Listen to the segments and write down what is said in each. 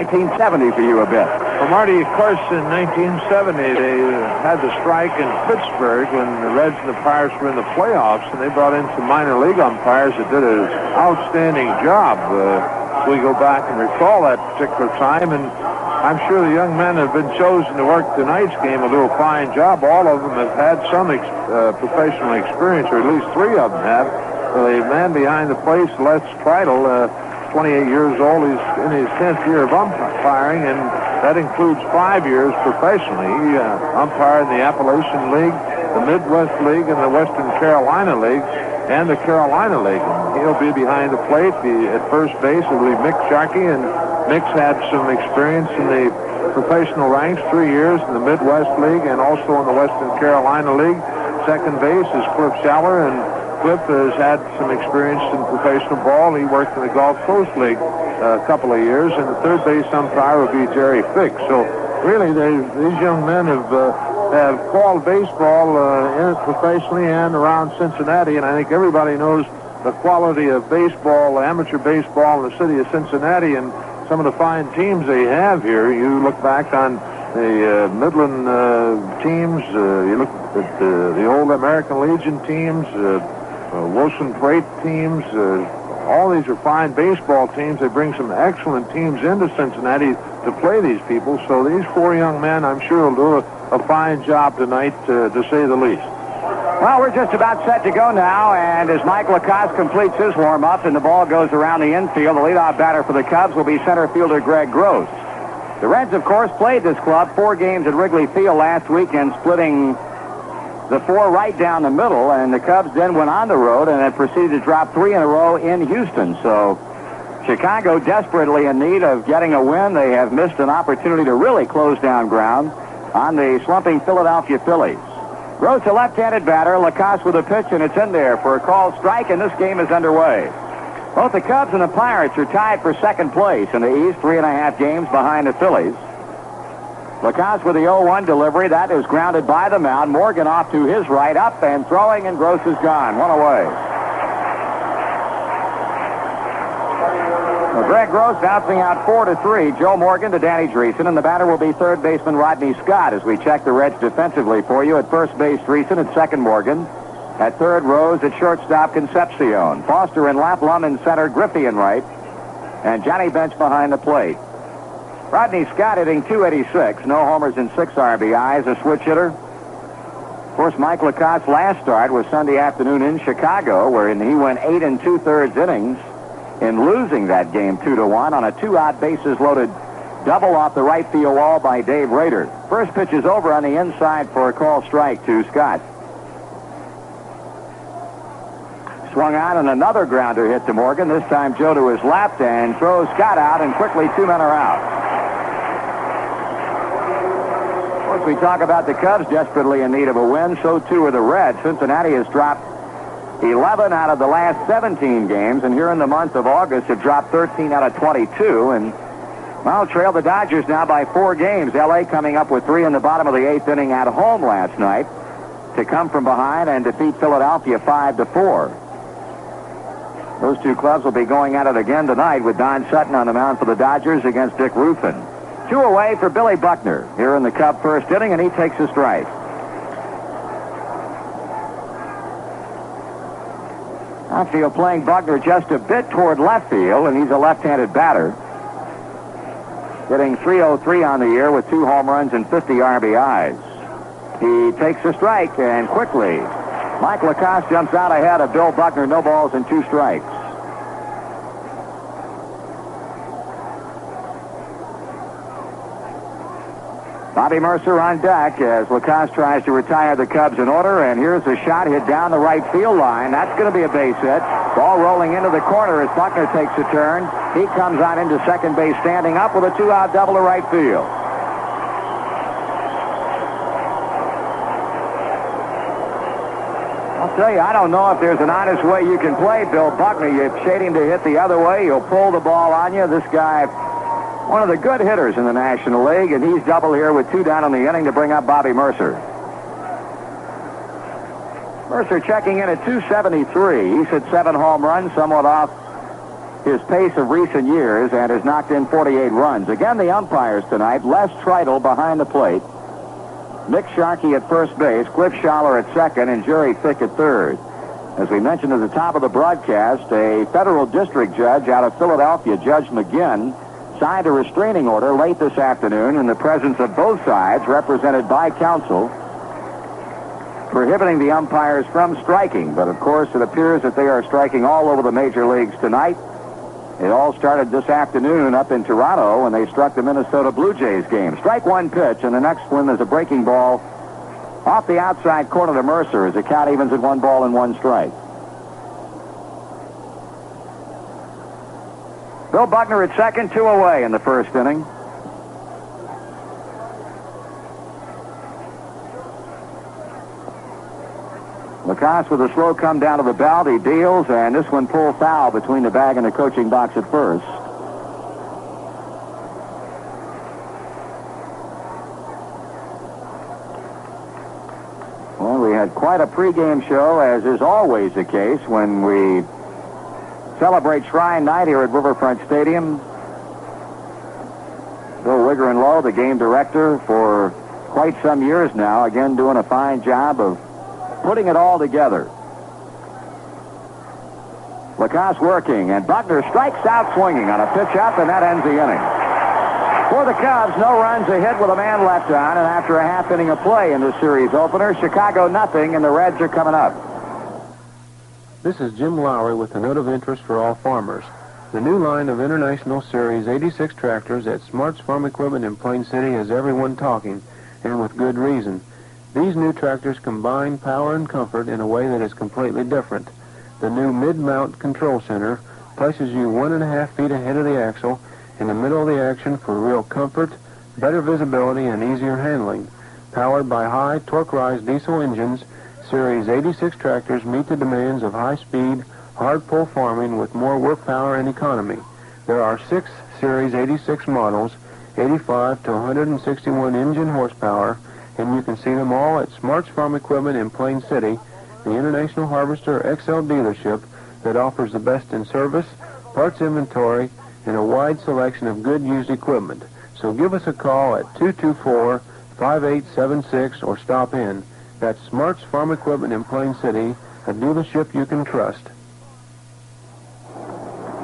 1970 for you a bit. Well, Marty, of course, in 1970, they had the strike in Pittsburgh when the Reds and the Pirates were in the playoffs, and they brought in some minor league umpires that did an outstanding job. We go back and recall that particular time, and I'm sure the young men have been chosen to work tonight's game will do a fine job. All of them have had some professional experience, or at least three of them have. The man behind the plate, Les Kreidel, 28 years old. He's in his 10th year of umpiring, and that includes 5 years professionally. He umpired in the Appalachian League, the Midwest League, and the Western Carolina League, and the Carolina League. And he'll be behind the plate. At first base, it will be Mick Sharkey, and Mick's had some experience in the professional ranks, 3 years in the Midwest League and also in the Western Carolina League. Second base is Cliff Schaller, and Cliff has had some experience in professional ball. He worked in the Gulf Coast League a couple of years, and the third base umpire would be Jerry Fick. So really, these young men have called baseball professionally and around Cincinnati, and I think everybody knows the quality of baseball, amateur baseball in the city of Cincinnati, and some of the fine teams they have here. You look back on the Midland teams, you look at the old American Legion teams, Wilson Freight teams, all these are fine baseball teams. They bring some excellent teams into Cincinnati to play these people. So these four young men, I'm sure, will do a fine job tonight, to say the least. Well, we're just about set to go now, and as Mike Lacoste completes his warm-up and the ball goes around the infield, the leadoff batter for the Cubs will be center fielder Greg Gross. The Reds, of course, played this club 4 games at Wrigley Field last weekend, splitting the 4 right down the middle, and the Cubs then went on the road and had proceeded to drop 3 in a row in Houston. So Chicago desperately in need of getting a win. They have missed an opportunity to really close down ground on the slumping Philadelphia Phillies. Gross, a left-handed batter. Lacoste with a pitch, and it's in there for a called strike, and this game is underway. Both the Cubs and the Pirates are tied for second place in the East, 3.5 games behind the Phillies. Lacoste with the 0-1 delivery. That is grounded by the mound. Morgan off to his right, up and throwing, and Gross is gone. 1 away. Well, Greg Gross bouncing out 4-3. Joe Morgan to Danny Dreesen, and the batter will be third baseman Rodney Scott as we check the Reds defensively for you. At first base, Dreesen. At second, Morgan. At third, Rose. At shortstop, Concepcion. Foster in left, Lum in center, Griffey in right, and Johnny Bench behind the plate. Rodney Scott hitting .286, no homers and 6 RBIs, a switch hitter. Of course, Mike Lacoste's last start was Sunday afternoon in Chicago, wherein he went 8 2/3 innings in losing that game 2-1 on a 2-out bases loaded double off the right field wall by Dave Rader. First pitch is over on the inside for a call strike to Scott. Swung on, and another grounder hit to Morgan. This time Joe to his left and throws Scott out, and quickly 2 men are out. Once we talk about the Cubs desperately in need of a win, so too are the Reds. Cincinnati has dropped 11 out of the last 17 games, and here in the month of August have dropped 13 out of 22, and well, trail the Dodgers now by 4 games. L.A. coming up with 3 in the bottom of the 8th inning at home last night to come from behind and defeat Philadelphia 5-4. Those two clubs will be going at it again tonight with Don Sutton on the mound for the Dodgers against Dick Ruffin. 2 away for Billy Buckner here in the Cub first inning, and he takes a strike. Outfield playing Buckner just a bit toward left field, and he's a left-handed batter. Hitting .303 on the year with 2 home runs and 50 RBIs. He takes a strike, and quickly Mike Lacoste jumps out ahead of Bill Buckner. No balls and 2 strikes. Bobby Mercer on deck as Lacoste tries to retire the Cubs in order, and here's a shot hit down the right field line. That's going to be a base hit. Ball rolling into the corner as Buckner takes a turn. He comes on into second base standing up with a 2-out double to right field. I'll tell you, I don't know if there's an honest way you can play Bill Buckner. You shade him to hit the other way, he'll pull the ball on you. This guy, one of the good hitters in the National League, and he's double here with 2 down in the inning to bring up Bobby Mercer. Mercer checking in at .273. He's hit 7 home runs, somewhat off his pace of recent years and has knocked in 48 runs. Again, the umpires tonight, Les Tritle behind the plate, Nick Sharkey at first base, Cliff Schaller at second, and Jerry Fick at third. As we mentioned at the top of the broadcast, a federal district judge out of Philadelphia, Judge McGinn, signed a restraining order late this afternoon in the presence of both sides, represented by counsel, prohibiting the umpires from striking. But, of course, it appears that they are striking all over the major leagues tonight. It all started this afternoon up in Toronto when they struck the Minnesota Blue Jays game. Strike one pitch, and the next one is a breaking ball off the outside corner to Mercer as the count evens at 1 ball and 1 strike. Bill Buckner at second, 2 away in the first inning. Lacoste with a slow come down to the belt. He deals, and this one pulled foul between the bag and the coaching box at first. Well, we had quite a pregame show, as is always the case when we celebrate Shrine Night here at Riverfront Stadium. Bill Wigger-Lowe, the game director for quite some years now, again doing a fine job of putting it all together. Lacoste working, and Buckner strikes out swinging on a pitch up, and that ends the inning. For the Cubs, no runs, a hit with a man left on, and after a half inning of play in the series opener, Chicago nothing, and the Reds are coming up. This is Jim Lowry with a note of interest for all farmers. The new line of International Series 86 tractors at Smart's Farm Equipment in Plain City has everyone talking, and with good reason. These new tractors combine power and comfort in a way that is completely different. The new mid-mount control center places you 1.5 feet ahead of the axle in the middle of the action for real comfort, better visibility, and easier handling. Powered by high torque-rise diesel engines, Series 86 tractors meet the demands of high-speed, hard-pull farming with more work power and economy. There are 6 Series 86 models, 85 to 161 engine horsepower, and you can see them all at Smart's Farm Equipment in Plain City, the International Harvester XL dealership that offers the best in service, parts inventory, and a wide selection of good used equipment. So give us a call at 224-5876 or stop in. That's Smart's Farm Equipment in Plain City, a dealership you can trust.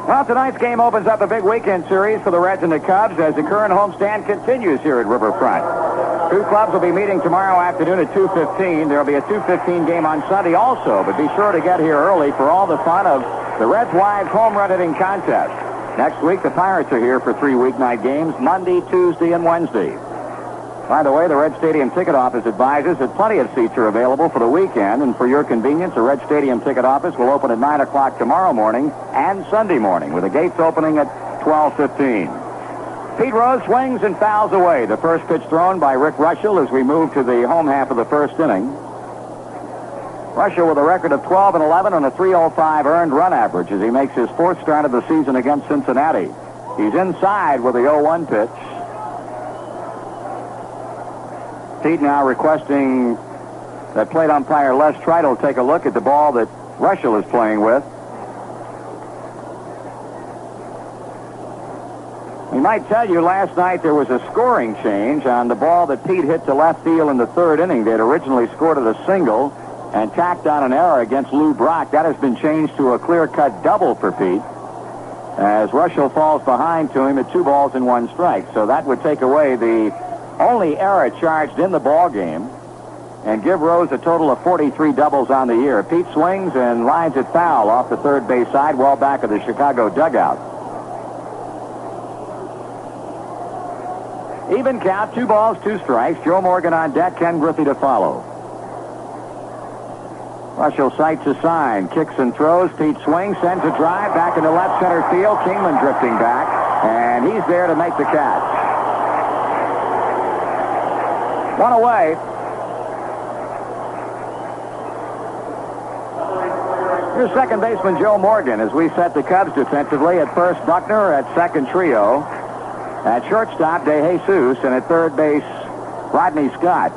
Well, tonight's game opens up a big weekend series for the Reds and the Cubs as the current homestand continues here at Riverfront. Two clubs will be meeting tomorrow afternoon at 2:15. There will be a 2:15 game on Sunday also, but be sure to get here early for all the fun of the Reds' Wives home run hitting contest. Next week, the Pirates are here for 3 weeknight games, Monday, Tuesday, and Wednesday. By the way, the Red Stadium ticket office advises that plenty of seats are available for the weekend, and for your convenience, the Red Stadium ticket office will open at 9 o'clock tomorrow morning and Sunday morning, with the gates opening at 12:15. Pete Rose swings and fouls away. The first pitch thrown by Rick Rushell as we move to the home half of the first inning. Rushell with a record of 12-11 and a 3.05 earned run average as he makes his 4th start of the season against Cincinnati. He's inside with the 0-1 pitch. Pete now requesting that plate umpire Les Tritle take a look at the ball that Rushell is playing with. We might tell you last night there was a scoring change on the ball that Pete hit to left field in the 3rd inning. They had originally scored it a single and tacked on an error against Lou Brock. That has been changed to a clear-cut double for Pete as Rushell falls behind to him at 2 balls and 1 strike. So that would take away the only error charged in the ball game and give Rose a total of 43 doubles on the year. Pete swings and lines it foul off the third base side, well back of the Chicago dugout. Even count, 2 balls, 2 strikes. Joe Morgan on deck, Ken Griffey to follow. Rushell sights a sign, kicks and throws. Pete swings, sends a drive back into left center field. Kingman drifting back, and he's there to make the catch. 1 away. Here's second baseman Joe Morgan as we set the Cubs defensively. At first, Buckner. At second, Trio. At shortstop, De Jesus. And at third base, Rodney Scott.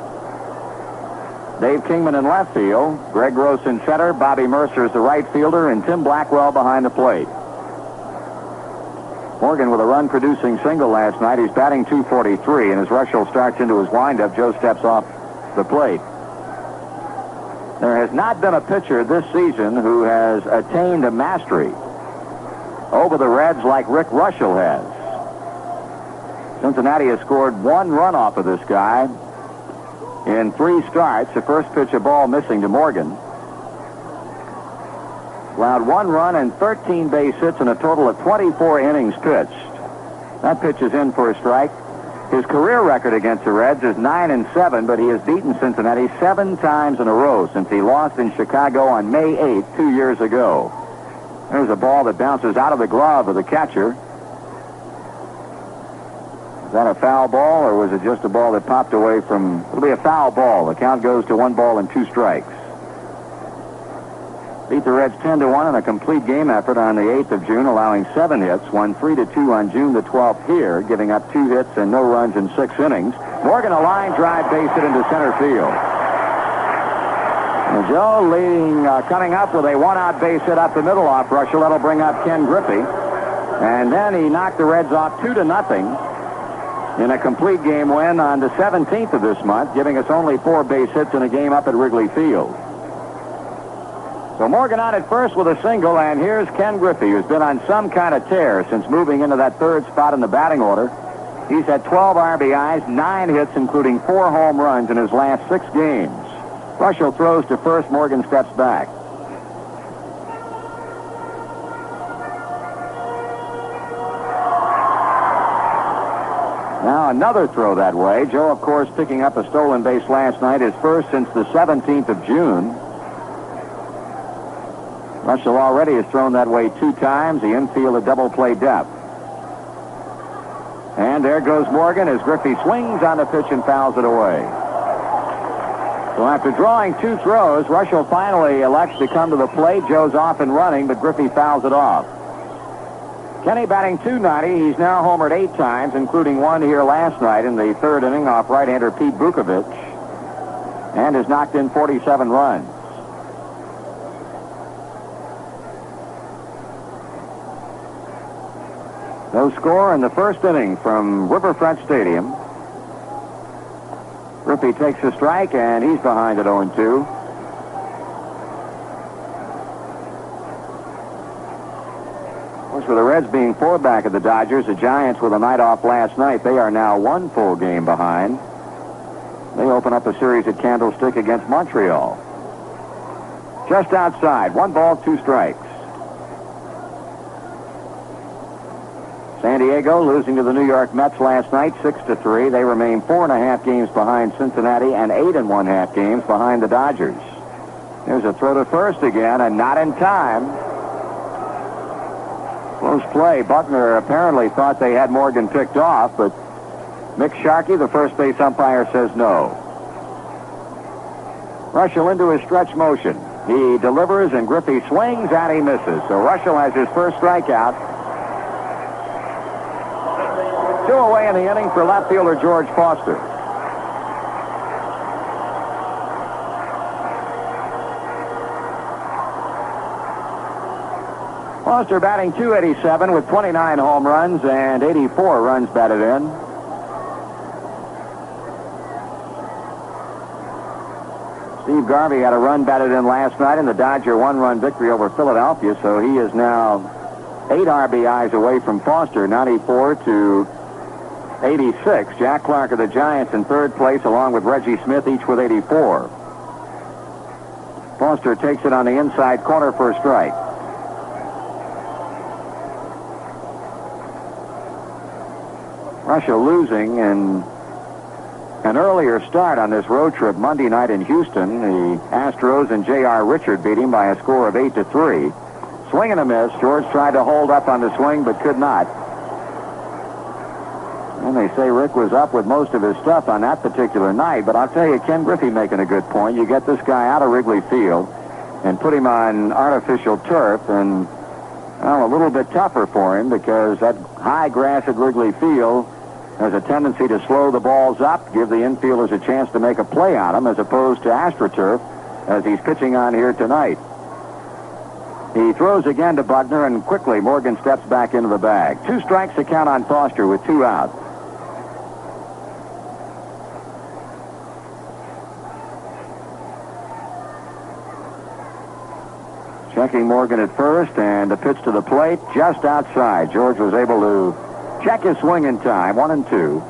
Dave Kingman in left field. Greg Gross in center. Bobby Mercer is the right fielder. And Tim Blackwell behind the plate. Morgan with a run-producing single last night. He's batting .243, and as Russell starts into his windup, Joe steps off the plate. There has not been a pitcher this season who has attained a mastery over the Reds like Rick Russell has. Cincinnati has scored 1 run off of this guy in 3 starts. The first pitch, a ball missing to Morgan. Allowed 1 run and 13 base hits in a total of 24 innings pitched. That pitch is in for a strike. His career record against the Reds is 9-7, but he has beaten Cincinnati 7 times in a row since he lost in Chicago on May 8th, 2 years ago. There's a ball that bounces out of the glove of the catcher. Is that a foul ball, or was it just a ball that popped away from... It'll be a foul ball. The count goes to 1 ball and 2 strikes. Beat the Reds 10-1 in a complete game effort on the 8th of June, allowing 7 hits, won 3-2 on June the 12th here, giving up 2 hits and no runs in 6 innings. Morgan, a line drive base hit into center field. And Joe leading, coming up with a 1-out base hit up the middle off Russell. That'll bring up Ken Griffey. And then he knocked the Reds off 2-0 in a complete game win on the 17th of this month, giving us only 4 base hits in a game up at Wrigley Field. So Morgan on at first with a single, and here's Ken Griffey, who's been on some kind of tear since moving into that 3rd spot in the batting order. He's had 12 RBIs, 9 hits, including 4 home runs in his last 6 games. Russell throws to first. Morgan steps back. Now another throw that way. Joe, of course, picking up a stolen base last night, his first since the 17th of June. Russell already has thrown that way 2 times. The infield a double play depth. And there goes Morgan as Griffey swings on the pitch and fouls it away. So after drawing 2 throws, Russell finally elects to come to the plate. Joe's off and running, but Griffey fouls it off. Kenny batting .290. He's now homered 8 times, including 1 here last night in the 3rd inning off right-hander Pete Bukovic, and has knocked in 47 runs. No score in the 1st inning from Riverfront Stadium. Griffey takes a strike, and he's behind at 0-2. As for the Reds being 4 back of the Dodgers, the Giants with a night off last night, they are now 1 full game behind. They open up a series at Candlestick against Montreal. Just outside, 1 ball, 2 strikes. San Diego losing to the New York Mets last night, 6-3. They remain 4.5 games behind Cincinnati and 8.5 games behind the Dodgers. There's a throw to first again, and not in time. Close play. Buckner apparently thought they had Morgan picked off, but Mick Sharkey, the first base umpire, says no. Russell into his stretch motion. He delivers, and Griffey swings, and he misses. So Russell has his first strikeout. 2 away in the inning for left fielder George Foster. Foster batting .287 with 29 home runs and 84 runs batted in. Steve Garvey had a run batted in last night in the Dodger 1-run victory over Philadelphia, so he is now 8 RBIs away from Foster, 94-86. Jack Clark of the Giants in 3rd place, along with Reggie Smith, each with 84. Foster takes it on the inside corner for a strike. Russia losing in an earlier start on this road trip Monday night in Houston. The Astros and J.R. Richard beat him by a score of 8-3. Swing and a miss. George tried to hold up on the swing, but could not. And they say Rick was up with most of his stuff on that particular night. But I'll tell you, Ken Griffey making a good point. You get this guy out of Wrigley Field and put him on artificial turf, and well, a little bit tougher for him because that high grass at Wrigley Field has a tendency to slow the balls up, give the infielders a chance to make a play on them, as opposed to AstroTurf, as he's pitching on here tonight. He throws again to Buckner, and quickly Morgan steps back into the bag. 2 strikes to count on Foster with 2 outs. Checking Morgan at first, and the pitch to the plate just outside. George was able to check his swing in time. 1-2.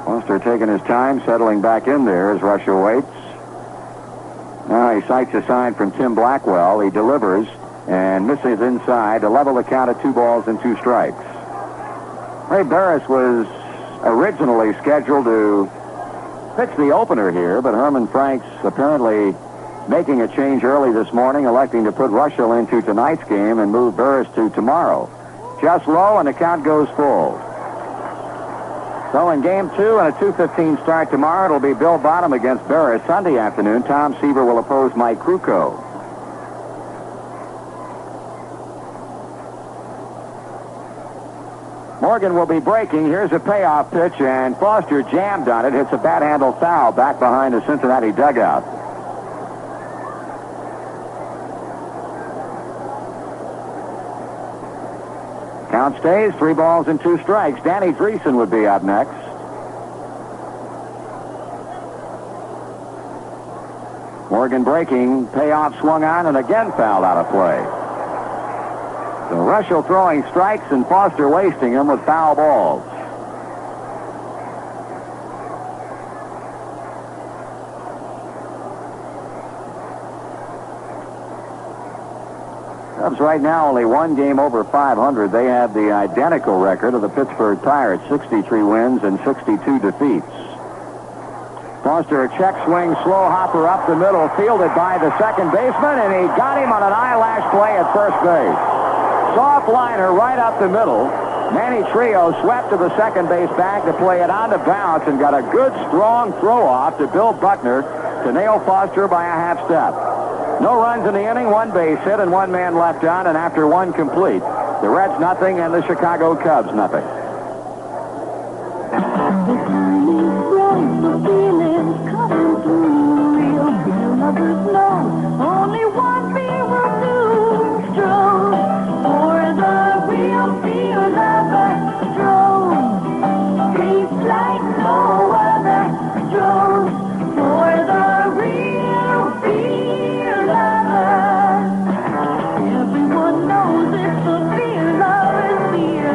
Foster taking his time, settling back in there as Russia waits. Now he sights a sign from Tim Blackwell. He delivers and misses inside to level the count at 2 balls and 2 strikes. Ray Barris was originally scheduled to pitch the opener here, but Herman Franks apparently making a change early this morning, electing to put Russell into tonight's game and move Barris to tomorrow. Just low, and the count goes full. So in Game 2 and a 2:15 start tomorrow, it'll be Bill Bottom against Barris. Sunday afternoon, Tom Seaver will oppose Mike Krukow. Morgan will be breaking. Here's a payoff pitch, and Foster jammed on it. Hits a bat-handle foul back behind the Cincinnati dugout. Count stays, 3 balls and 2 strikes. Danny Dreesen would be up next. Morgan breaking, payoff swung on, and again fouled out of play. So Russell throwing strikes and Foster wasting them with foul balls. Cubs right now only 1 game over 500. They have the identical record of the Pittsburgh Pirates, 63 wins and 62 defeats. Foster, a check swing, slow hopper up the middle, fielded by the second baseman, and he got him on an eyelash play at first base. Soft liner right up the middle. Manny Trio swept to the second base bag to play it on the bounce and got a good, strong throw-off to Bill Buckner to nail Foster by a half step. No runs in the inning, 1 base hit, and 1 man left on, and after 1 complete, the Reds nothing and the Chicago Cubs nothing. Only 1 beer will do. Stroh, for the real beer lover. Stroh, tastes like no other. Stroh, for the real beer lover. Everyone knows it's the beer lover's beer.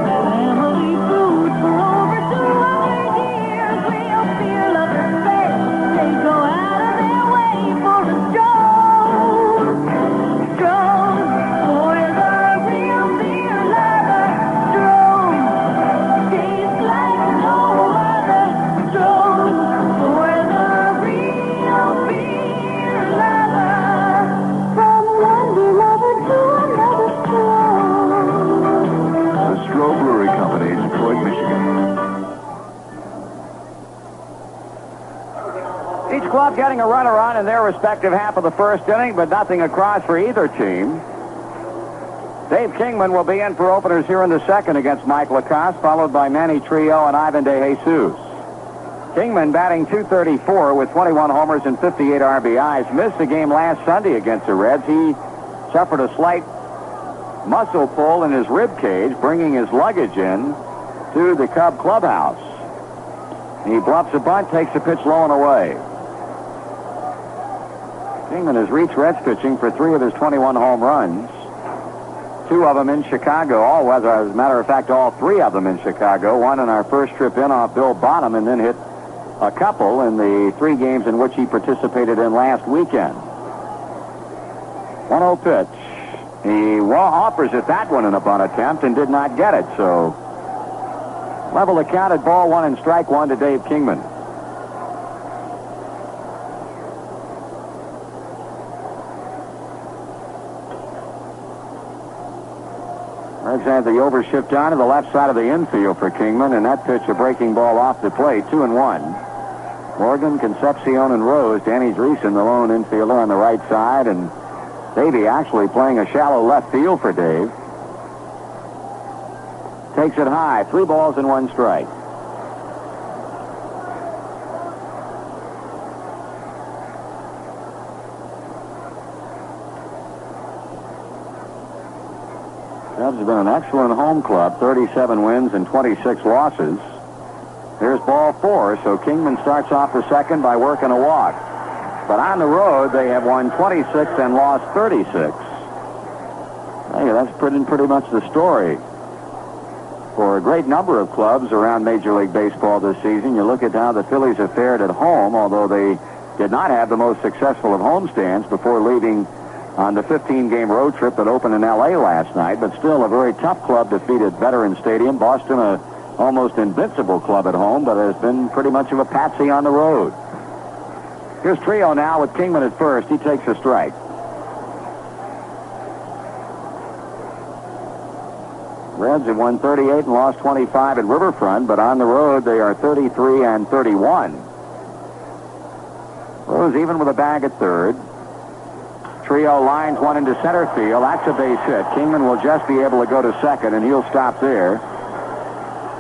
Family food for over 200 years. Real beer lovers say they go out of their way for a Stroh. Stroh, for the real beer lover. Stroh, tastes like no other. Stroh, for the real beer lover. From one beer lover to another Stroh. The Stroh Brewery Company, Detroit, Michigan. Each club getting a runner on in their respective half of the first inning, but nothing across for either team. Dave Kingman will be in for openers here in the second against Mike Lacoste, followed by Manny Trio and Ivan De Jesus. Kingman batting .234 with 21 homers and 58 RBIs. Missed the game last Sunday against the Reds. He suffered a slight muscle pull in his rib cage, bringing his luggage in to the Cub clubhouse. He bluffs a bunt, takes a pitch low and away. Kingman has reached Reds pitching for 3 of his 21 home runs. 2 of them in Chicago. As a matter of fact, all 3 of them in Chicago. 1 in our first trip in off Bill Bottom, and then hit a couple in the 3 games in which he participated in last weekend. 1-0 pitch. He offers at that one in a bunt attempt and did not get it, so level the count at ball 1 and strike 1 to Dave Kingman. Reds have the overshift down to the left side of the infield for Kingman, and that pitch a breaking ball off the plate, 2-1. Morgan, Concepcion, and Rose. Danny Dreesen, the lone infielder on the right side, and Davey actually playing a shallow left field for Dave. Takes it high, 3 balls and 1 strike. Cubs have been an excellent home club, 37 wins and 26 losses. Here's ball 4, so Kingman starts off the second by working a walk. But on the road, they have won 26 and lost 36. Hey, that's pretty much the story for a great number of clubs around Major League Baseball this season. You look at how the Phillies have fared at home, although they did not have the most successful of homestands before leaving on the 15-game road trip that opened in L.A. last night, but still a very tough club defeat at Veterans Stadium. Boston, a almost invincible club at home, but has been pretty much of a patsy on the road. Here's Trio now with Kingman at first. He takes a strike. Reds have won 38 and lost 25 at Riverfront, but on the road they are 33 and 31. Rose even with a bag at third. Trio lines one into center field. That's a base hit. Kingman will just be able to go to second, and he'll stop there.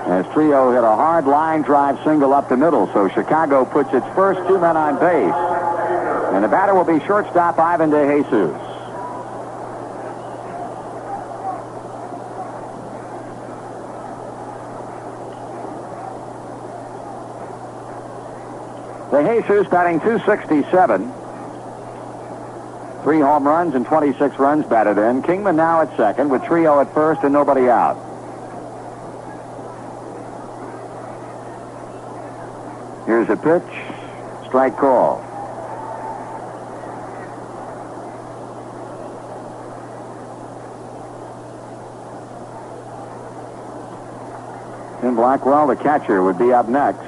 As Trio hit a hard line drive single up the middle, so Chicago puts its first 2 men on base. And the batter will be shortstop Ivan DeJesus. DeJesus batting .267. 3 home runs and 26 runs batted in. Kingman now at second with Trio at first and nobody out. Here's a pitch. Strike call. Tim Blackwell, the catcher, would be up next.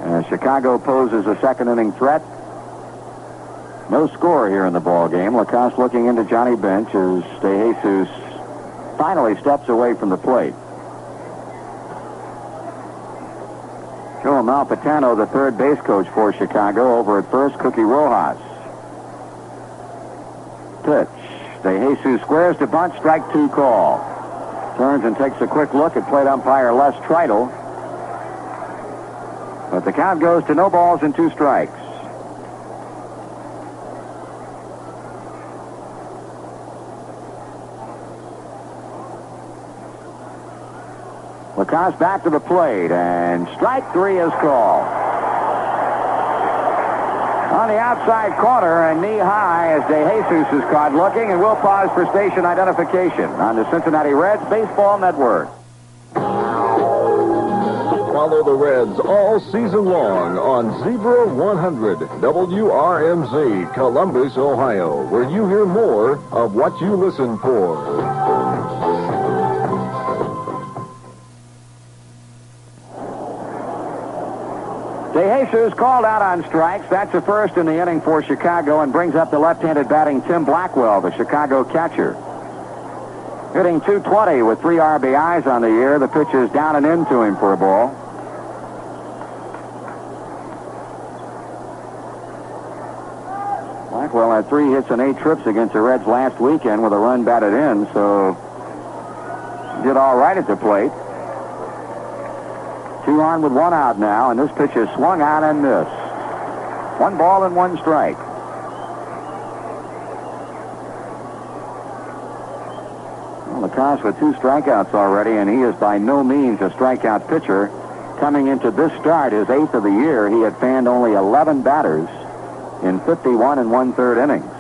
As Chicago poses a second inning threat. No score here in the ball game. Lacoste looking into Johnny Bench as DeJesus finally steps away from the plate. Joe Malpatano, the third base coach for Chicago, over at first. Cookie Rojas. Pitch. DeJesus squares to bunt, strike 2 call. Turns and takes a quick look at plate umpire Les Tritle. But the count goes to no balls and 2 strikes. Lacoste back to the plate, and strike 3 is called. On the outside corner and knee high as DeJesus is caught looking, and we'll pause for station identification on the Cincinnati Reds Baseball Network. Follow the Reds all season long on Zebra 100 WRMZ, Columbus, Ohio, where you hear more of what you listen for. DeJesus called out on strikes. That's the first in the inning for Chicago and brings up the left-handed batting Tim Blackwell, the Chicago catcher. Hitting .220 with 3 RBIs on the year. The pitch is down and into him for a ball. Blackwell had 3 hits and 8 trips against the Reds last weekend with a run batted in, so did all right at the plate. 2 on with 1 out now, and this pitch is swung on and missed. 1 ball and 1 strike. Well, Lacoste with 2 strikeouts already, and he is by no means a strikeout pitcher. Coming into this start, his 8th of the year, he had fanned only 11 batters in 51 1/3 innings.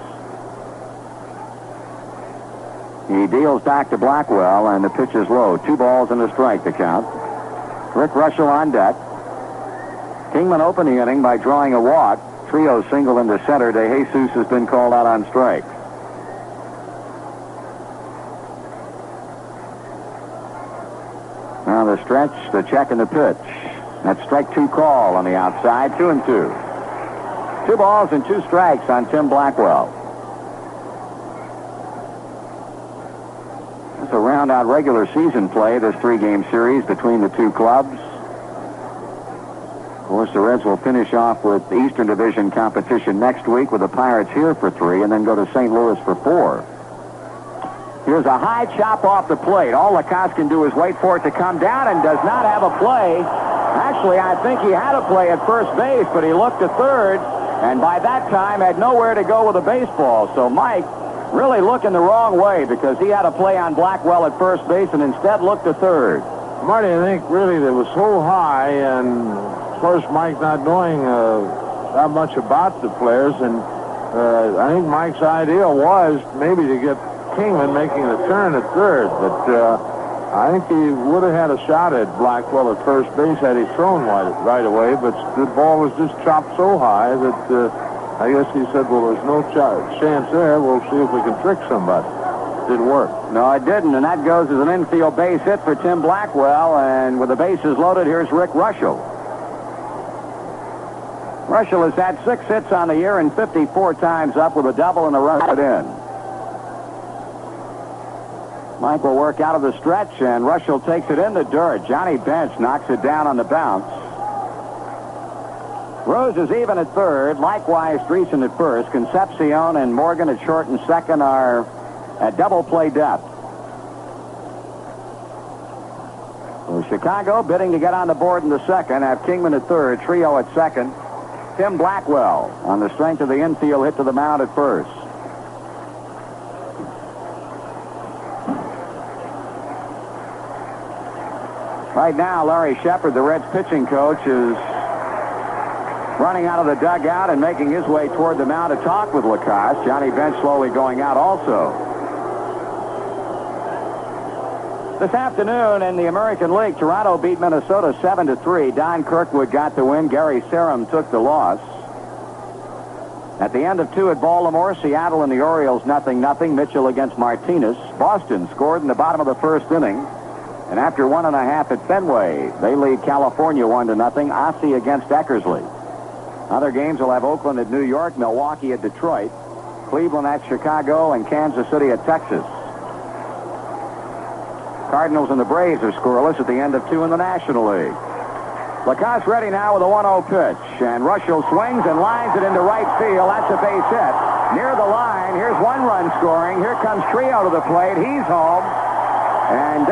He deals back to Blackwell, and the pitch is low. 2 balls and a strike to count. Rick Russell on deck. Kingman opened the inning by drawing a walk. Trio single into center. DeJesus has been called out on strike. Now the stretch, the check, and the pitch. That's strike 2 call on the outside. 2-2. 2 balls and 2 strikes on Tim Blackwell. To round out regular season play, this 3-game series between the 2 clubs. Of course, the Reds will finish off with the Eastern Division competition next week with the Pirates here for 3 and then go to St. Louis for 4. Here's a high chop off the plate. All Lacoste can do is wait for it to come down and does not have a play. Actually, I think he had a play at first base, but he looked to third and by that time had nowhere to go with the baseball. So Mike really looking the wrong way because he had a play on Blackwell at first base and instead looked to third. Marty, I think really it was so high, and of course Mike not knowing that much about the players, and I think Mike's idea was maybe to get Kingman making a turn at third, but I think he would have had a shot at Blackwell at first base had he thrown right away, but the ball was just chopped so high that I guess he said, well, there's no chance there. We'll see if we can trick somebody. Didn't work. No, it didn't, and that goes as an infield base hit for Tim Blackwell, and with the bases loaded, here's Rick Rushell. Rushell has had 6 hits on the year and 54 times up with a double and a run in. Mike will work out of the stretch, and Rushell takes it in the dirt. Johnny Bench knocks it down on the bounce. Rose is even at third. Likewise, Dreesen at first. Concepcion and Morgan at short and second are at double play depth. So Chicago bidding to get on the board in the second. Have Kingman at third. Trio at second. Tim Blackwell on the strength of the infield hit to the mound at first. Right now, Larry Shepard, the Reds pitching coach, is running out of the dugout and making his way toward the mound to talk with Lacoste. Johnny Bench slowly going out also. This afternoon in the American League, Toronto beat Minnesota 7-3. Don Kirkwood got the win. Gary Sarum took the loss. At the end of 2 at Baltimore, Seattle and the Orioles 0-0. Mitchell against Martinez. Boston scored in the bottom of the first inning. And after 1.5 at Fenway, they lead California 1-0. Ossie against Eckersley. Other games will have Oakland at New York, Milwaukee at Detroit, Cleveland at Chicago, and Kansas City at Texas. Cardinals and the Braves are scoreless at the end of 2 in the National League. Lacoste ready now with a 1-0 pitch, and Rushell swings and lines it into right field. That's a base hit. Near the line, here's 1 run scoring. Here comes Trio to the plate. He's home. And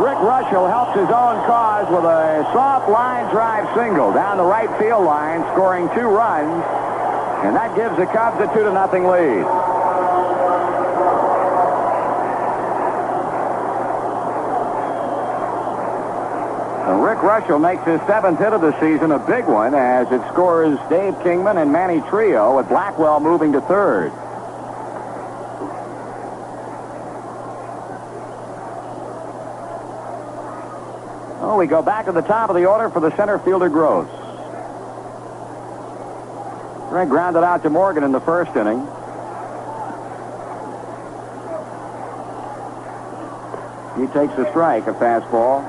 Rick Rushell helps his own cause with a soft line drive single down the right field line, scoring 2 runs, and that gives the Cubs a 2-0 lead. So Rick Rushell makes his 7th hit of the season, a big one, as it scores Dave Kingman and Manny Trio, with Blackwell moving to third. Oh, we go back to the top of the order for the center fielder, Gross. Greg grounded out to Morgan in the first inning. He takes a strike, a fastball.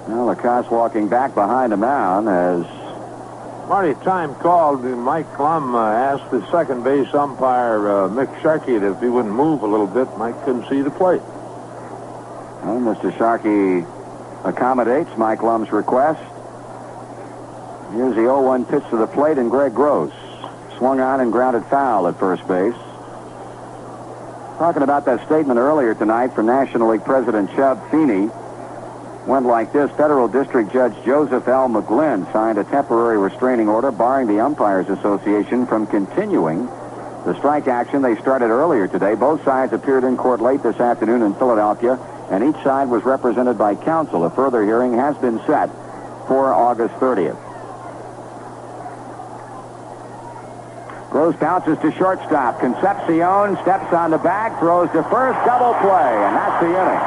Now Lacoste walking back behind the mound as Marty, time called. Mike Klum asked the second base umpire, Mick Sharkey, if he wouldn't move a little bit. Mike couldn't see the plate. Well, Mr. Sharkey accommodates Mike Klum's request. Here's the 0-1 pitch to the plate, and Greg Gross swung on and grounded foul at first base. Talking about that statement earlier tonight from National League President Chub Feeney. Went like this. Federal District Judge Joseph L. McGlynn signed a temporary restraining order barring the Umpires Association from continuing the strike action they started earlier today. Both sides appeared in court late this afternoon in Philadelphia, and each side was represented by counsel. A further hearing has been set for August 30th. Gross bounces to shortstop. Concepcion steps on the bag, throws to first, double play, and that's the inning.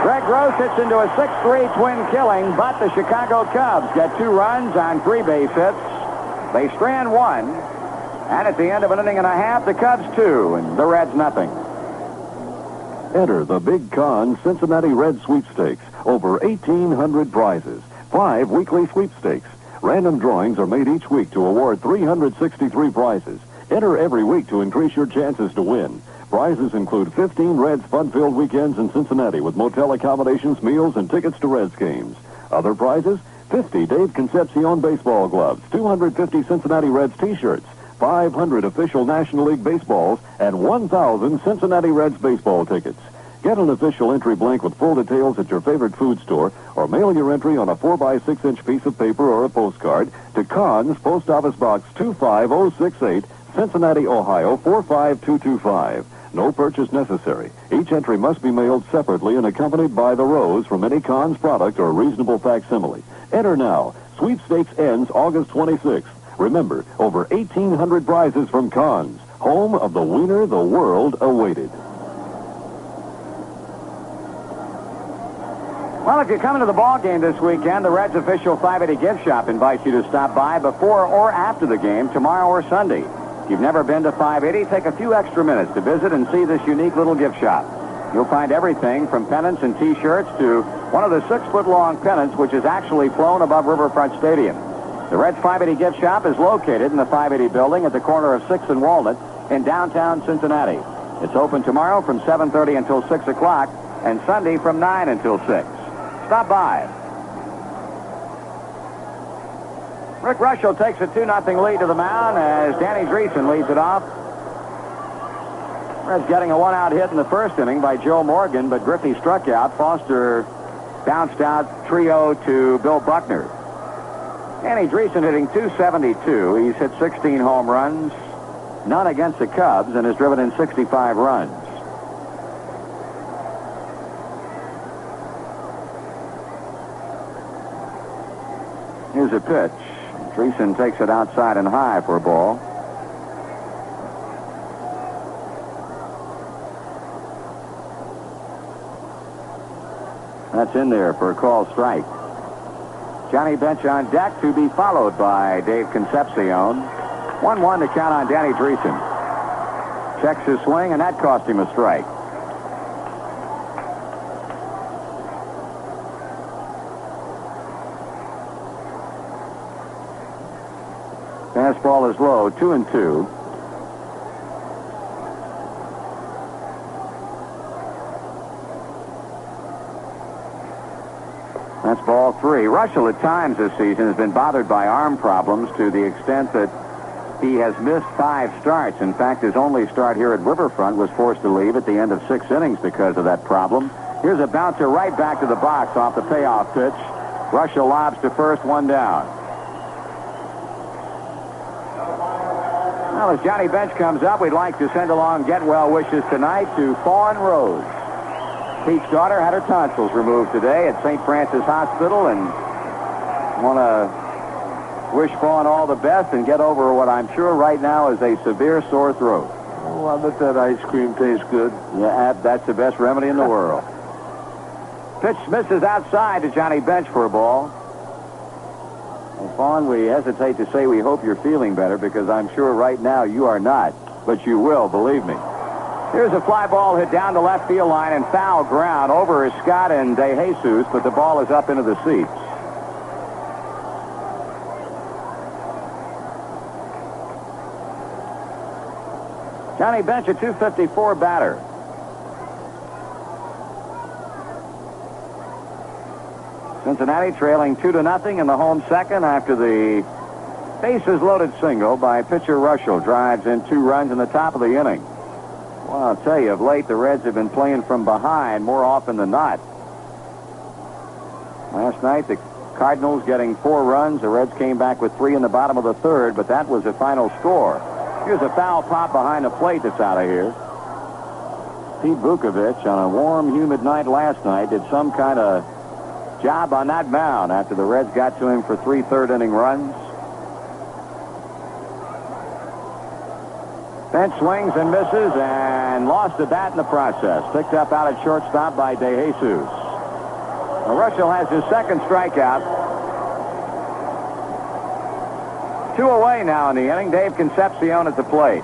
Greg Gross hits into a 6-3 twin killing, but the Chicago Cubs get 2 runs on 3 base hits. They strand 1, and at the end of an inning and a half, the Cubs 2, and the Reds nothing. Enter the Big Con Cincinnati Reds Sweepstakes. Over 1,800 prizes. 5 weekly sweepstakes. Random drawings are made each week to award 363 prizes. Enter every week to increase your chances to win. Prizes include 15 Reds fun-filled weekends in Cincinnati with motel accommodations, meals, and tickets to Reds games. Other prizes, 50 Dave Concepcion baseball gloves, 250 Cincinnati Reds t-shirts, 500 official National League baseballs, and 1,000 Cincinnati Reds baseball tickets. Get an official entry blank with full details at your favorite food store, or mail your entry on a 4x6-inch piece of paper or a postcard to Conn's, Post Office Box 25068, Cincinnati, Ohio 45225. No purchase necessary. Each entry must be mailed separately and accompanied by the rose from any Conn's product or reasonable facsimile. Enter now. Sweepstakes ends August 26th. Remember, over 1,800 prizes from Conn's, home of the wiener the world awaited. Well, if you're coming to the ball game this weekend, the Reds official 580 gift shop invites you to stop by before or after the game tomorrow or Sunday. If you've never been to 580, take a few extra minutes to visit and see this unique little gift shop. You'll find everything from pennants and T-shirts to one of the 6-foot-long pennants, which is actually flown above Riverfront Stadium. The Reds 580 gift shop is located in the 580 building at the corner of 6th and Walnut in downtown Cincinnati. It's open tomorrow from 7:30 until 6 o'clock and Sunday from 9 until 6. Stop by. Rick Russell takes a 2-0 lead to the mound as Danny Dreesen leads it off. Reds getting a 1-out hit in the first inning by Joe Morgan, but Griffey struck out. Foster bounced out trio to Bill Buckner. Danny Dreesen hitting .272. He's hit 16 home runs, none against the Cubs, and has driven in 65 runs. Here's a pitch. Dreesen takes it outside and high for a ball. That's in there for a called strike. Johnny Bench on deck to be followed by Dave Concepcion. 1-1 to count on Danny Dreesen. Checks his swing, and that cost him a strike. Fastball is low, 2-2. That's ball 3. Russell at times this season has been bothered by arm problems to the extent that he has missed 5 starts. In fact, his only start here at Riverfront was forced to leave at the end of 6 innings because of that problem. Here's a bouncer right back to the box off the payoff pitch. Russell lobs to first, 1 down. Well, as Johnny Bench comes up, we'd like to send along get well wishes tonight to Fawn Rose. Pete's daughter had her tonsils removed today at St. Francis Hospital, and want to wish Fawn all the best and get over what I'm sure right now is a severe sore throat. Oh, I bet that ice cream tastes good. Yeah, that's the best remedy in the world. Pitch misses outside to Johnny Bench for a ball. Well, Fawn, we hesitate to say we hope you're feeling better because I'm sure right now you are not, but you will, believe me. Here's a fly ball hit down the left field line and foul ground. Over is Scott and De Jesus, but the ball is up into the seats. Johnny Bench, a .254 batter. Cincinnati trailing 2-0 in the home second after the bases-loaded single by pitcher Russell drives in 2 runs in the top of the inning. Well, I'll tell you, of late, the Reds have been playing from behind more often than not. Last night, the Cardinals getting 4 runs. The Reds came back with 3 in the bottom of the third, but that was the final score. Here's a foul pop behind the plate that's out of here. Pete Vukovich, on a warm, humid night last night, did some kind of job on that mound after the Reds got to him for 3 third-inning runs. Bench swings and misses and lost the bat in the process. Picked up out at shortstop by De Jesus. Now, Russell has his second strikeout. 2 away now in the inning. Dave Concepcion at the plate.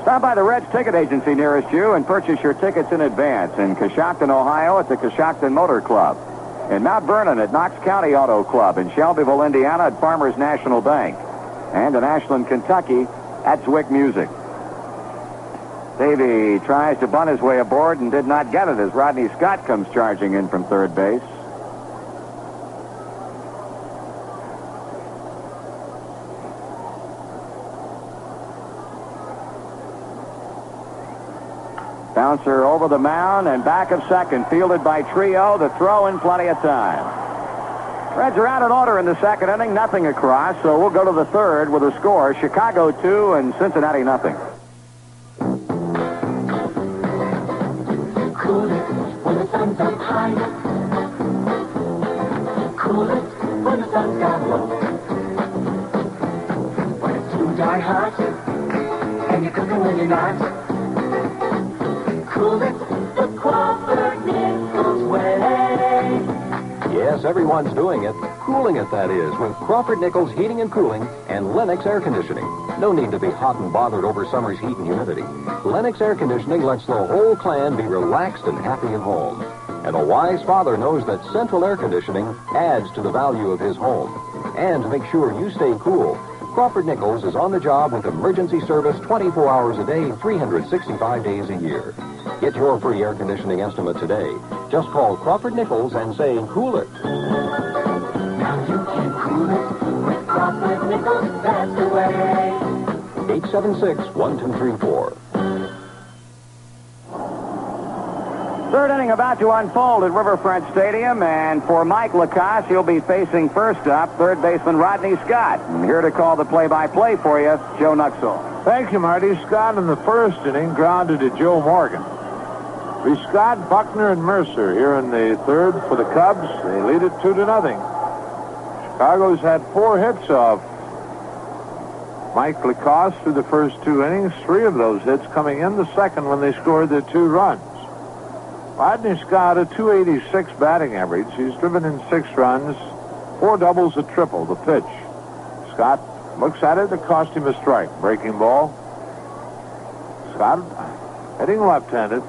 Stop by the Reds ticket agency nearest you and purchase your tickets in advance in Coshocton, Ohio at the Coshocton Motor Club. In Mount Vernon at Knox County Auto Club. In Shelbyville, Indiana at Farmers National Bank. And in Ashland, Kentucky at Zwick Music. Davey tries to bunt his way aboard and did not get it as Rodney Scott comes charging in from third base. Bouncer over the mound and back of second, fielded by Trio. The throw in plenty of time. Reds are out in order in the second inning, nothing across, so we'll go to the third with a score. Chicago 2 and Cincinnati nothing. Cool it when the sun's up high. Cool it when the sun's down low. When it's too dark hot and you're cooking when you're not. Cool it the Crawford Nichols way. Yes, everyone's doing it. Cooling it, that is, with Crawford Nichols Heating and Cooling and Lennox Air Conditioning. No need to be hot and bothered over summer's heat and humidity. Lennox Air Conditioning lets the whole clan be relaxed and happy at home. And a wise father knows that central air conditioning adds to the value of his home. And to make sure you stay cool, Crawford Nichols is on the job with emergency service 24 hours a day, 365 days a year. Get your free air conditioning estimate today. Just call Crawford Nichols and say, cool it. Now you can cool it with Crawford Nichols, that's the way. 876-1234. Third inning about to unfold at Riverfront Stadium, and for Mike Lacoste, he'll be facing first up third baseman Rodney Scott. And here to call the play-by-play for you, Joe Nuxall. Thank you, Marty. Scott in the first inning grounded to Joe Morgan. Be Scott, Buckner, and Mercer here in the third for the Cubs. They lead it 2-0. Chicago's had 4 hits off Mike Lacoste through the first 2 innings. 3 of those hits coming in the second when they scored their 2 runs. Rodney Scott, a .286 batting average. He's driven in 6 runs, 4 doubles, a triple. The pitch. Scott looks at it. It cost him a strike. Breaking ball. Scott hitting left-handed.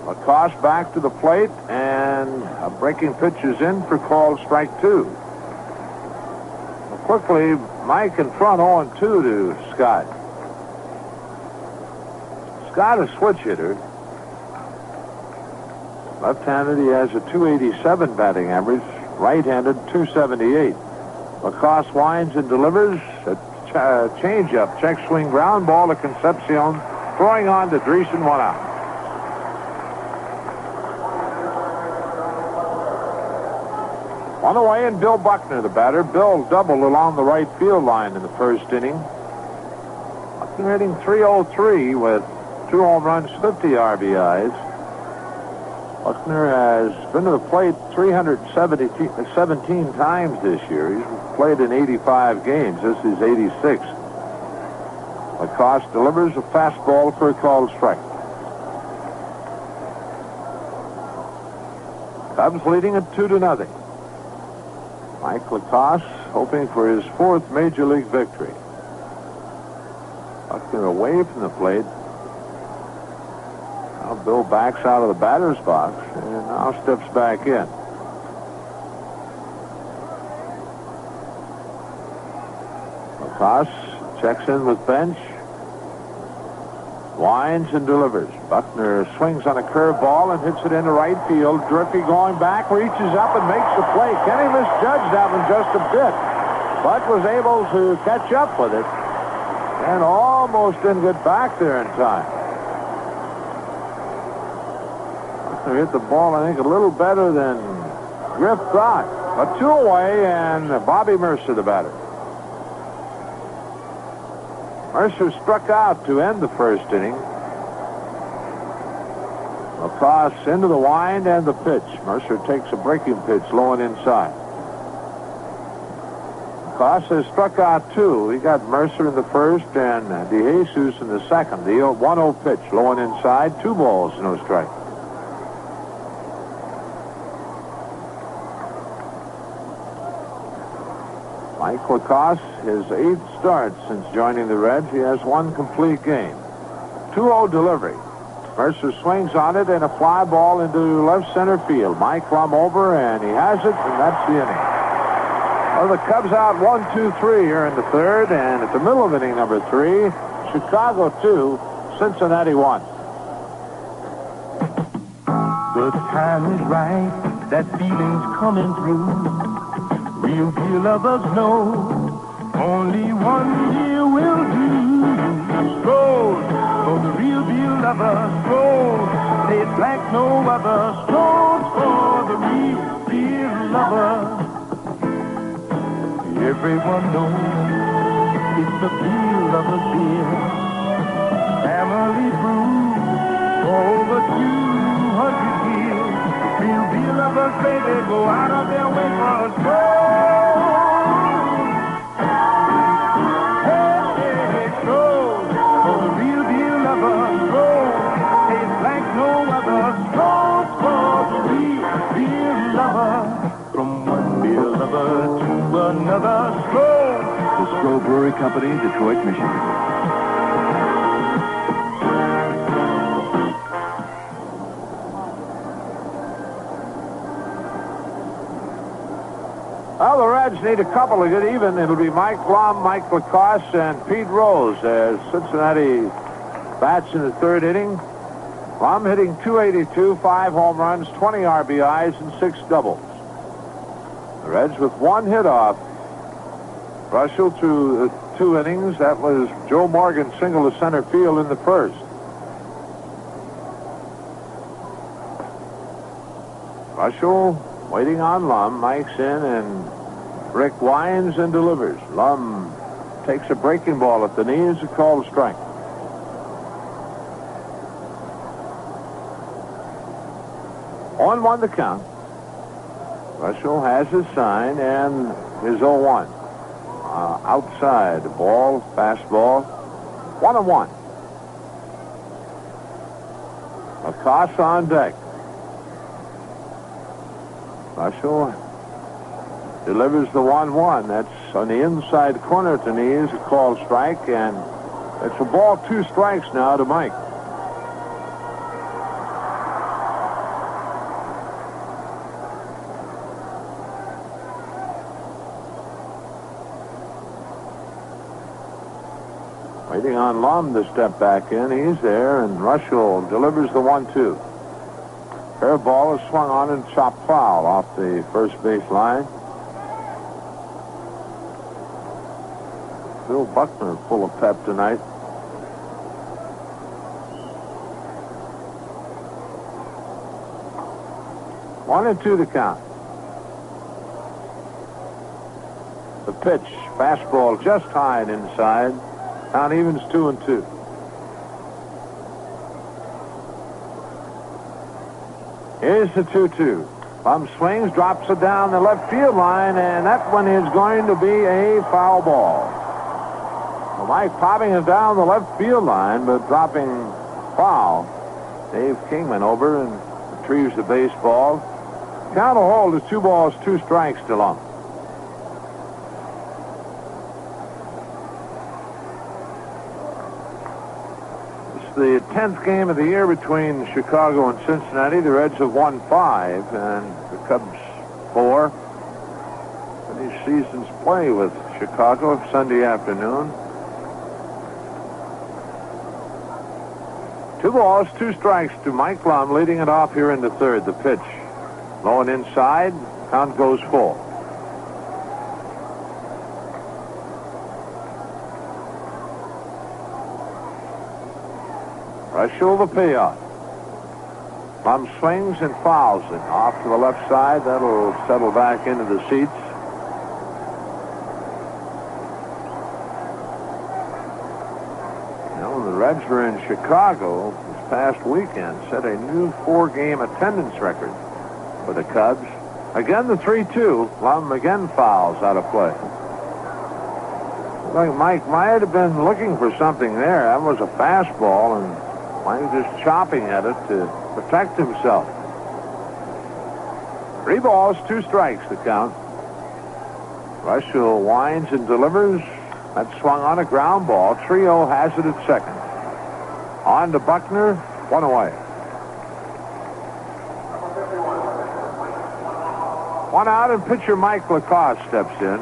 Lacoste back to the plate, and a breaking pitch is in for called strike 2. Quickly, Mike in front 0-2 to Scott. Scott, a switch hitter. Left-handed, he has a .287 batting average. Right-handed, .278. Lacoste winds and delivers a change-up. Check swing ground ball to Concepcion. Throwing on to Dreesen, 1 out. On the way, and Bill Buckner, the batter. Bill doubled along the right field line in the first inning. Buckner hitting .303 with 2 home runs, 50 RBIs. Buckner has been to the plate 317 times this year. He's played in 85 games. This is 86. Lacoste delivers a fastball for a called strike. Cubs leading at 2-0. Mike Lacoste hoping for his 4th Major League victory. Buckner away from the plate. Now Bill backs out of the batter's box and now steps back in. Lacoste checks in with bench. Winds and delivers. Buckner swings on a curveball and hits it into right field. Griffey going back, reaches up and makes the play. Kenny misjudged that one just a bit, but was able to catch up with it and almost didn't get back there in time. Buckner hit the ball, I think, a little better than Griff thought. But 2 away, and Bobby Mercer, the batter. Mercer struck out to end the first inning. Lacoste into the wind and the pitch. Mercer takes a breaking pitch low and inside. Lacoste has struck out 2. He got Mercer in the first and DeJesus in the second. The 1-0 pitch low and inside. 2 balls, no strike. Mike Lacoste, his 8th start since joining the Reds. He has 1 complete game. 2-0 delivery. Mercer swings on it and a fly ball into left center field. Mike Lum over, and he has it, and that's the inning. Well, the Cubs out 1-2-3 here in the third, and at the middle of inning number 3, Chicago 2, Cincinnati 1. The time is right, that feeling's coming through. Real deal lovers know only one deal will do. Gold for the real deal lover. like no other. Strolls for the real lover. Everyone knows it's the real lover's beer. Family brew for over 200 years. Real lovers, baby, go out of their way for a stroll. Hey, stroll for the real lover. Stroll tastes like no other. Stroll for the real lover. From one beer lover to another. Stroll. The Stroh Brewery Company, Detroit, Michigan. Well, the Reds need a couple to get even. It'll be Mike Lum, Mike Lacoste, and Pete Rose as Cincinnati bats in the third inning. Lum hitting .282, 5 home runs, 20 RBIs, and 6 doubles. The Reds with one hit off. Russell through 2 innings. That was Joe Morgan single to center field in the first. Russell waiting on Lum. Mike's in, and Rick winds and delivers. Lum takes a breaking ball at the knees. A called strike. On 1 to count. Russell has his sign and his 0-1. Outside, ball, fastball, 1-1. Lacoste on deck. Russell delivers the 1-1. That's on the inside corner to knees, a called strike, and it's a ball, 2 strikes now to Mike. Waiting on Lum to step back in. He's there, and Russell delivers the 1-2. Curveball is swung on and chopped foul off the first base line. Bill Buckner full of pep tonight. One and 2 to count. The pitch, fastball just high and inside. Count evens 2-2. Here's the 2-2. Lum swings, drops it down the left field line, and that one is going to be a foul ball. Well, Mike popping it down the left field line, but dropping foul. Dave Kingman over and retrieves the baseball. Count a hold is 2 balls, 2 strikes to Lum. The 10th game of the year between Chicago and Cincinnati. The Reds have won 5, and the Cubs 4. These seasons play with Chicago Sunday afternoon. 2 balls, 2 strikes to Mike Lum, leading it off here in the third. The pitch, low and inside. Count goes full. Russell the payoff. Lum swings and fouls it off to the left side. That'll settle back into the seats. Now, when the Reds were in Chicago this past weekend, set a new 4-game attendance record for the Cubs. Again, the 3-2. Lum again fouls out of play. Like Mike might have been looking for something there. That was a fastball, and Mike was just chopping at it to protect himself. 3 balls, 2 strikes to count. Russell winds and delivers. That swung on a ground ball. Trio has it at second. On to Buckner, 1 away. 1 out, and pitcher Mike Lacoste steps in.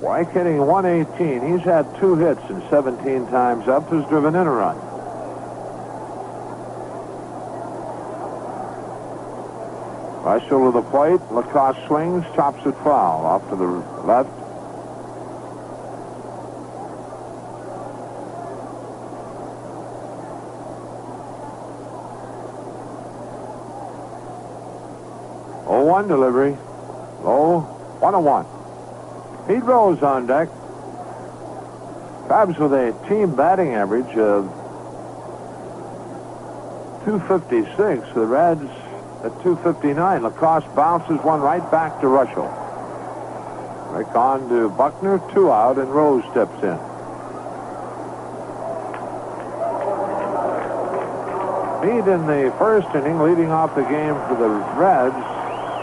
White hitting 118. He's had 2 hits and 17 times up, has driven in a run. Russell to the plate. Lacoste swings, chops it foul off to the left. 0-1 delivery. Low, 1-1. Pete Rose on deck. Cubs with a team batting average of .256. The Reds at .259. Lacoste bounces one right back to Russell. Rick on to Buckner, 2 out, and Rose steps in. Meade in the first inning, leading off the game for the Reds,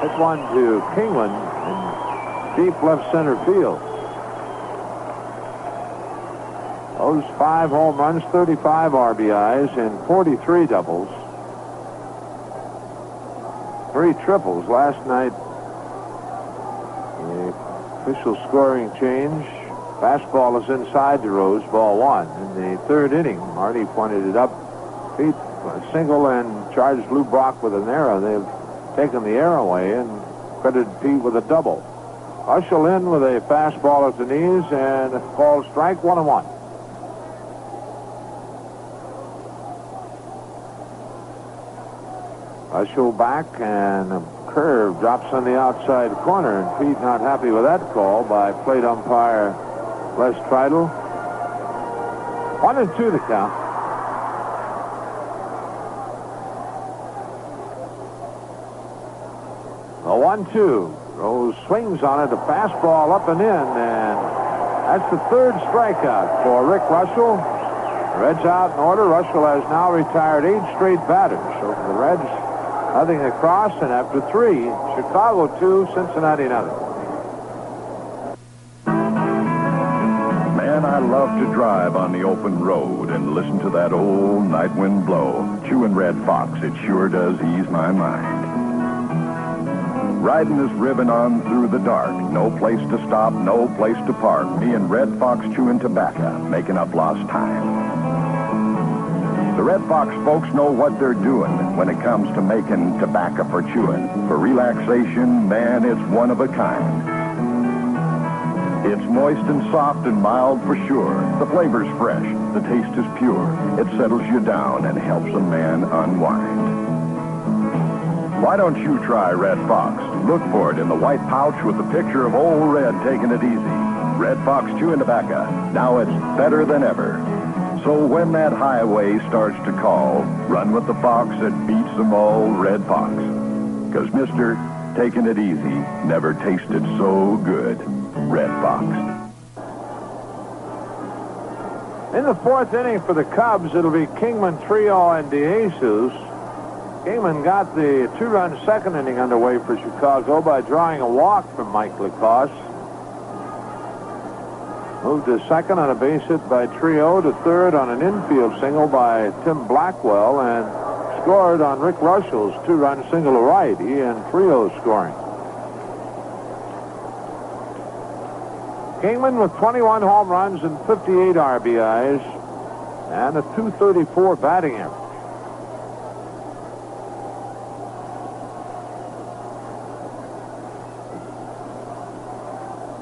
hit one to Kingman in deep left center field. Those 5 home runs, 35 RBIs, and 43 doubles. 3 triples last night. The official scoring change. Fastball is inside to Rose, ball 1. In the third inning, Marty pointed it up. Pete single and charged Lou Brock with an error. They've taken the error away and credited Pete with a double. Russell in with a fastball at the knees and a called strike, 1-1. Russell back and a curve drops on the outside corner, and Pete not happy with that call by plate umpire Les Treidel. 1-2 the count. A 1-2. Rose swings on it, a fastball up and in, and that's the 3rd strikeout for Rick Russell. The Reds out in order. Russell has now retired 8 straight batters. So for the Reds, nothing across, and after 3, Chicago 2, Cincinnati nothing. Man, I love to drive on the open road and listen to that old night wind blow. Chewing Red Fox, it sure does ease my mind. Riding this ribbon on through the dark. No place to stop, no place to park. Me and Red Fox chewing tobacco, making up lost time. The Red Fox folks know what they're doing when it comes to making tobacco for chewing. For relaxation, man, it's one of a kind. It's moist and soft and mild for sure. The flavor's fresh. The taste is pure. It settles you down and helps a man unwind. Why don't you try Red Fox? Look for it in the white pouch with the picture of Old Red taking it easy. Red Fox chewing tobacco. Now it's better than ever. So when that highway starts to call, run with the fox that beats them all, Red Fox. 'Cause mister, taking it easy never tasted so good. Red Fox. In the 4th inning for the Cubs, it'll be Kingman, Trio, and DeJesus. Kingman got the 2-run second inning underway for Chicago by drawing a walk from Mike Lacoste. Moved to second on a base hit by Trio, to third on an infield single by Tim Blackwell, and scored on Rick Russell's 2-run single to right. He and Trio scoring. Kingman with 21 home runs and 58 RBIs and a .234 batting average.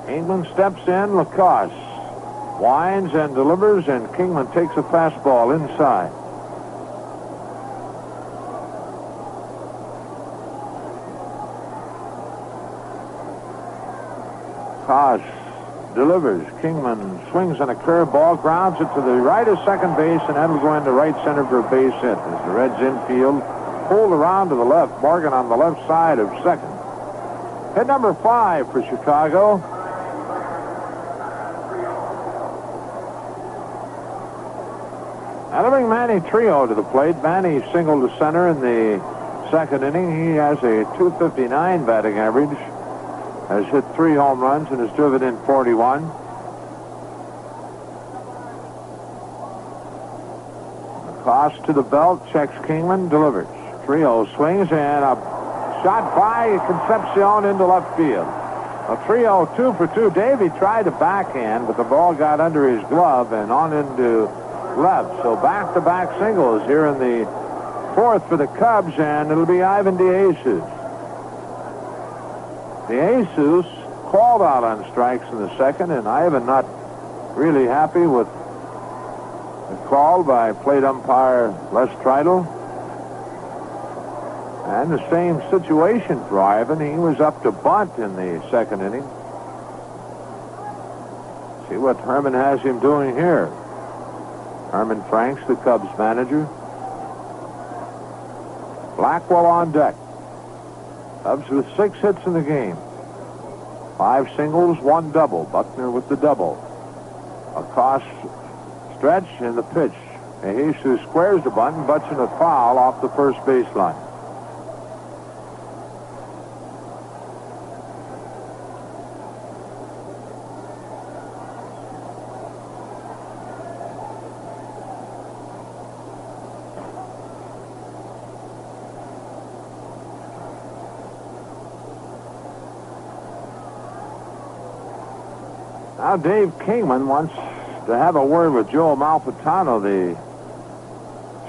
Kingman steps in, Lacoste winds and delivers, and Kingman takes a fastball inside. Lacoste delivers. Kingman swings on a curveball, grounds it to the right of second base, and that'll go into right center for a base hit as the Reds infield pulled around to the left. Morgan on the left side of second. Hit number 5 for Chicago. Now to bring Manny Trio to the plate. Manny singled to center in the second inning. He has a .259 batting average. Has hit 3 home runs and has driven in 41. Lacoste to the belt, checks Kingman, delivers. Trio swings and a shot by Concepcion into left field. A Trio 2 for 2. Davey tried to backhand, but the ball got under his glove and on into left. So back-to-back singles here in the 4th for the Cubs, and it'll be Ivan DeJesus. DeJesus called out on strikes in the second, and Ivan not really happy with the call by plate umpire Les Treidel. And the same situation for Ivan. He was up to bunt in the second inning. See what Herman has him doing here. Herman Franks, the Cubs manager. Blackwell on deck. Cubs with 6 hits in the game. 5 singles, 1 double. Buckner with the double. Across stretch and the pitch. Jesus squares the bunt and butts in a foul off the first baseline. Now Dave Kingman wants to have a word with Joe Malfitano, the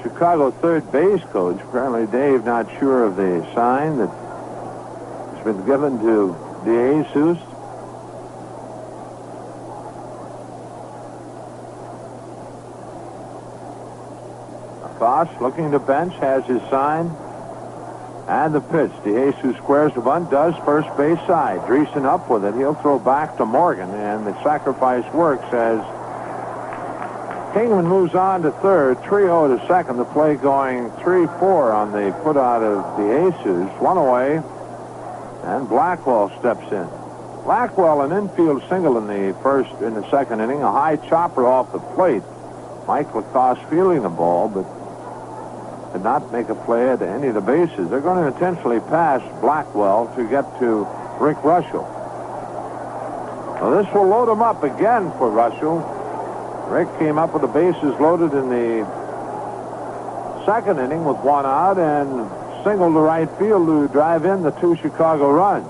Chicago third base coach. Apparently Dave not sure of the sign that's been given to DeJesus. Foss looking to bench, has his sign. And the pitch. DeJesus squares the bunt, does first base side. Dreesen up with it. He'll throw back to Morgan, and the sacrifice works as Kingman moves on to third. 3-0 to second. The play going 3-4 on the put out of DeJesus. 1 away, and Blackwell steps in. Blackwell, an infield single in the second inning. A high chopper off the plate. Mike Lacoste fielding the ball, but did not make a play at any of the bases. They're going to intentionally pass Blackwell to get to Rick Russell. Well, this will load him up again for Russell. Rick came up with the bases loaded in the second inning with 1 out and singled to right field to drive in the 2 Chicago runs.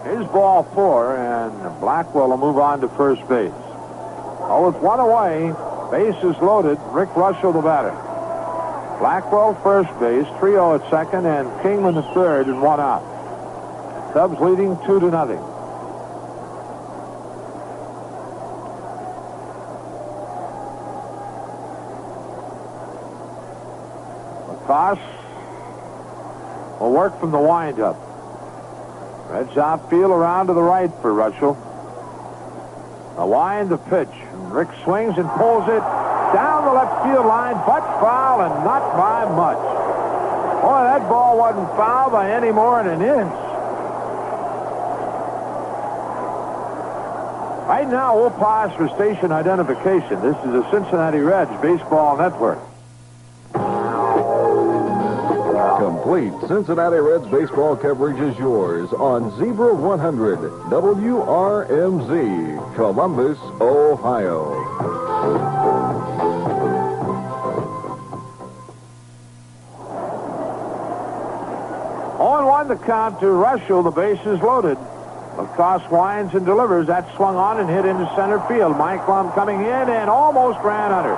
Here's ball 4, and Blackwell will move on to first base. Oh, with 1 away, bases loaded, Rick Russell the batter. Blackwell first base, 3-0 at second, and Kingman at third, and 1 out. Cubs leading 2-0. Lacoste will work from the windup. Reds outfield around to the right for Russell. A wind, the pitch. Rick swings and pulls it down the left field line, but foul and not by much. Boy, that ball wasn't fouled by any more than an inch. Right now, we'll pause for station identification. This is the Cincinnati Reds Baseball Network. Complete Cincinnati Reds baseball coverage is yours on Zebra 100 WRMZ, Columbus, Ohio. 0-1 the count to Russell. The bases loaded. Lacoste winds and delivers. That swung on and hit into center field. Mike Lum coming in and almost ran under.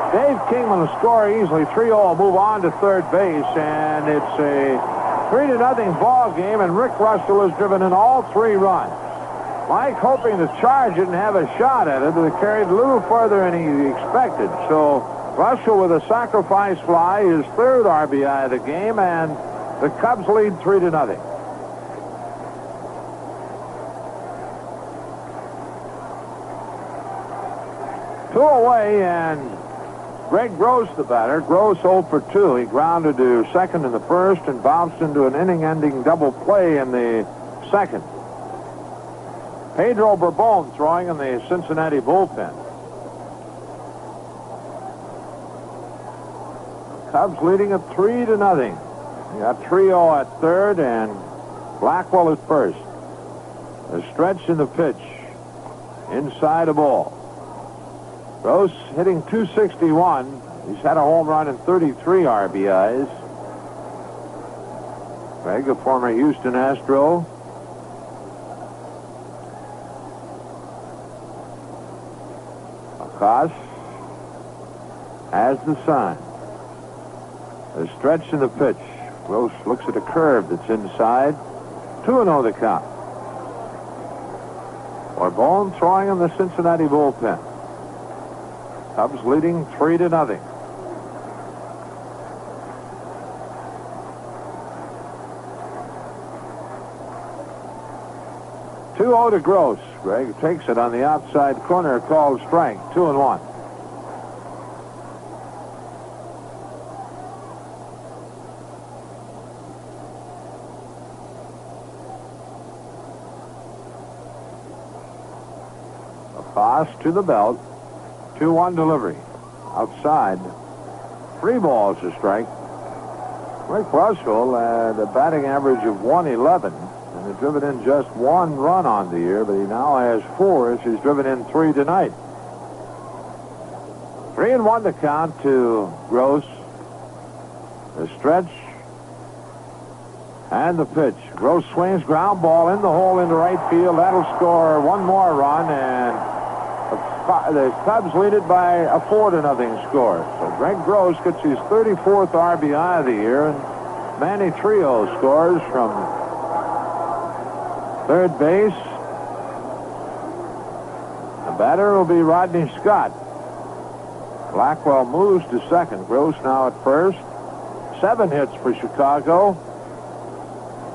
Dave Kingman will score easily. 3-0 move on to third base, and it's a 3-0 ball game, and Rick Russell has driven in all 3 runs. Mike hoping to charge it and have a shot at it, but it carried a little further than he expected. So Russell with a sacrifice fly, his 3rd RBI of the game, and the Cubs lead 3-0. Two away, and Greg Gross, the batter. Gross 0 for 2. He grounded to second in the first and bounced into an inning-ending double play in the second. Pedro Bourbon throwing in the Cincinnati bullpen. Cubs leading at 3-0. You got 3-0 at third and Blackwell at first. A stretch in the pitch. Inside the ball. Gross hitting .261. He's had a home run and 33 RBIs. Greg, a former Houston Astro. Lacoste has the sign. A stretch in the pitch. Gross looks at a curve that's inside. 2-0 the count. Bourbon throwing in the Cincinnati bullpen. Cubs leading 3-0. Two-0 to Gross. Greg takes it on the outside corner, called strike. 2-1. Pass to the belt. 2-1 delivery. Outside. 3 balls to strike. Rick Russell had a batting average of 111 and has driven in just 1 run on the year, but he now has 4 as he's driven in 3 tonight. 3-1 the count to Gross. The stretch and the pitch. Gross swings, ground ball in the hole into right field. That'll score 1 more run, and the Cubs lead it by a 4-0 score. So Greg Gross gets his 34th RBI of the year, and Manny Trio scores from third base. The batter will be Rodney Scott. Blackwell moves to second. Gross now at first. 7 hits for Chicago.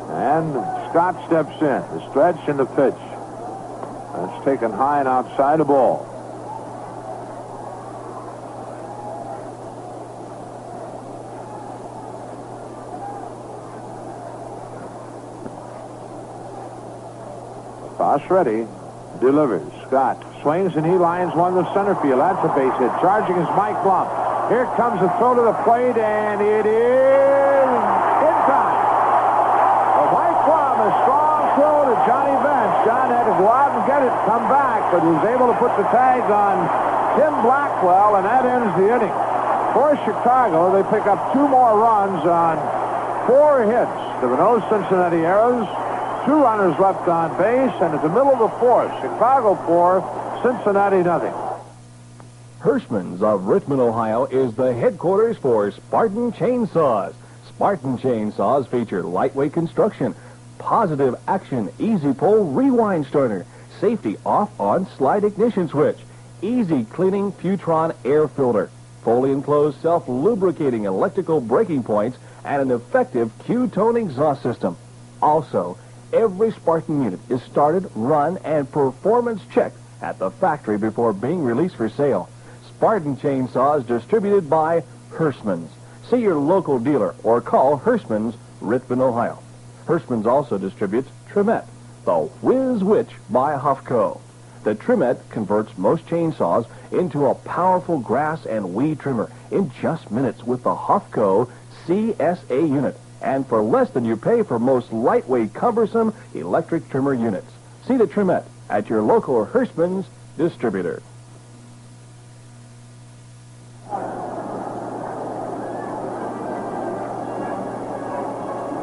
And Scott steps in. The stretch and the pitch. That's taken high and outside the ball. Toss ready. Delivers. Scott swings and he lines one to center field. That's a base hit. Charging is Mike Blum. Here comes the throw to the plate, and it is in time. Well, Mike Blum, a strong throw to Johnny Bench. John had to go out and get it, come back, but he was able to put the tag on Tim Blackwell, and that ends the inning. For Chicago, they pick up 2 more runs on 4 hits. There were no Cincinnati errors. 2 runners left on base, and at the middle of the 4th, Chicago 4, Cincinnati nothing. Hirschman's of Richmond, Ohio is the headquarters for Spartan Chainsaws. Spartan Chainsaws feature lightweight construction, positive action, easy pull rewind starter, safety off-on slide ignition switch, easy cleaning Futron air filter, fully enclosed self-lubricating electrical braking points, and an effective Q-tone exhaust system. Also, every Spartan unit is started, run, and performance checked at the factory before being released for sale. Spartan Chainsaws distributed by Hirschman's. See your local dealer or call Hirschman's, Richmond, Ohio. Hirschman's also distributes Trimet, the Whiz Witch by Huffco. The Trimet converts most chainsaws into a powerful grass and weed trimmer in just minutes with the Huffco CSA unit, and for less than you pay for most lightweight, cumbersome electric trimmer units. See the Trimet at your local Hirschman's distributor.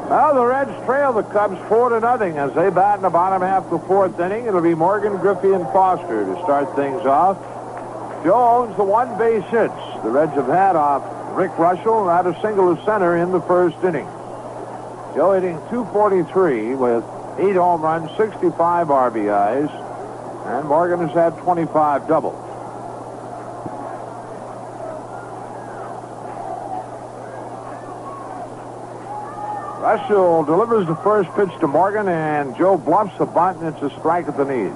Well, the Reds trail the Cubs 4-0 as they bat in the bottom half of the 4th inning. It'll be Morgan, Griffey, and Foster to start things off. Joe owns the 1 base hits the Reds have had off Rick Russell, and had a single to center in the 1st inning. Joe hitting .243 with 8 home runs, 65 RBIs, and Morgan has had 25 doubles. Russell delivers the first pitch to Morgan, and Joe bluffs the bunt, and it's a strike at the knees.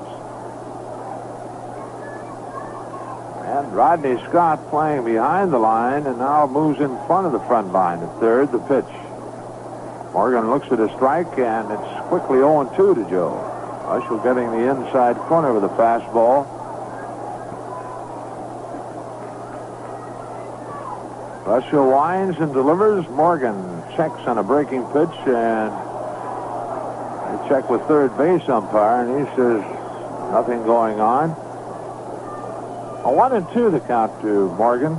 And Rodney Scott playing behind the line and now moves in front of the front line at third. The pitch. Morgan looks at a strike, and it's quickly 0-2 to Joe. Russell getting the inside corner with a fastball. Russell winds and delivers. Morgan checks on a breaking pitch, and they check with third base umpire, and he says nothing going on. A 1-2 the count to Morgan.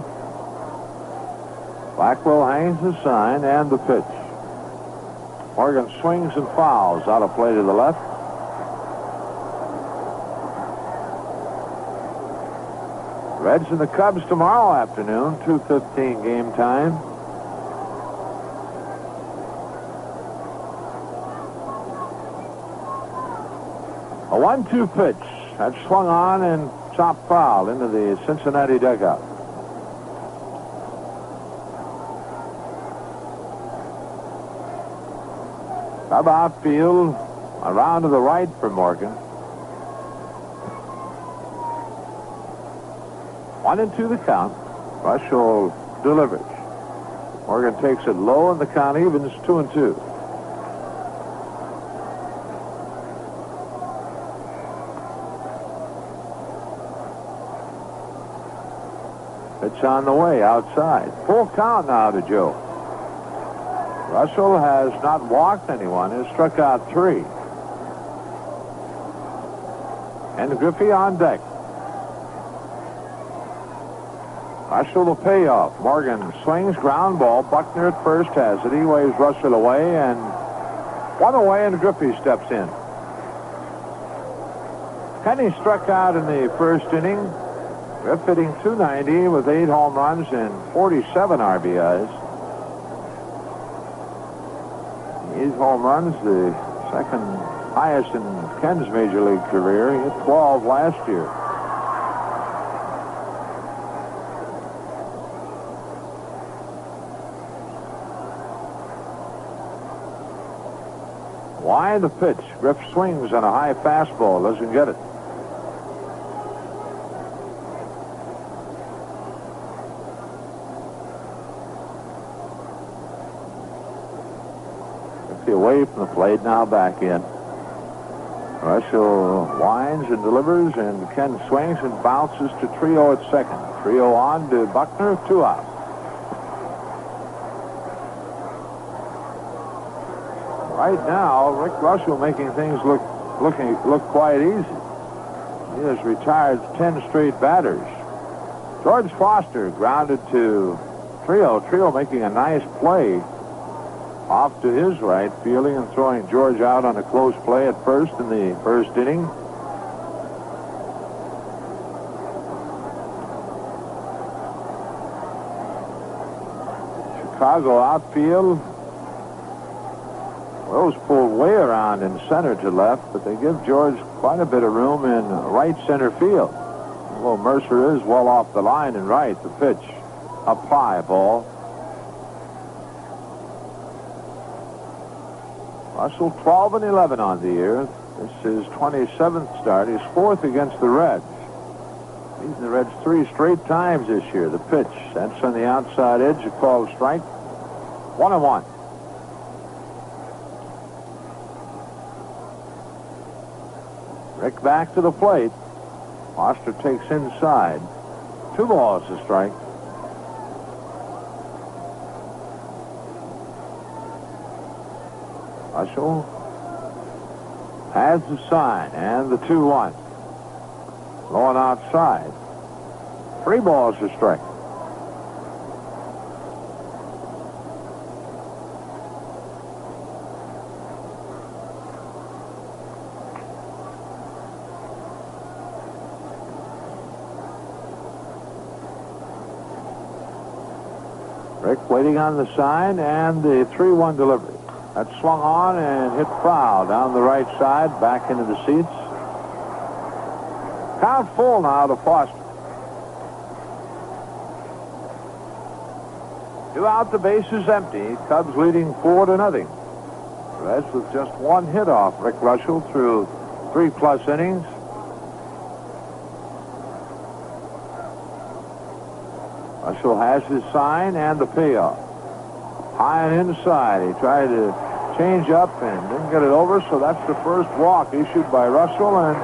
Blackwell hangs the sign and the pitch. Morgan swings and fouls out of play to the left. Reds and the Cubs tomorrow afternoon, 2:15 game time. A 1-2 pitch. That's swung on and chopped foul into the Cincinnati dugout. Cub outfield, around to the right for Morgan. 1-2 the count. Russell delivers. Morgan takes it low, and the count evens 2-2. Pitch on the way outside. Full count now to Joe. Russell has not walked anyone. Has struck out 3. And Griffey on deck. Russell the payoff. Morgan swings, ground ball. Buckner at first has it. He waves Russell away, and one away, and Griffey steps in. Penny struck out in the first inning. Griff hitting .290 with 8 home runs and 47 RBIs. 8 home runs, the second highest in Ken's major league career. He hit 12 last year. Wide the pitch. Griff swings on a high fastball. Doesn't get it. Away from the plate, now back in. Russell winds and delivers, and Ken swings and bounces to Trio at second. Trio on to Buckner, 2 out. Right now, Rick Russell making things look quite easy. He has retired 10 straight batters. George Foster grounded to Trio. Trio making a nice play. Off to his right, fielding and throwing George out on a close play at first in the first inning. Chicago outfield. Those pulled way around in center to left, but they give George quite a bit of room in right center field. Although Mercer is well off the line in right. The pitch up high, ball. Russell 12-11 on the year. This is 27th start. He's 4th against the Reds. Beaten the Reds 3 straight times this year. The pitch, that's on the outside edge. A called strike. 1-1. Rick back to the plate. Foster takes inside. 2 balls to strike. Russell has the sign and the 2-1. Going outside. 3 balls to strike. Rick waiting on the sign and the 3-1 delivery. That swung on and hit foul down the right side, back into the seats. Count full now to Foster. 2 out, the base is empty. Cubs leading 4-0. Reds with just 1 hit off Rick Russell through 3+ innings. Russell has his sign and the payoff. High and inside. He tried to change up and didn't get it over, so that's the first walk issued by Russell, and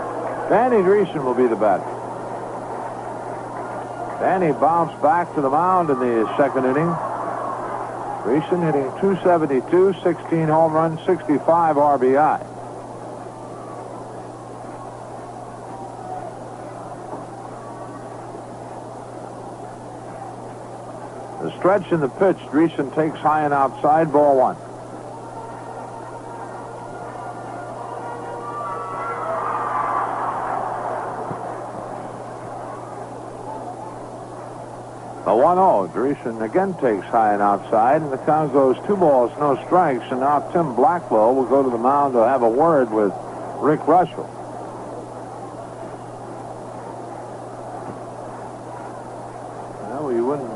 Danny Dreesen will be the batter. Danny bounced back to the mound in the second inning. Dreesen hitting .272, 16 home runs, 65 RBI. The stretch in the pitch, Dreesen takes high and outside, ball 1. The 1-0. Dreesen again takes high and outside, and the count goes 2 balls, no strikes, and now Tim Blackwell will go to the mound to have a word with Rick Russell. Well, you wouldn't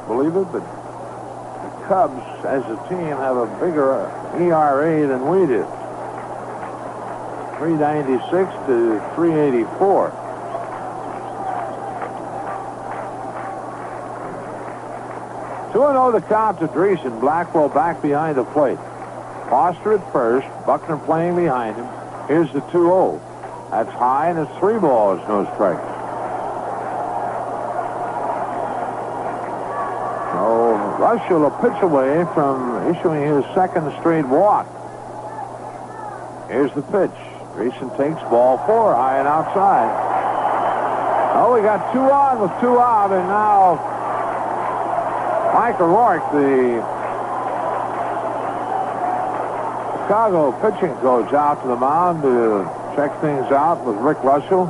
believe it, but the Cubs, as a team, have a bigger ERA than we did. 396 to 384. Two 2-0 the count to Dreesen. Blackwell back behind the plate. Foster at first. Buckner playing behind him. Here's the 2-0. That's high, and it's 3 balls, no strikes. So Russell a pitch away from issuing his second straight walk. Here's the pitch. Dreesen takes ball 4, high and outside. Oh, we got 2 on with 2 out, and now Mike O'Rourke, the Chicago pitching coach, out to the mound to check things out with Rick Russell.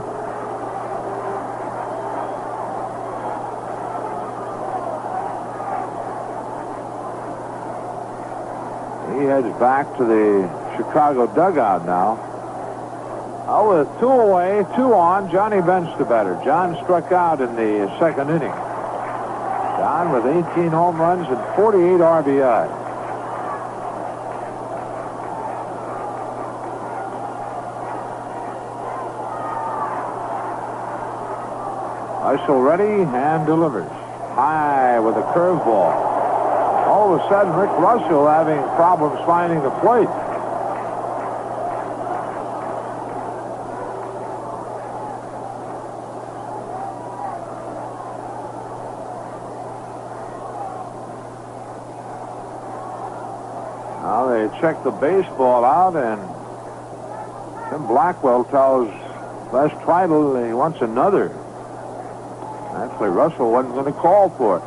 He heads back to the Chicago dugout now. Oh, with 2 away, 2 on, Johnny Bench the batter. John struck out in the second inning. John with 18 home runs and 48 RBI. Russell ready and delivers. High with a curveball. All of a sudden, Rick Russell having problems finding the plate. Now they check the baseball out, and Tim Blackwell tells Les Tridle he wants another. Actually, Russell wasn't going to call for it.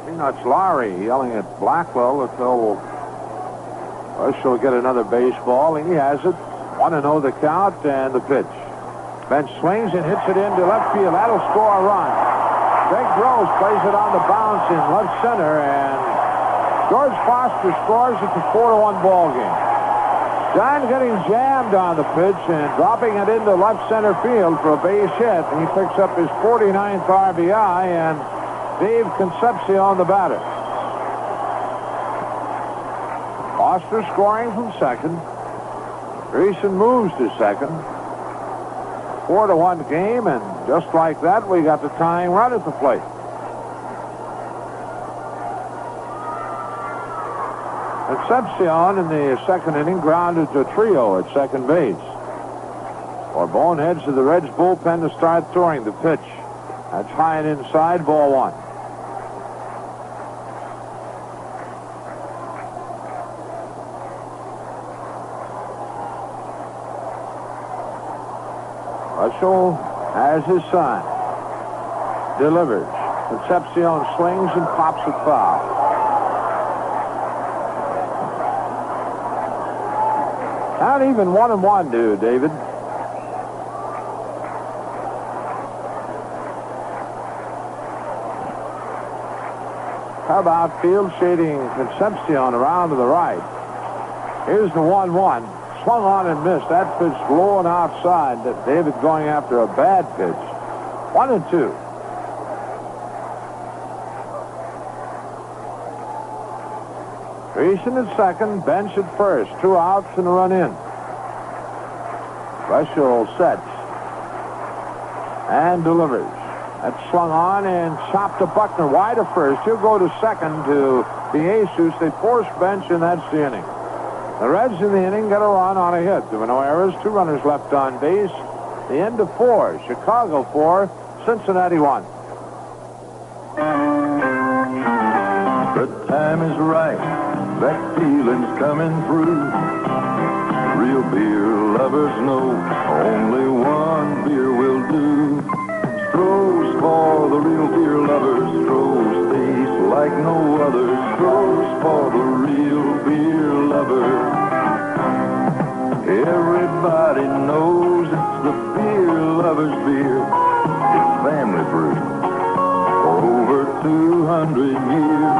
Peanuts Lowry yelling at Blackwell to tell Russell get another baseball. He has it. 1-0 the count and the pitch. Bench swings and hits it into left field. That'll score a run. Greg Gross plays it on the bounce in left center, and George Foster scores. It's a 4-1 ball game. John getting jammed on the pitch and dropping it into left center field for a base hit. He picks up his 49th RBI, and Dave Concepcion the batter. Foster scoring from second. Dreesen moves to second. 4-1 game, and just like that, we got the tying run at the plate. Concepcion in the second inning grounded to Trio at second base. For Boneheads of the Reds bullpen to start throwing the pitch. That's high and inside, ball 1. Russell has his sign. Delivers. Concepcion slings and pops it foul. Not even 1-1, dude, David. How about field shading Concepcion around to the right? Here's the 1-1. Swung on and missed. That pitch blowing outside. David going after a bad pitch. 1-2. Dreesen at second, Bench at first. 2 outs and a run in. Russell sets and delivers. That's swung on and chopped to Buckner wide of first. He'll go to second to DeJesus. They force Bench, and that's the inning. The Reds in the inning get a run on a hit. There were no errors. 2 runners left on base. The end of 4. Chicago 4, Cincinnati 1. The time is right. That feeling's coming through. Real beer lovers know only one beer will do. Stroh's for the real beer lovers. Stroh's taste like no other. Stroh's for the real beer lover. Everybody knows it's the beer lover's beer. It's family brew for over 200 years.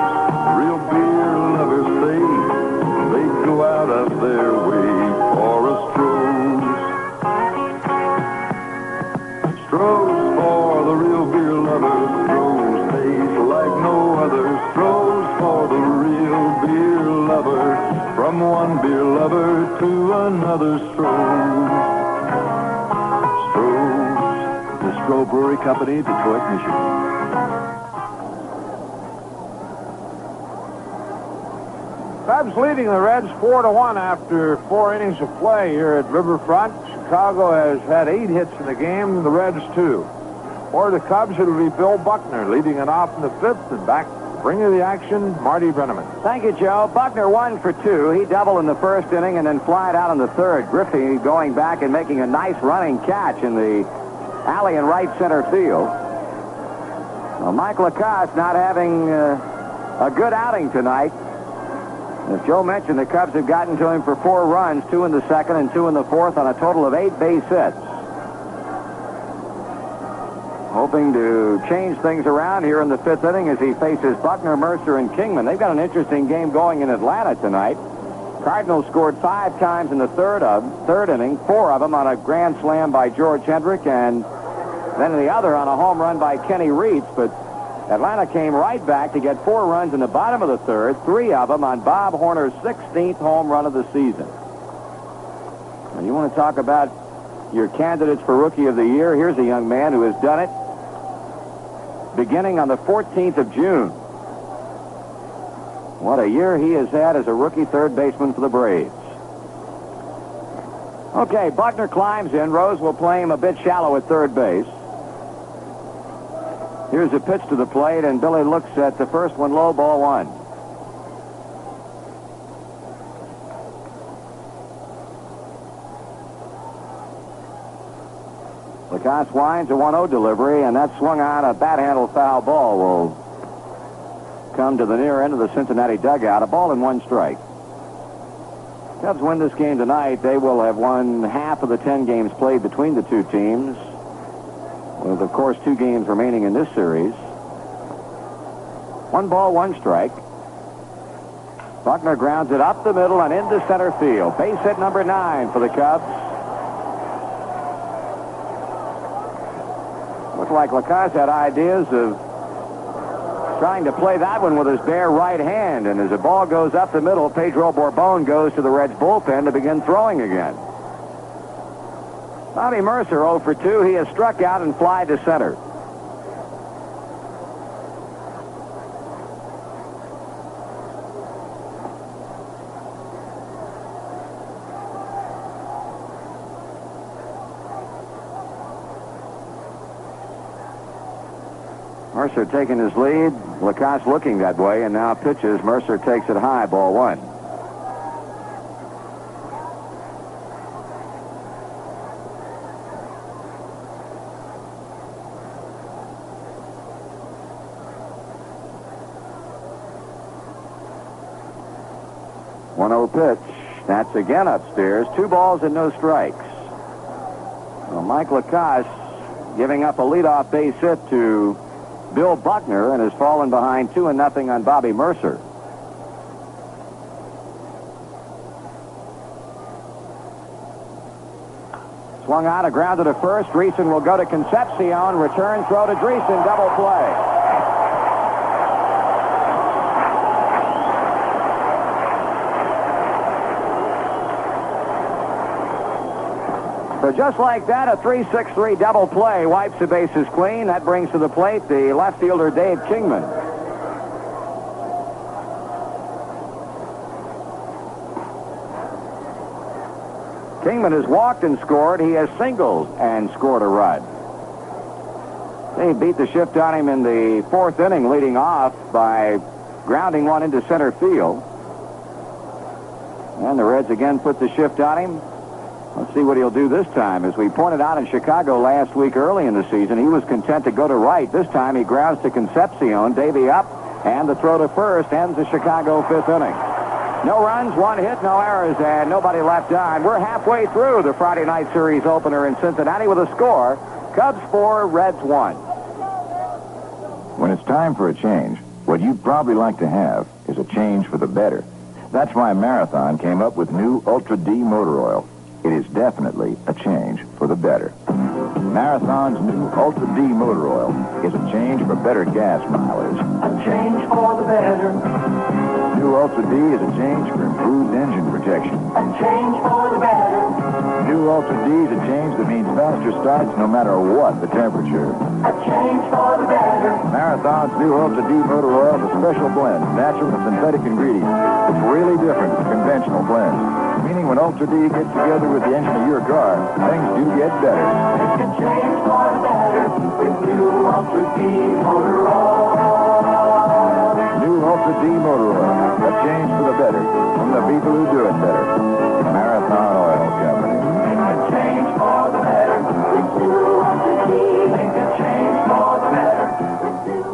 Real beer lovers say they go out of their way for a Stroh's. Stroh's for the real beer lovers. Stroh's taste like no other. Stroh's From one beer lover to another stroll. Stroh's, the Stroh Brewery Company, Detroit, Michigan. Cubs leading the Reds 4-1 after 4 innings of play here at Riverfront. Chicago has had 8 hits in the game, the Reds 2. For the Cubs, it'll be Bill Buckner leading it off in the 5th, and back bringing the action, Marty Brenneman. Thank you, Joe. Buckner 1 for 2. He doubled in the first inning and then flied out in the third. Griffey going back and making a nice running catch in the alley in right center field. Well, Mike Lacoste not having a good outing tonight. As Joe mentioned, the Cubs have gotten to him for 4 runs, 2 in the second and 2 in the fourth on a total of 8 base hits. Hoping to change things around here in the 5th inning as he faces Buckner, Mercer, and Kingman. They've got an interesting game going in Atlanta tonight. Cardinals scored 5 times in the third inning, 4 of them on a grand slam by George Hendrick, and then the other on a home run by Kenny Reitz. But Atlanta came right back to get 4 runs in the bottom of the third, 3 of them on Bob Horner's 16th home run of the season. And you want to talk about your candidates for Rookie of the Year? Here's a young man who has done it beginning on the 14th of June. What a year he has had as a rookie third baseman for the Braves. Okay, Buckner climbs in. Rose will play him a bit shallow at third base. Here's a pitch to the plate, and Billy looks at the first one low, ball 1. Lacoste winds a 1-0 delivery, and that swung on a bat-handle foul ball will come to the near end of the Cincinnati dugout. A ball and 1 strike. Cubs win this game tonight. They will have won half of the 10 games played between the two teams, with, of course, 2 games remaining in this series. 1 ball, 1 strike. Buckner grounds it up the middle and into center field. Base hit number 9 for the Cubs. Looks like Lacoste had ideas of trying to play that one with his bare right hand. And as the ball goes up the middle, Pedro Borbon goes to the Reds bullpen to begin throwing again. Bobby Mercer 0 for 2. He has struck out and flied to center. Mercer taking his lead. Lacoste looking that way, and now pitches. Mercer takes it high, ball 1. Pitch. That's again upstairs. 2 balls and no strikes. Well, Mike Lacoste giving up a leadoff base hit to Bill Buckner and has fallen behind 2-0 on Bobby Mercer. Swung on, a ground to first. Dreesen will go to Concepcion. Return throw to Dreesen. Double play. So just like that, a 3-6-3 double play wipes the bases clean. That brings to the plate the left fielder, Dave Kingman. Kingman has walked and scored. He has singled and scored a run. They beat the shift on him in the 4th inning, leading off by grounding one into center field. And the Reds again put the shift on him. Let's see what he'll do this time. As we pointed out in Chicago last week early in the season, he was content to go to right. This time he grounds to Concepcion. Davey up, and the throw to first ends the Chicago 5th inning. No runs, 1 hit, no errors, and nobody left on. We're halfway through the Friday night series opener in Cincinnati with a score. Cubs 4, Reds 1. When it's time for a change, what you'd probably like to have is a change for the better. That's why Marathon came up with new Ultra D motor oil. It is definitely a change for the better. Marathon's new Ultra D motor oil is a change for better gas mileage. A change for the better. New Ultra D is a change for improved engine protection. A change for the better. New Ultra D is a change that means faster starts no matter what the temperature. A change for the better. Marathon's new Ultra D motor oil is a special blend, natural and synthetic ingredients. It's really different from conventional blends, meaning when Ultra D gets together with the engine of your car, things do get better. Make a change for the better with new Ultra D motor oil. New Ultra D motor oil, a change for the better from the people who do it better. Marathon Oil Company. Make a change for the better with new Ultra D. Make a change for the better with new.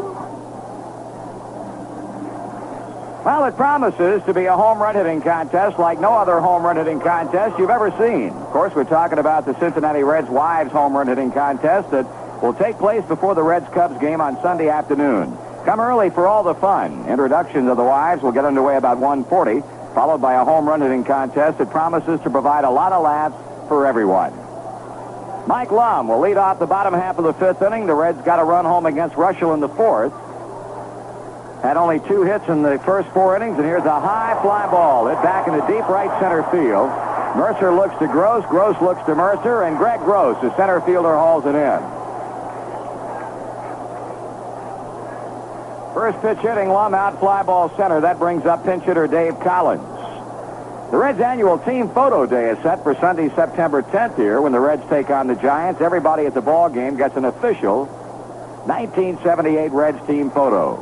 Well, it promises to be a home run hitting contest like no other home run hitting contest you've ever seen. Of course, we're talking about the Cincinnati Reds Wives home run hitting contest that will take place before the Reds-Cubs game on Sunday afternoon. Come early for all the fun. Introductions of the Wives will get underway about 1:40, followed by a home run hitting contest that promises to provide a lot of laughs for everyone. Mike Lum will lead off the bottom half of the fifth inning. The Reds got a run home against Russell in the fourth. Had only 2 hits in the first 4 innings, and here's a high fly ball hit back into deep right center field. Mercer looks to Gross, Gross looks to Mercer, and Greg Gross, the center fielder, hauls it in. First pitch hitting, Lum out, fly ball center. That brings up pinch hitter Dave Collins. The Reds' annual team photo day is set for Sunday, September 10th here when the Reds take on the Giants. Everybody at the ball game gets an official 1978 Reds team photo.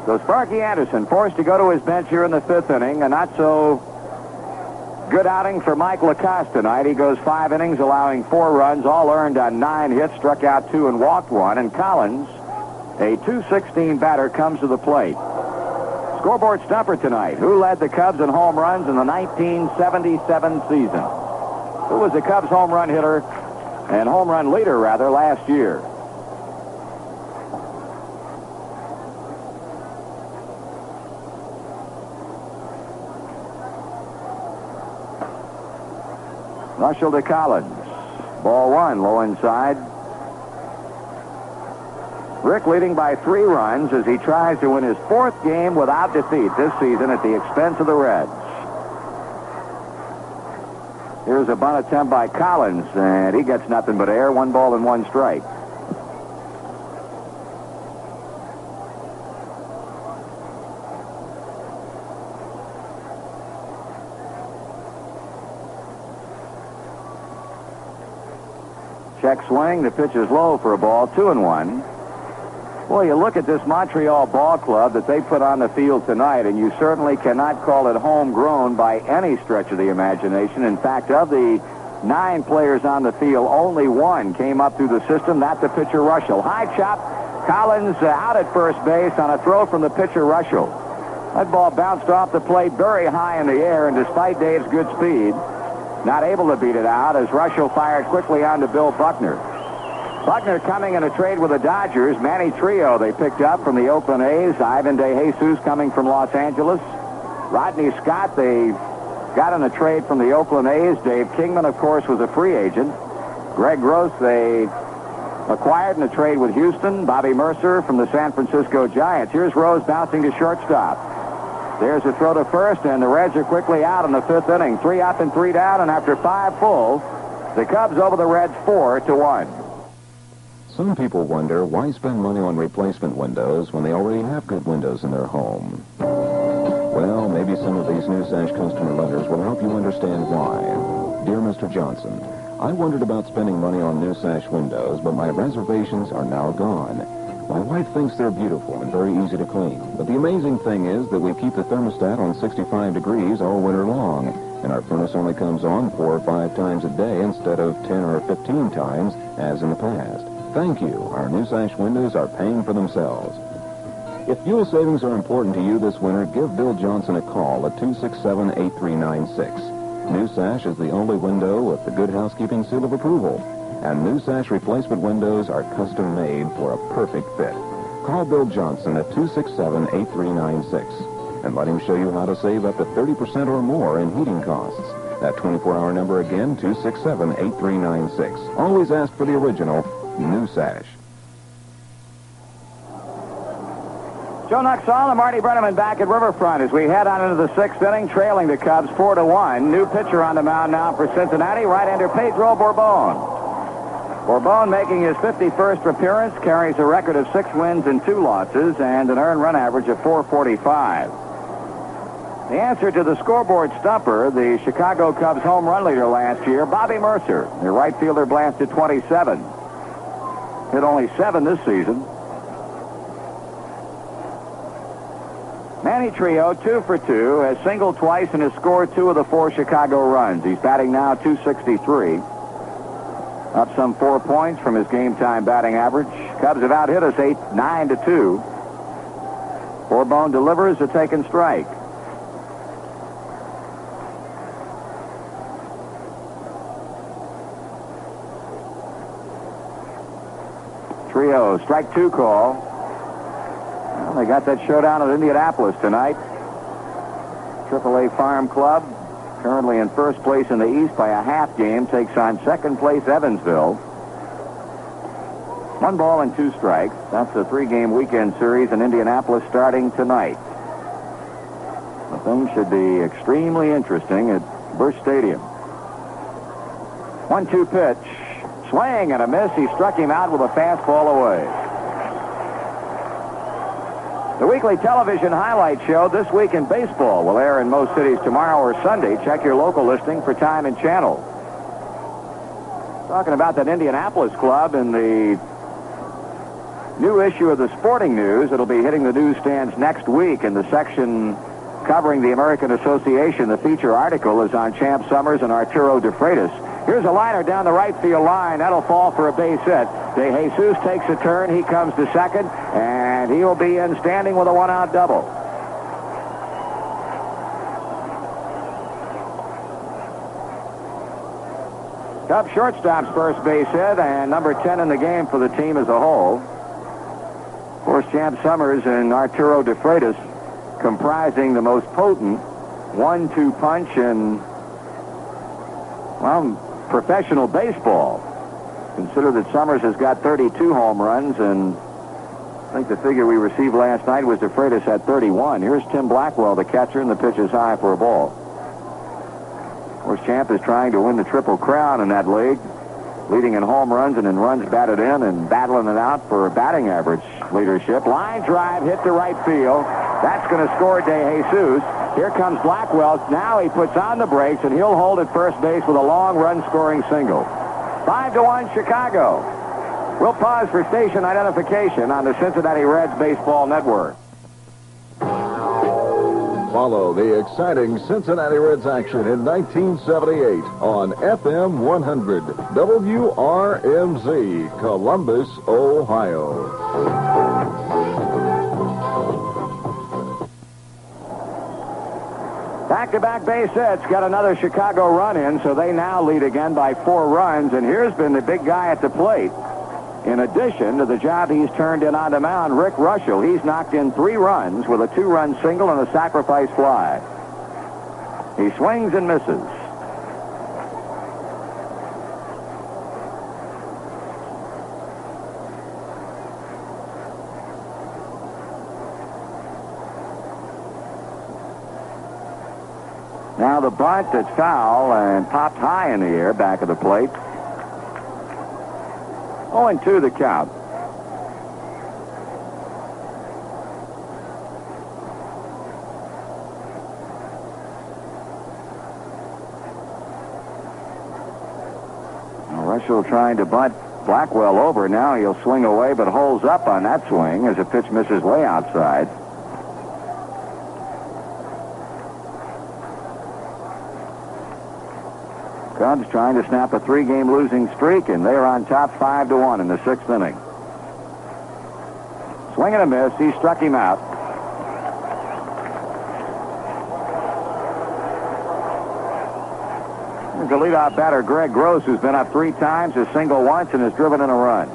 So Sparky Anderson forced to go to his bench here in the fifth inning. A not so good outing for Mike Lacoste tonight. He goes 5 innings, allowing 4 runs, all earned on 9 hits, struck out 2 and walked 1. And Collins, a .216 batter, comes to the plate. Scoreboard stumper tonight. Who led the Cubs in home runs in the 1977 season? Who was the Cubs home run hitter and home run leader, rather, last year? Russell to Collins. Ball 1, low inside. Rick leading by 3 runs as he tries to win his 4th game without defeat this season at the expense of the Reds. Here's a bunt attempt by Collins, and he gets nothing but air. 1 ball and 1 strike. Check swing. The pitch is low for a ball. 2-1. Boy, you look at this Montreal ball club that they put on the field tonight, and you certainly cannot call it homegrown by any stretch of the imagination. In fact, of the 9 players on the field, only 1 came up through the system. That's the pitcher, Russell. High chop. Collins out at first base on a throw from the pitcher, Russell. That ball bounced off the plate very high in the air, and despite Dave's good speed, not able to beat it out as Russell fired quickly on to Bill Buckner. Buckner coming in a trade with the Dodgers. Manny Trio they picked up from the Oakland A's. Ivan De Jesus coming from Los Angeles. Rodney Scott they got in a trade from the Oakland A's. Dave Kingman, of course, was a free agent. Greg Gross they acquired in a trade with Houston. Bobby Mercer from the San Francisco Giants. Here's Rose bouncing to shortstop. There's a throw to first, and the Reds are quickly out in the 5th inning. 3 up and 3 down, and after 5 full, the Cubs over the Reds 4-1. Some people wonder why spend money on replacement windows when they already have good windows in their home. Well, maybe some of these New Sash customer letters will help you understand why. Dear Mr. Johnson, I wondered about spending money on New Sash windows, but my reservations are now gone. My wife thinks they're beautiful and very easy to clean. But the amazing thing is that we keep the thermostat on 65 degrees all winter long, and our furnace only comes on 4 or 5 times a day instead of 10 or 15 times as in the past. Thank you. Our New Sash windows are paying for themselves. If fuel savings are important to you this winter, give Bill Johnson a call at 267-8396. New Sash is the only window with the Good Housekeeping seal of approval. And New Sash replacement windows are custom made for a perfect fit. Call Bill Johnson at 267-8396 and let him show you how to save up to 30% or more in heating costs. That 24-hour number again, 267-8396. Always ask for the original New Sash. Joe Nuxall and Marty Brenneman back at Riverfront as we head on into the sixth inning, trailing the Cubs 4-1. New pitcher on the mound now for Cincinnati, right-hander Pedro Bourbon. Bourbon, making his 51st appearance, carries a record of 6 wins and 2 losses and an earned run average of .445. The answer to the scoreboard stumper, the Chicago Cubs home run leader last year, Bobby Mercer. Their right fielder blasted 27. Hit only 7 this season. Manny Trio, 2 for 2, has singled twice and has scored 2 of the 4 Chicago runs. He's batting now .263. Up some 4 points from his game-time batting average. Cubs have out-hit us 9-2. Bourbon delivers a taken strike. Trio, strike 2 call. Well, they got that showdown at Indianapolis tonight. AAA Farm Club, currently in first place in the East by a half game, takes on second place Evansville. 1 ball and 2 strikes. That's a 3-game weekend series in Indianapolis starting tonight. The thing should be extremely interesting at Busch Stadium. 1-2 pitch. Swing and a miss. He struck him out with a fastball away. The weekly television highlight show This Week in Baseball will air in most cities tomorrow or Sunday. Check your local listing for time and channel. Talking about that Indianapolis club in the new issue of the Sporting News. It'll be hitting the newsstands next week in the section covering the American Association. The feature article is on Champ Summers and Arturo De Freitas. Here's a liner down the right field line. That'll fall for a base hit. De Jesus takes a turn. He comes to second, and he'll be in standing with a 1-out double. Cubs shortstop's first base hit, and number 10 in the game for the team as a whole. Of course, Champ Summers and Arturo De Freitas comprising the most potent 1-2 punch in, well, professional baseball. Consider that Summers has got 32 home runs, and I think the figure we received last night was De Freitas at 31. Here's Tim Blackwell, the catcher, and the pitch is high for a ball. Of course, Champ is trying to win the Triple Crown in that league, leading in home runs and in runs batted in and battling it out for batting average leadership. Line drive hit to right field. That's going to score De Jesus. Here comes Blackwell. Now he puts on the brakes, and he'll hold at first base with a long run-scoring single. 5-1 Chicago. We'll pause for station identification on the Cincinnati Reds Baseball Network. Follow the exciting Cincinnati Reds action in 1978 on FM 100 WRMZ, Columbus, Ohio. Back-to-back base hits. Got another Chicago run in, so they now lead again by 4 runs. And here's been the big guy at the plate. In addition to the job he's turned in on the mound, Rick Russell. He's knocked in 3 runs with a 2-run single and a sacrifice fly. He swings and misses. Now the bunt that's foul and popped high in the air back of the plate. 0-2 the count. Now Russell trying to bunt Blackwell over. Now he'll swing away, but holds up on that swing as the pitch misses way outside. Cubs trying to snap a 3-game losing streak, and they're on top 5-1 in the 6th inning. Swing and a miss. He struck him out. Here's the leadoff batter, Greg Gross, who's been up 3 times, has singled once, and has driven in a run.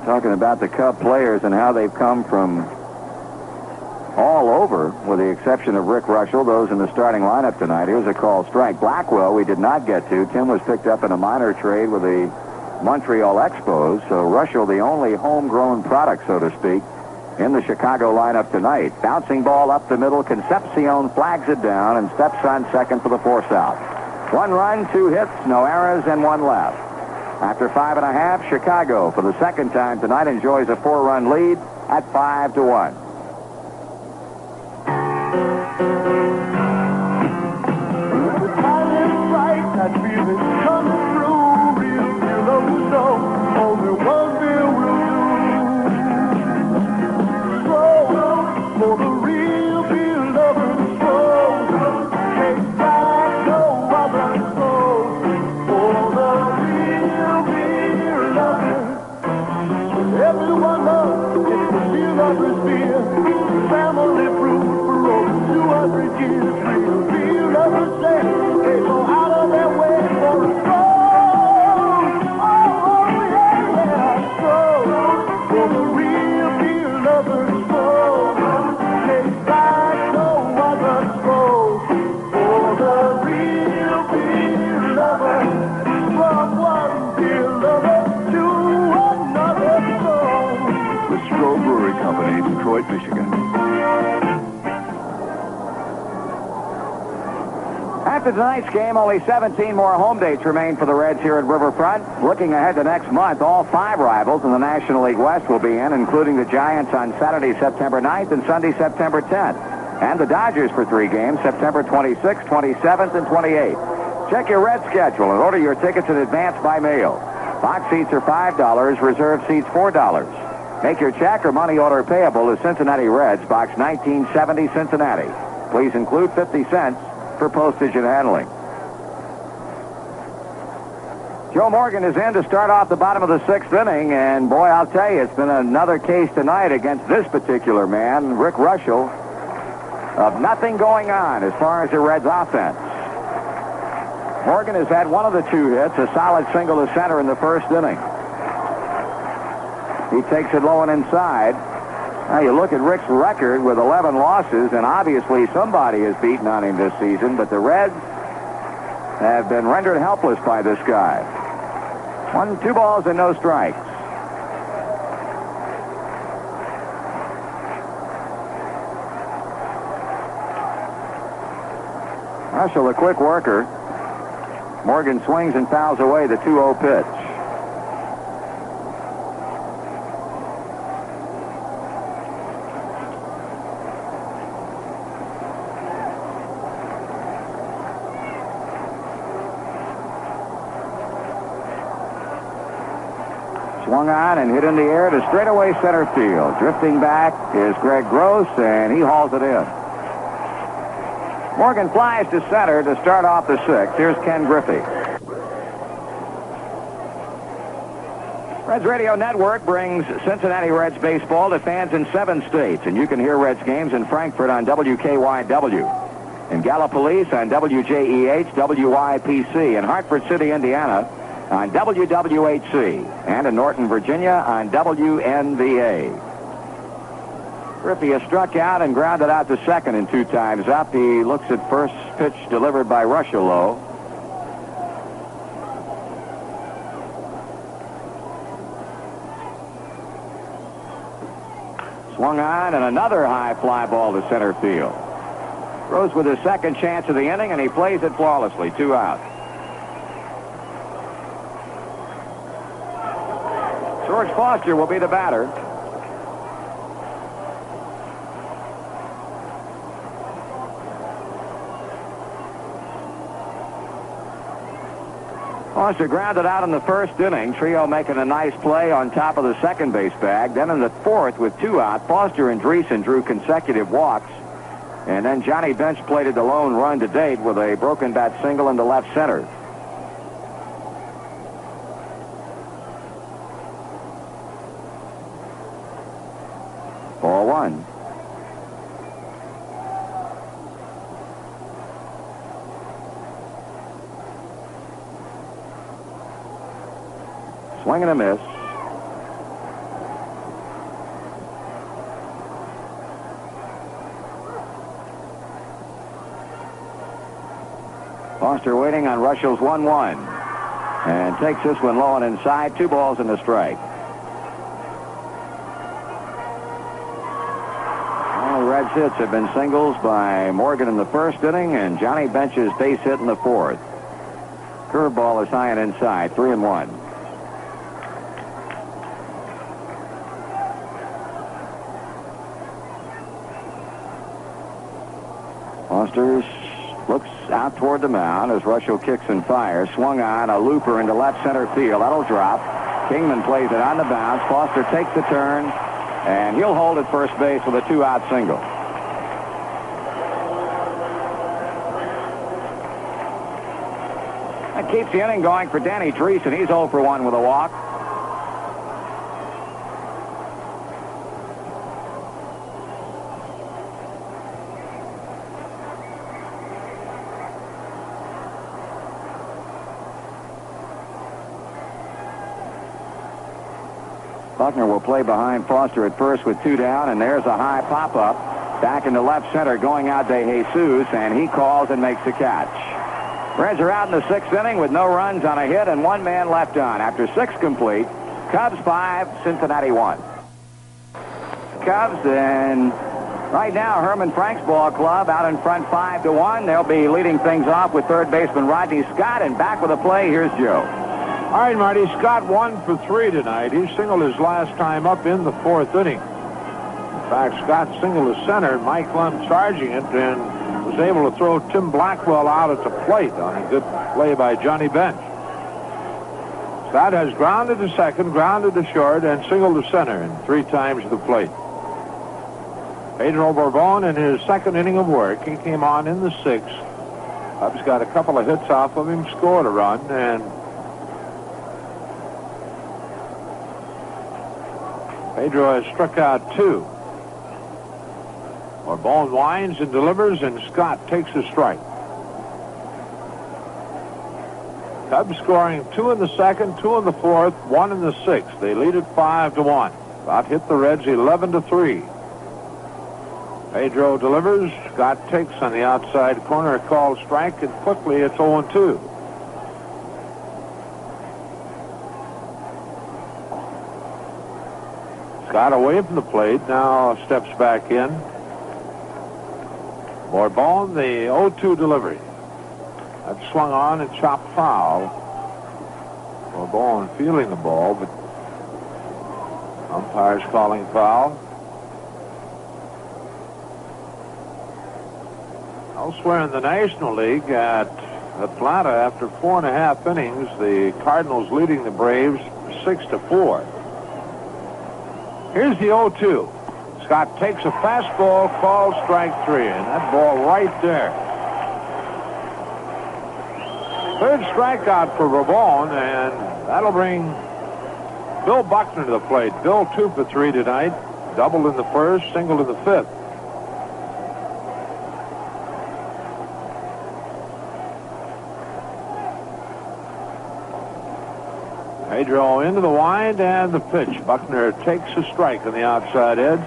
talking about the Cub players and how they've come from all over, with the exception of Rick Russell, those in the starting lineup tonight. Here's a called strike. Blackwell we did not get to. Tim was picked up in a minor trade with the Montreal Expos, so Russell the only homegrown product, so to speak, in the Chicago lineup tonight. Bouncing ball up the middle. Concepcion flags it down and steps on second for the force out. 1 run, 2 hits, no errors, and 1 left. After 5.5, Chicago, for the second time tonight, enjoys a 4-run lead at 5-1. That feeling coming through, real love so only one bill will do. So, for the real deal lovers, so take back no other soul. For the real deal lovers, everyone knows it's the real lovers beer. Family fruit for over 200 years. Real deal lovers say they go out of their way for a stroll. Oh, yeah, stroll. For the real deal lovers stroll. Take back no other stroll. For the real deal lovers, from one deal lover to another stroll. The Stroh Brewery Company, Detroit, Michigan. After tonight's game, only 17 more home dates remain for the Reds here at Riverfront. Looking ahead to next month, all 5 rivals in the National League West will be in, including the Giants on Saturday, September 9th and Sunday, September 10th. And the Dodgers for 3 games, September 26th, 27th, and 28th. Check your Red schedule and order your tickets in advance by mail. Box seats are $5, reserve seats $4. Make your check or money order payable to Cincinnati Reds, Box 1970, Cincinnati. Please include 50 cents for postage and handling. Joe Morgan is in to start off the bottom of the 6th inning, and boy, I'll tell you, it's been another case tonight against this particular man, Rick Russell, of nothing going on as far as the Reds offense. Morgan has had 1 of the 2 hits, a solid single to center in the 1st inning. He takes it low and inside. Now, you look at Rick's record with 11 losses, and obviously somebody has beaten on him this season, but the Reds have been rendered helpless by this guy. 2 balls and no strikes. Russell, a quick worker. Morgan swings and fouls away the 2-0 pitch. Swung on and hit in the air to straightaway center field. Drifting back is Greg Gross, and he hauls it in. Morgan flies to center to start off the 6th. Here's Ken Griffey. Reds Radio Network brings Cincinnati Reds baseball to fans in 7 states, and you can hear Reds games in Frankfurt on WKYW, in Gallipolis on WJEH, WYPC, in Hartford City, Indiana, on WWHC, and in Norton, Virginia, on WNVA. Griffey has struck out and grounded out to second in 2 times up. He looks at first pitch delivered by Russell low. Swung on, and another high fly ball to center field. Rose with his 2nd chance of the inning, and he plays it flawlessly. 2 out. George Foster will be the batter. Foster grounded out in the 1st inning. Trio making a nice play on top of the second base bag. Then in the 4th, with 2 out, Foster and Dreesen drew consecutive walks. And then Johnny Bench plated the lone run to date with a broken bat single into left center. Ball 1. Swing and a miss. Foster waiting on Russell's 1-1. And takes this one low and inside. 2 balls and a strike. All the Reds' hits have been singles by Morgan in the first inning and Johnny Bench's base hit in the fourth. Curveball is high and inside. 3-1. Foster looks out toward the mound as Russell kicks and fires. Swung on a looper into left center field. That'll drop. Kingman plays it on the bounce. Foster takes the turn, and he'll hold at first base with a 2-out single. That keeps the inning going for Danny Dreesen. He's 0 for 1 with a walk. Buckner will play behind Foster at first with 2 down, and there's a high pop-up back into left center going out to Jesus, and he calls and makes the catch. Reds are out in the 6th inning with no runs on a hit and 1 man left on. After 6 complete, Cubs 5, Cincinnati 1. Cubs, and right now Herman Frank's ball club out in front 5-1. They'll be leading things off with third baseman Rodney Scott, and back with a play, here's Joe. All right, Marty, Scott 1 for 3 tonight. He singled his last time up in the 4th inning. In fact, Scott singled to center, Mike Lund charging it, and was able to throw Tim Blackwell out at the plate on a good play by Johnny Bench. Scott has grounded to second, grounded to short, and singled to center, and 3 times to the plate. Pedro Borbon in his 2nd inning of work. He came on in the 6th. Cubs got a couple of hits off of him, scored a run, and Pedro has struck out 2. Borbon winds and delivers, and Scott takes a strike. Cubs scoring 2 in the 2nd, 2 in the 4th, 1 in the 6th. They lead it 5-1. Scott hit the Reds 11-3. Pedro delivers. Scott takes on the outside corner, called strike, and quickly it's 0-2. Scott away from the plate, now steps back in. Borbon, the 0-2 delivery. That swung on and chopped foul. Borbon feeling the ball, but umpire's calling foul. Elsewhere in the National League at Atlanta, after 4.5 innings, the Cardinals leading the Braves 6-4. Here's the 0-2. Scott takes a fastball, called strike 3, and that ball right there. 3rd strikeout for Borbon, and that'll bring Bill Buckner to the plate. Bill 2 for 3 tonight. Doubled in the 1st, singled in the 5th. Pedro into the wind and the pitch. Buckner takes a strike on the outside edge.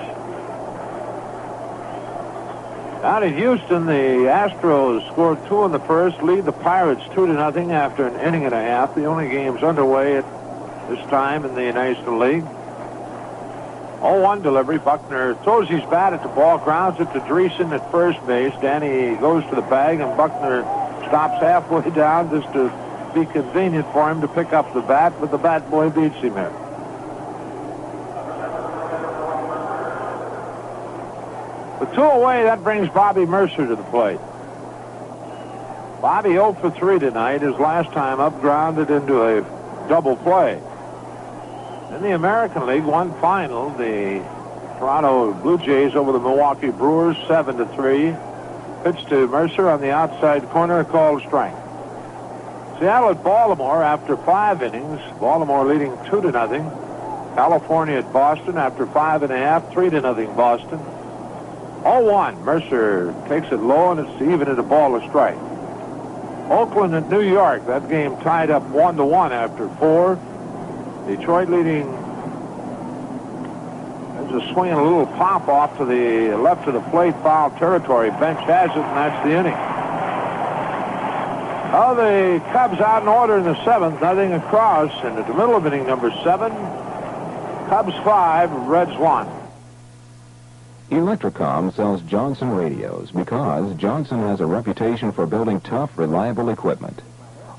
Down in Houston, the Astros scored 2 in the 1st, lead the Pirates 2-0 after an inning and a half. The only games underway at this time in the National League. 0-1 delivery. Buckner throws his bat at the ball, grounds it to Dreesen at first base. Danny goes to the bag, and Buckner stops halfway down just to be convenient for him to pick up the bat, but the bat boy beats him there. With 2 away, that brings Bobby Mercer to the plate. Bobby 0 for 3 tonight. His last time up, grounded into a double play. In the American League, one final, the Toronto Blue Jays over the Milwaukee Brewers 7-3. Pitch to Mercer on the outside corner, called strike. Seattle at Baltimore after 5 innings. Baltimore leading 2-0. California at Boston after 5.5, 3-0 Boston. 0-1. Mercer takes it low, and it's even at a ball to strike. Oakland at New York. That game tied up 1-1 after 4. Detroit leading. There's a swing and a little pop off to the left of the plate, foul territory. Bench has it, and that's the inning. Oh, the Cubs out in order in the 7th, nothing across. And at the middle of inning number 7, Cubs 5, Reds 1. Electrocom sells Johnson radios because Johnson has a reputation for building tough, reliable equipment.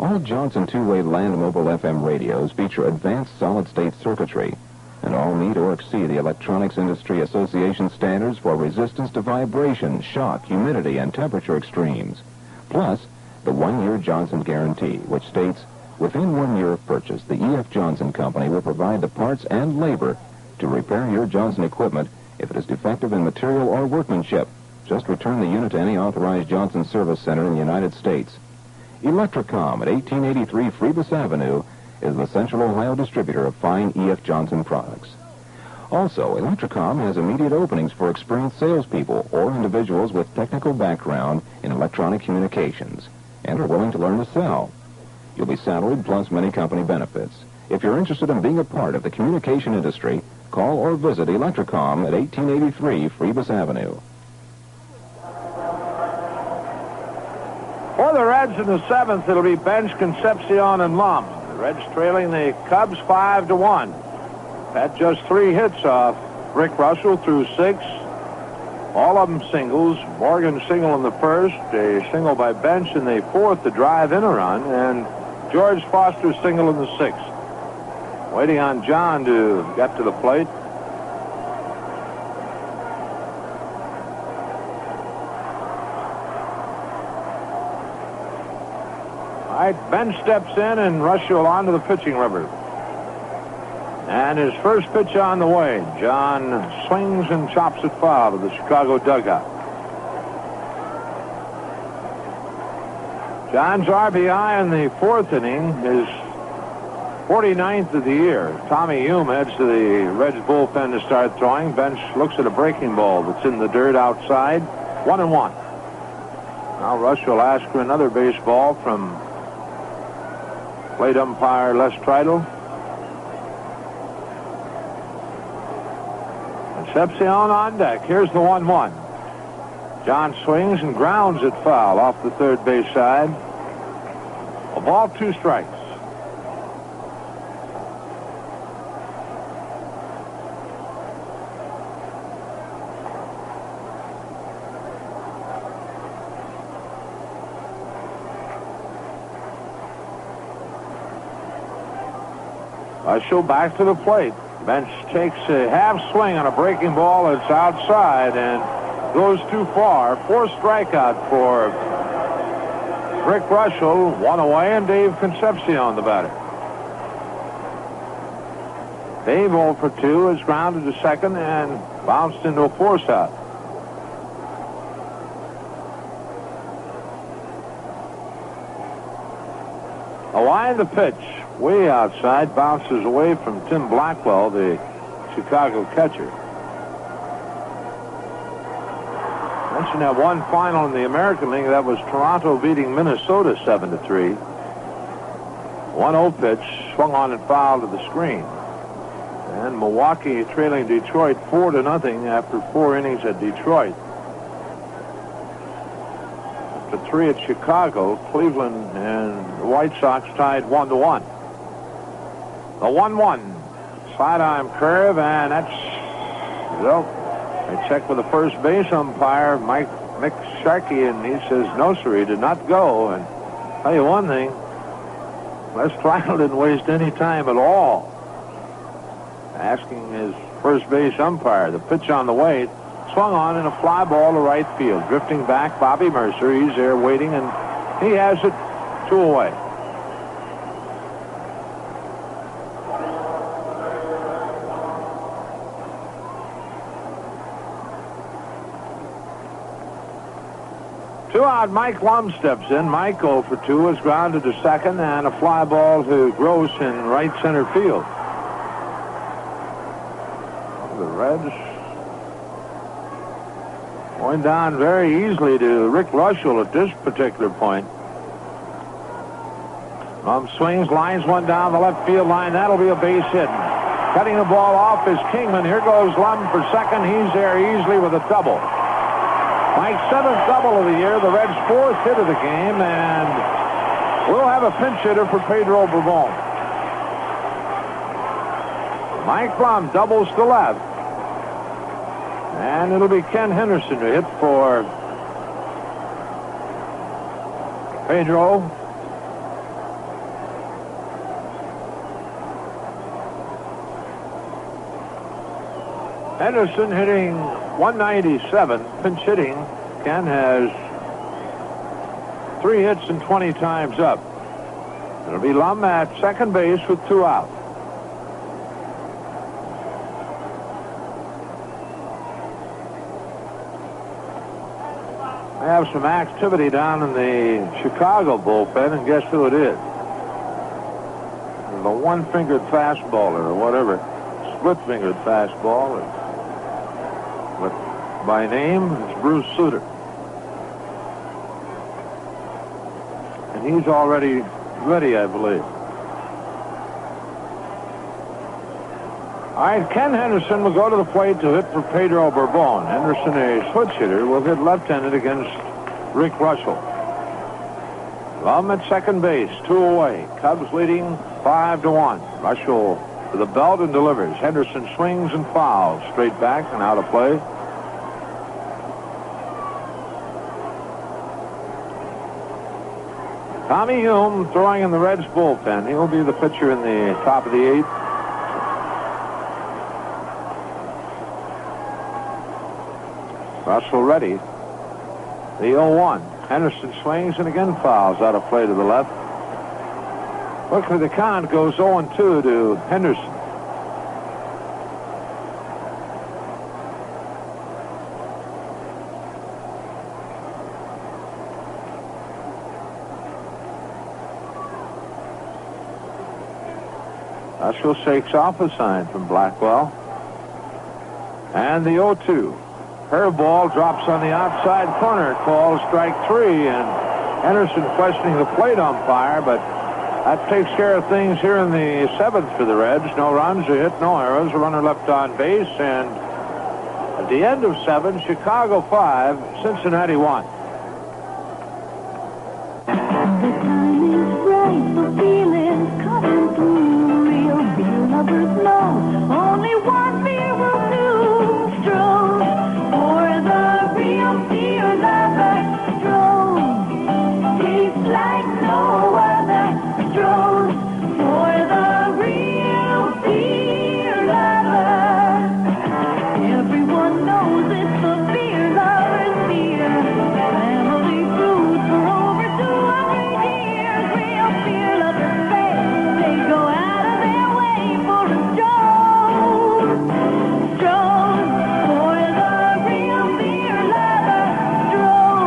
All Johnson two-way land mobile FM radios feature advanced solid-state circuitry, and all meet or exceed the Electronics Industry Association standards for resistance to vibration, shock, humidity, and temperature extremes. Plus, the one-year Johnson guarantee, which states, within 1 year of purchase, the E.F. Johnson Company will provide the parts and labor to repair your Johnson equipment if it is defective in material or workmanship. Just return the unit to any authorized Johnson service center in the United States. Electrocom at 1883 Phoebus Avenue is the Central Ohio distributor of fine E.F. Johnson products. Also, Electrocom has immediate openings for experienced salespeople or individuals with technical background in electronic communications and are willing to learn to sell. You'll be salaried plus many company benefits. If you're interested in being a part of the communication industry, call or visit Electrocom at 1883 Phoebus Avenue. For the Reds in the 7th, it'll be Bench, Concepcion, and Lum. The Reds trailing the Cubs 5-1. Had just 3 hits off Rick Russell through 6. All of them singles. Morgan single in the 1st, a single by Bench in the 4th to drive in a run, and George Foster single in the 6th. Waiting on John to get to the plate. All right, Bench steps in and Russell onto the pitching rubber. And his first pitch on the way. John swings and chops it foul to the Chicago dugout. John's RBI in the 4th inning is 49th of the year. Tommy Hume heads to the Reds bullpen to start throwing. Bench looks at a breaking ball that's in the dirt outside. 1-1. Now Rush will ask for another baseball from plate umpire Les Treidel. Concepcion on deck. Here's the 1-1. John swings and grounds it foul off the third base side. A ball, 2 strikes. Russell back to the plate. Bench takes a half swing on a breaking ball that's outside and goes too far. 4 strikeout for Rick Russell. 1 away, and Dave Concepcion, the batter. Dave 0 for 2 is grounded to second and bounced into a force out. A line the pitch. Way outside, bounces away from Tim Blackwell, the Chicago catcher. Mentioned that one final in the American League. That was Toronto beating Minnesota 7-3. 1-0 pitch, swung on and fouled to the screen. And Milwaukee trailing Detroit 4-0 after 4 innings at Detroit. After 3 at Chicago, Cleveland and the White Sox tied 1-1. The 1-1 sidearm curve, and that's, well, they check with the first base umpire, Mick Sharkey, and he says no, sir, he did not go. And I'll tell you one thing, Les Treidel didn't waste any time at all asking his first base umpire. The pitch on the way, swung on in a fly ball to right field. Drifting back, Bobby Mercer, he's there waiting, and he has it 2 away. Two out, Mike Lum steps in. Mike 0 for 2 is grounded to second, and a fly ball to Gross in right center field. The Reds going down very easily to Rick Russell at this particular point. Lum swings, lines one down the left field line. That'll be a base hit. Cutting the ball off is Kingman. Here goes Lum for second. He's there easily with a double. Mike's 7th double of the year, the Reds' 4th hit of the game, and We'll have a pinch hitter for Pedro Bourbon. Mike Blum doubles to left. And it'll be Ken Henderson to hit for Pedro. Henderson hitting 197, pinch hitting. Ken has 3 hits and 20 times up. It'll be Lum at second base with 2 out. We have some activity down in the Chicago bullpen, and guess who it is? The one-fingered fastballer or whatever, split-fingered fastball. But by name, it's Bruce Sutter. And he's already ready, I believe. All right, Ken Henderson will go to the plate to hit for Pedro Bourbon. Henderson, a switch hitter, will hit left-handed against Rick Russell. Lum at second base, 2 away. Cubs leading 5-1. Russell to the belt and delivers. Henderson swings and fouls. Straight back and out of play. Tommy Hume throwing in the Reds bullpen. He'll be the pitcher in the top of the 8th. Russell ready. The 0-1. Henderson swings and again fouls out of play to the left. Quickly the count goes 0-2 to Henderson. Russell shakes off a sign from Blackwell. And the 0-2. Her ball drops on the outside corner. Called strike 3, and Henderson questioning the plate umpire, but that takes care of things here in the 7th for the Reds. No runs, a hit, no errors, a runner left on base, and at the end of 7, Chicago 5, Cincinnati 1. The timing's right, the feeling's coming through. Real beer lovers know only one beer will do. Stroh, for the real beer lover. Stroh, tastes like no other. Stroh, for the real beer lover. Everyone knows it's the beer lover's beer. Family brewed for over 200 years. Real beer lovers say they go out of their way for a Stroh. Stroh, for the real beer lover. Stroh,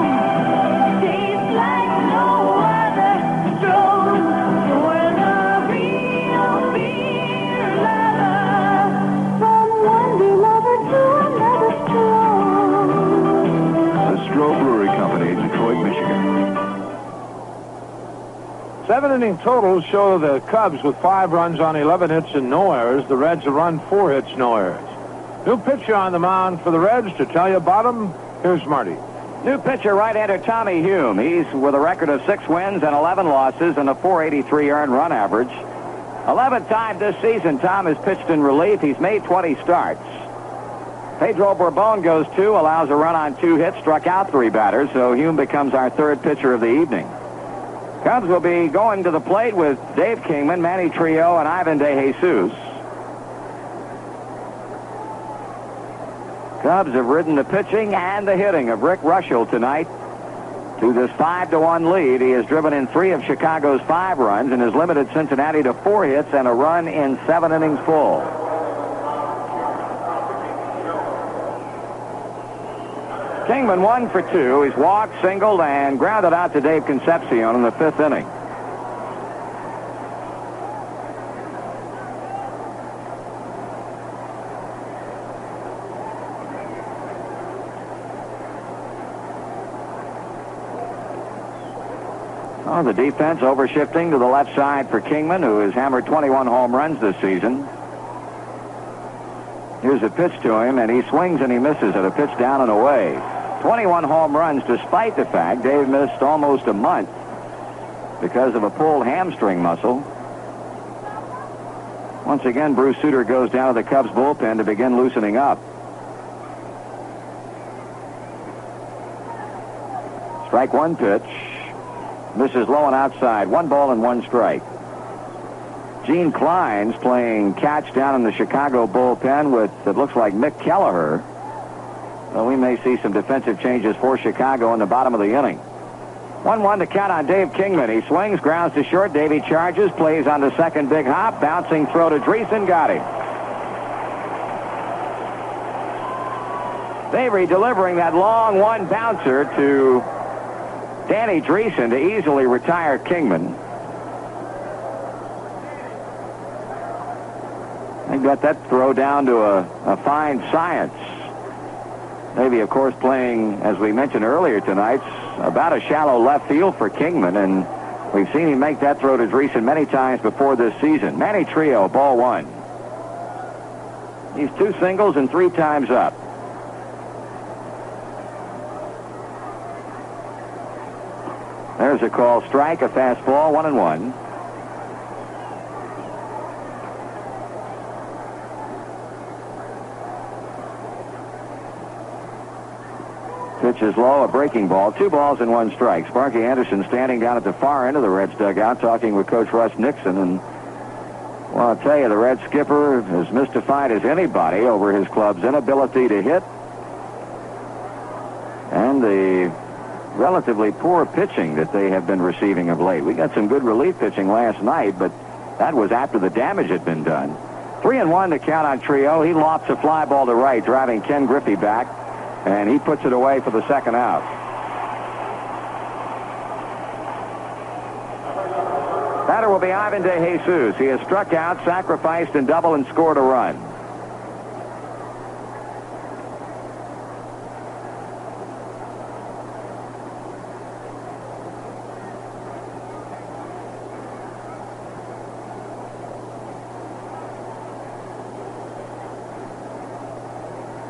tastes like no other. Stroh, for the real beer lover. From one beer lover to another Stroh. The Stroh Brewery Company, Detroit, Michigan. 7-inning totals show the Cubs with 5 runs on 11 hits and no errors. The Reds have run 4 hits, no errors. New pitcher on the mound for the Reds. To tell you about him, here's Marty. New pitcher, right-hander Tommy Hume. He's with a record of 6 wins and 11 losses and a .483 earned run average. 11th time this season Tom has pitched in relief. He's made 20 starts. Pedro Bourbon goes 2, allows a run on 2 hits, struck out 3 batters, so Hume becomes our 3rd pitcher of the evening. Cubs will be going to the plate with Dave Kingman, Manny Trio, and Ivan De Jesus. Cubs have ridden the pitching and the hitting of Rick Russell tonight to this 5-1 lead. He has driven in 3 of Chicago's 5 runs and has limited Cincinnati to 4 hits and a run in 7 innings full. Kingman 1 for 2. He's walked, singled, and grounded out to Dave Concepcion in the 5th inning. Oh, the defense overshifting to the left side for Kingman, who has hammered 21 home runs this season. Here's a pitch to him, and he swings and he misses at a pitch down and away. 21 home runs, despite the fact Dave missed almost a month because of a pulled hamstring muscle. Once again, Bruce Sutter goes down to the Cubs bullpen to begin loosening up. Strike one pitch. Misses low and outside. 1 ball and 1 strike. Gene Klein's playing catch down in the Chicago bullpen with, it looks like, Mick Kelleher. Well, we may see some defensive changes for Chicago in the bottom of the inning. 1-1 to count on Dave Kingman. He swings, grounds to short. Davey charges, plays on the second big hop. Bouncing throw to Dreesen, got him. Davey delivering that long one bouncer to Danny Dreesen to easily retire Kingman. They got that throw down to a fine science. Davey, of course, playing, as we mentioned earlier tonight, about a shallow left field for Kingman, and we've seen him make that throw to Dreesen many times before this season. Manny Trio, ball 1. He's 2 singles and 3 times up. There's a call strike, a fastball, 1-1. Pitch is low, a breaking ball. 2 balls and 1 strike. Sparky Anderson standing down at the far end of the Reds dugout talking with Coach Russ Nixon. And, well, I'll tell you, the Reds skipper is mystified as anybody over his club's inability to hit and the relatively poor pitching that they have been receiving of late. We got some good relief pitching last night, but that was after the damage had been done. 3-1 to count on Trio. He lofts a fly ball to right, driving Ken Griffey back. And he puts it away for the second out. Batter will be Ivan De Jesus. He has struck out, sacrificed, and doubled and scored a run.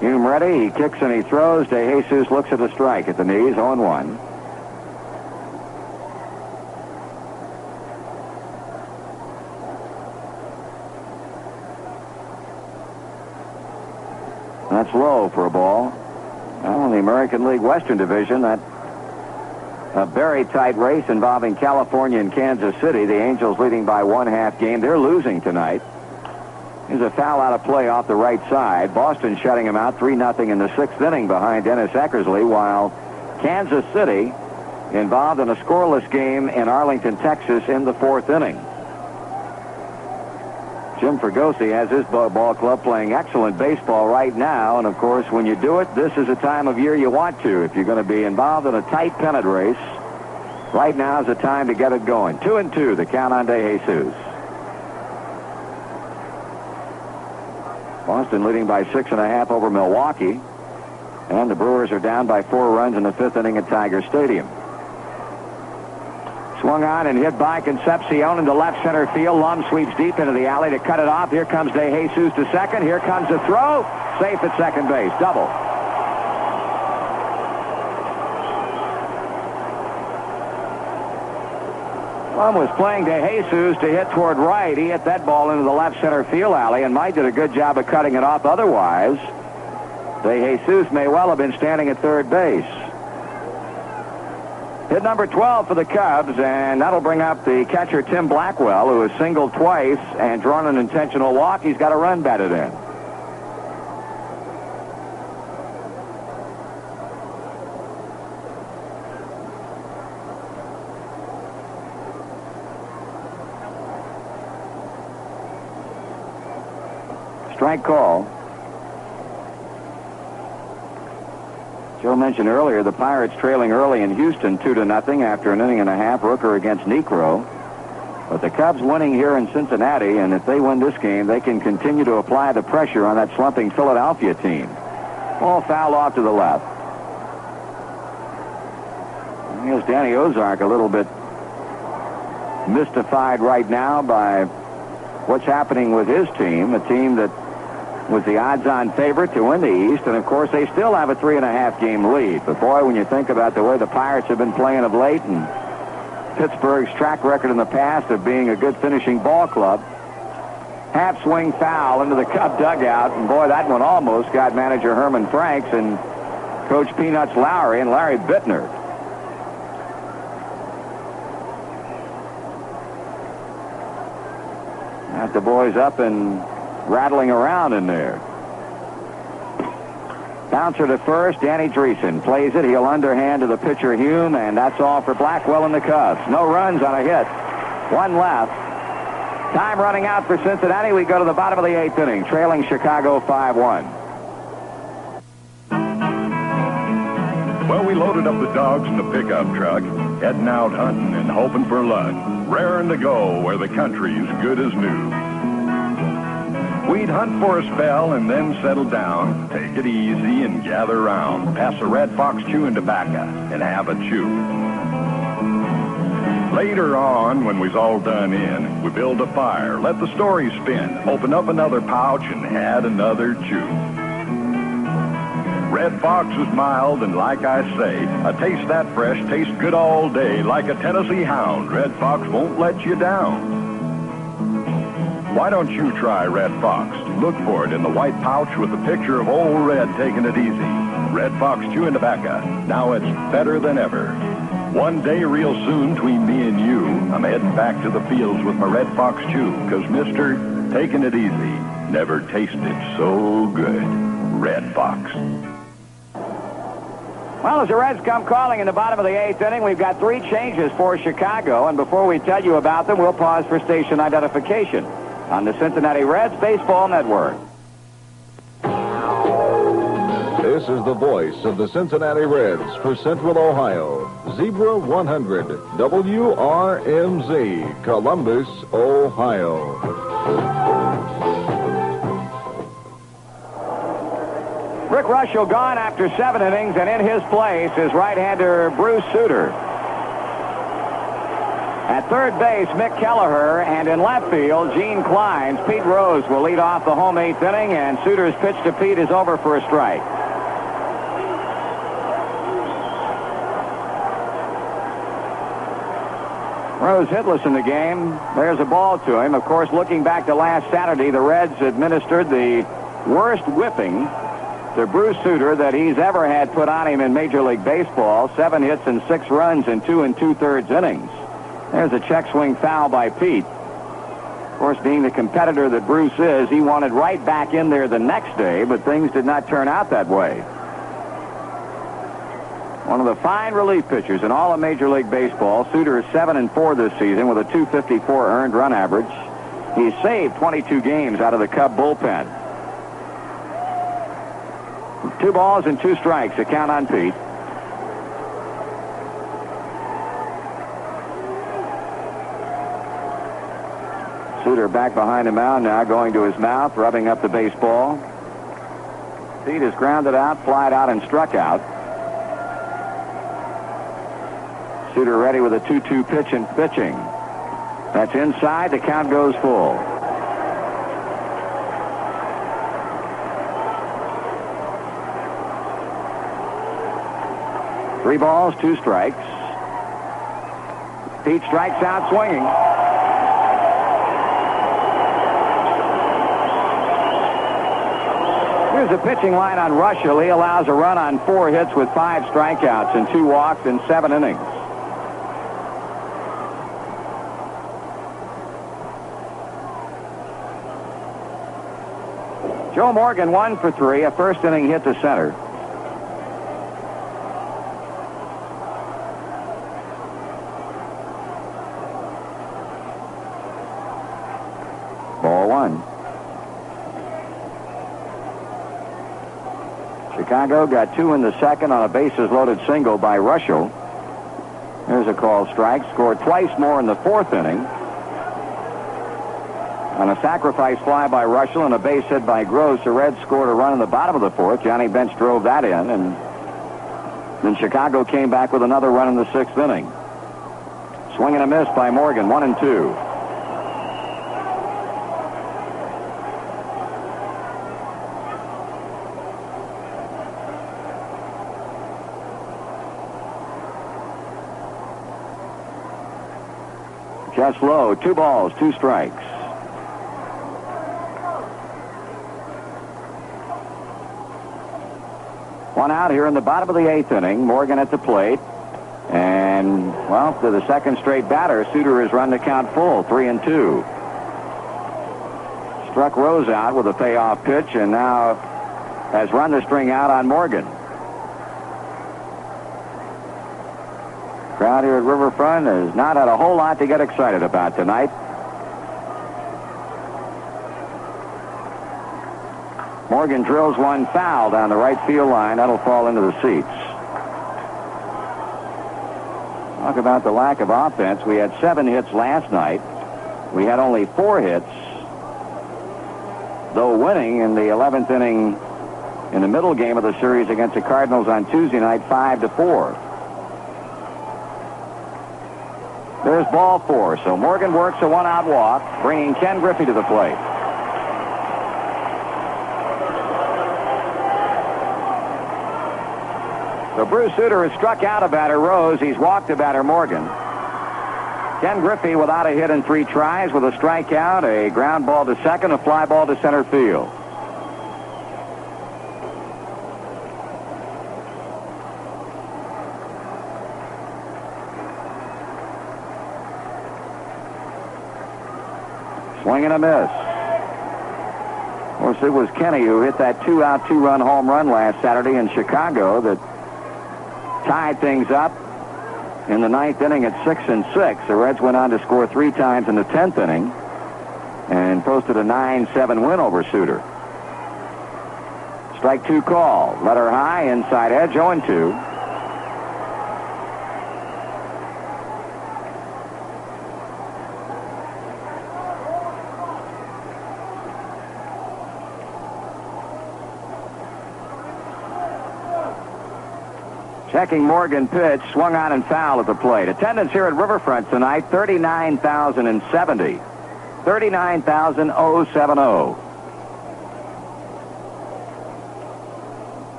Hume ready. He kicks and he throws. De Jesus looks at a strike at the knees. 0-1. That's low for a ball. Well, in the American League Western Division, that a very tight race involving California and Kansas City. The Angels leading by 1/2 game. They're losing tonight. There's a foul out of play off the right side. Boston shutting him out 3-0 in the 6th inning behind Dennis Eckersley, while Kansas City involved in a scoreless game in Arlington, Texas in the 4th inning. Jim Fregosi has his ball club playing excellent baseball right now, and of course when you do it, this is a time of year you want to. If you're going to be involved in a tight pennant race, right now is the time to get it going. 2-2 the count on De Jesus. Boston leading by 6.5 over Milwaukee. And the Brewers are down by 4 runs in the 5th inning at Tiger Stadium. Swung on and hit by Concepcion into left center field. Lum sweeps deep into the alley to cut it off. Here comes De Jesus to second. Here comes the throw. Safe at second base. Double. Lum was playing De Jesus to hit toward right. He hit that ball into the left center field alley, and Mike did a good job of cutting it off. Otherwise, De Jesus may well have been standing at third base. Hit number 12 for the Cubs, and that'll bring up the catcher Tim Blackwell, who has singled twice and drawn an intentional walk. He's got a run batted in. Strike call. Joe mentioned earlier the Pirates trailing early in Houston 2-0 after an inning and a half. Rooker against Necro. But the Cubs winning here in Cincinnati, and if they win this game, they can continue to apply the pressure on that slumping Philadelphia team. Ball fouled off to the left. Here's Danny Ozark a little bit mystified right now by what's happening with his team, a team that was the odds-on favorite to win the East, and of course they still have a 3.5 game lead. But boy, when you think about the way the Pirates have been playing of late and Pittsburgh's track record in the past of being a good finishing ball club. Half swing foul into the Cub dugout, and boy, that one almost got manager Herman Franks and Coach Peanuts Lowry and Larry Bittner. Got the boys up and rattling around in there. Bouncer to first. Danny Dreesen plays it. He'll underhand to the pitcher Hume, and that's all for Blackwell and the Cubs. No runs on a hit. One left. Time running out for Cincinnati. We go to the bottom of the 8th inning, trailing Chicago 5-1. Well, we loaded up the dogs in the pickup truck, heading out hunting and hoping for luck, raring to go where the country's good as new. We'd hunt for a spell and then settle down, take it easy and gather round, pass a Red Fox chewing tobacco and have a chew. Later on, when we's all done in, we build a fire, let the story spin, open up another pouch and had another chew. Red Fox is mild and like I say, a taste that fresh tastes good all day. Like a Tennessee hound, Red Fox won't let you down. Why don't you try Red Fox? Look for it in the white pouch with a picture of Old Red taking it easy. Red Fox chewing tobacco. Now it's better than ever. One day real soon between me and you, I'm heading back to the fields with my Red Fox chew, 'cause mister, taking it easy never tasted so good. Red Fox. Well, as the Reds come calling in the bottom of the 8th inning, we've got 3 changes for Chicago, and before we tell you about them, we'll pause for station identification on the Cincinnati Reds Baseball Network. This is the voice of the Cincinnati Reds for Central Ohio. Zebra 100, WRMZ, Columbus, Ohio. Rick Russell gone after 7 innings, and in his place is right-hander Bruce Sutter. At third base, Mick Kelleher, and in left field, Gene Clines. Pete Rose will lead off the home 8th inning, and Sutter's pitch to Pete is over for a strike. Rose hitless in the game. There's a ball to him. Of course, looking back to last Saturday, the Reds administered the worst whipping to Bruce Sutter that he's ever had put on him in Major League Baseball. 7 hits and 6 runs in 2 2/3 innings. There's a check swing foul by Pete. Of course, being the competitor that Bruce is, he wanted right back in there the next day, but things did not turn out that way. One of the fine relief pitchers in all of Major League Baseball. Sutter is 7-4 this season with a .254 earned run average. He's saved 22 games out of the Cub bullpen. 2 balls and 2 strikes. A count on Pete. Sutter back behind the mound now, going to his mouth, rubbing up the baseball. Pete is grounded out, flied out, and struck out. Sutter ready with a 2-2 pitch and pitching. That's inside. The count goes full. Three balls, 2 strikes. Pete strikes out swinging. Here's the pitching line on Russell. He allows a run on 4 hits with 5 strikeouts and 2 walks in 7 innings. Joe Morgan 1 for 3, a first inning hit to center. Ball 1. Chicago got 2 in the second on a bases-loaded single by Russell. There's a called strike. Scored twice more in the 4th inning. On a sacrifice fly by Russell and a base hit by Gross, the Reds scored a run in the bottom of the 4th. Johnny Bench drove that in, and then Chicago came back with another run in the 6th inning. Swing and a miss by Morgan, 1-2. Just low. 2 balls, 2 strikes. One out here in the bottom of the 8th inning. Morgan at the plate. And, well, to the second straight batter, Suter has run the count full, 3-2. Struck Rose out with a payoff pitch and now has run the string out on Morgan. Crowd here at Riverfront has not had a whole lot to get excited about tonight. Morgan drills one foul down the right field line. That'll fall into the seats. Talk about the lack of offense. We had 7 hits last night. We had only 4 hits, though winning in the 11th inning in the middle game of the series against the Cardinals on Tuesday night, 5-4. There's ball 4. So Morgan works a 1-out walk, bringing Ken Griffey to the plate. So Bruce Suter has struck out a batter, Rose. He's walked a batter, Morgan. Ken Griffey without a hit in 3 tries with a strikeout, a ground ball to second, a fly ball to center field. Swing and a miss. Of course, it was Kenny who hit that 2-out, 2-run home run last Saturday in Chicago that tied things up in the 9th inning at 6-6. The Reds went on to score 3 times in the 10th inning and posted a 9-7 win over Suter. Strike 2 call. Letter high, inside edge, 0-2. Checking Morgan pitch, swung on and foul at the plate. Attendance here at Riverfront tonight, 39,070. 39,070.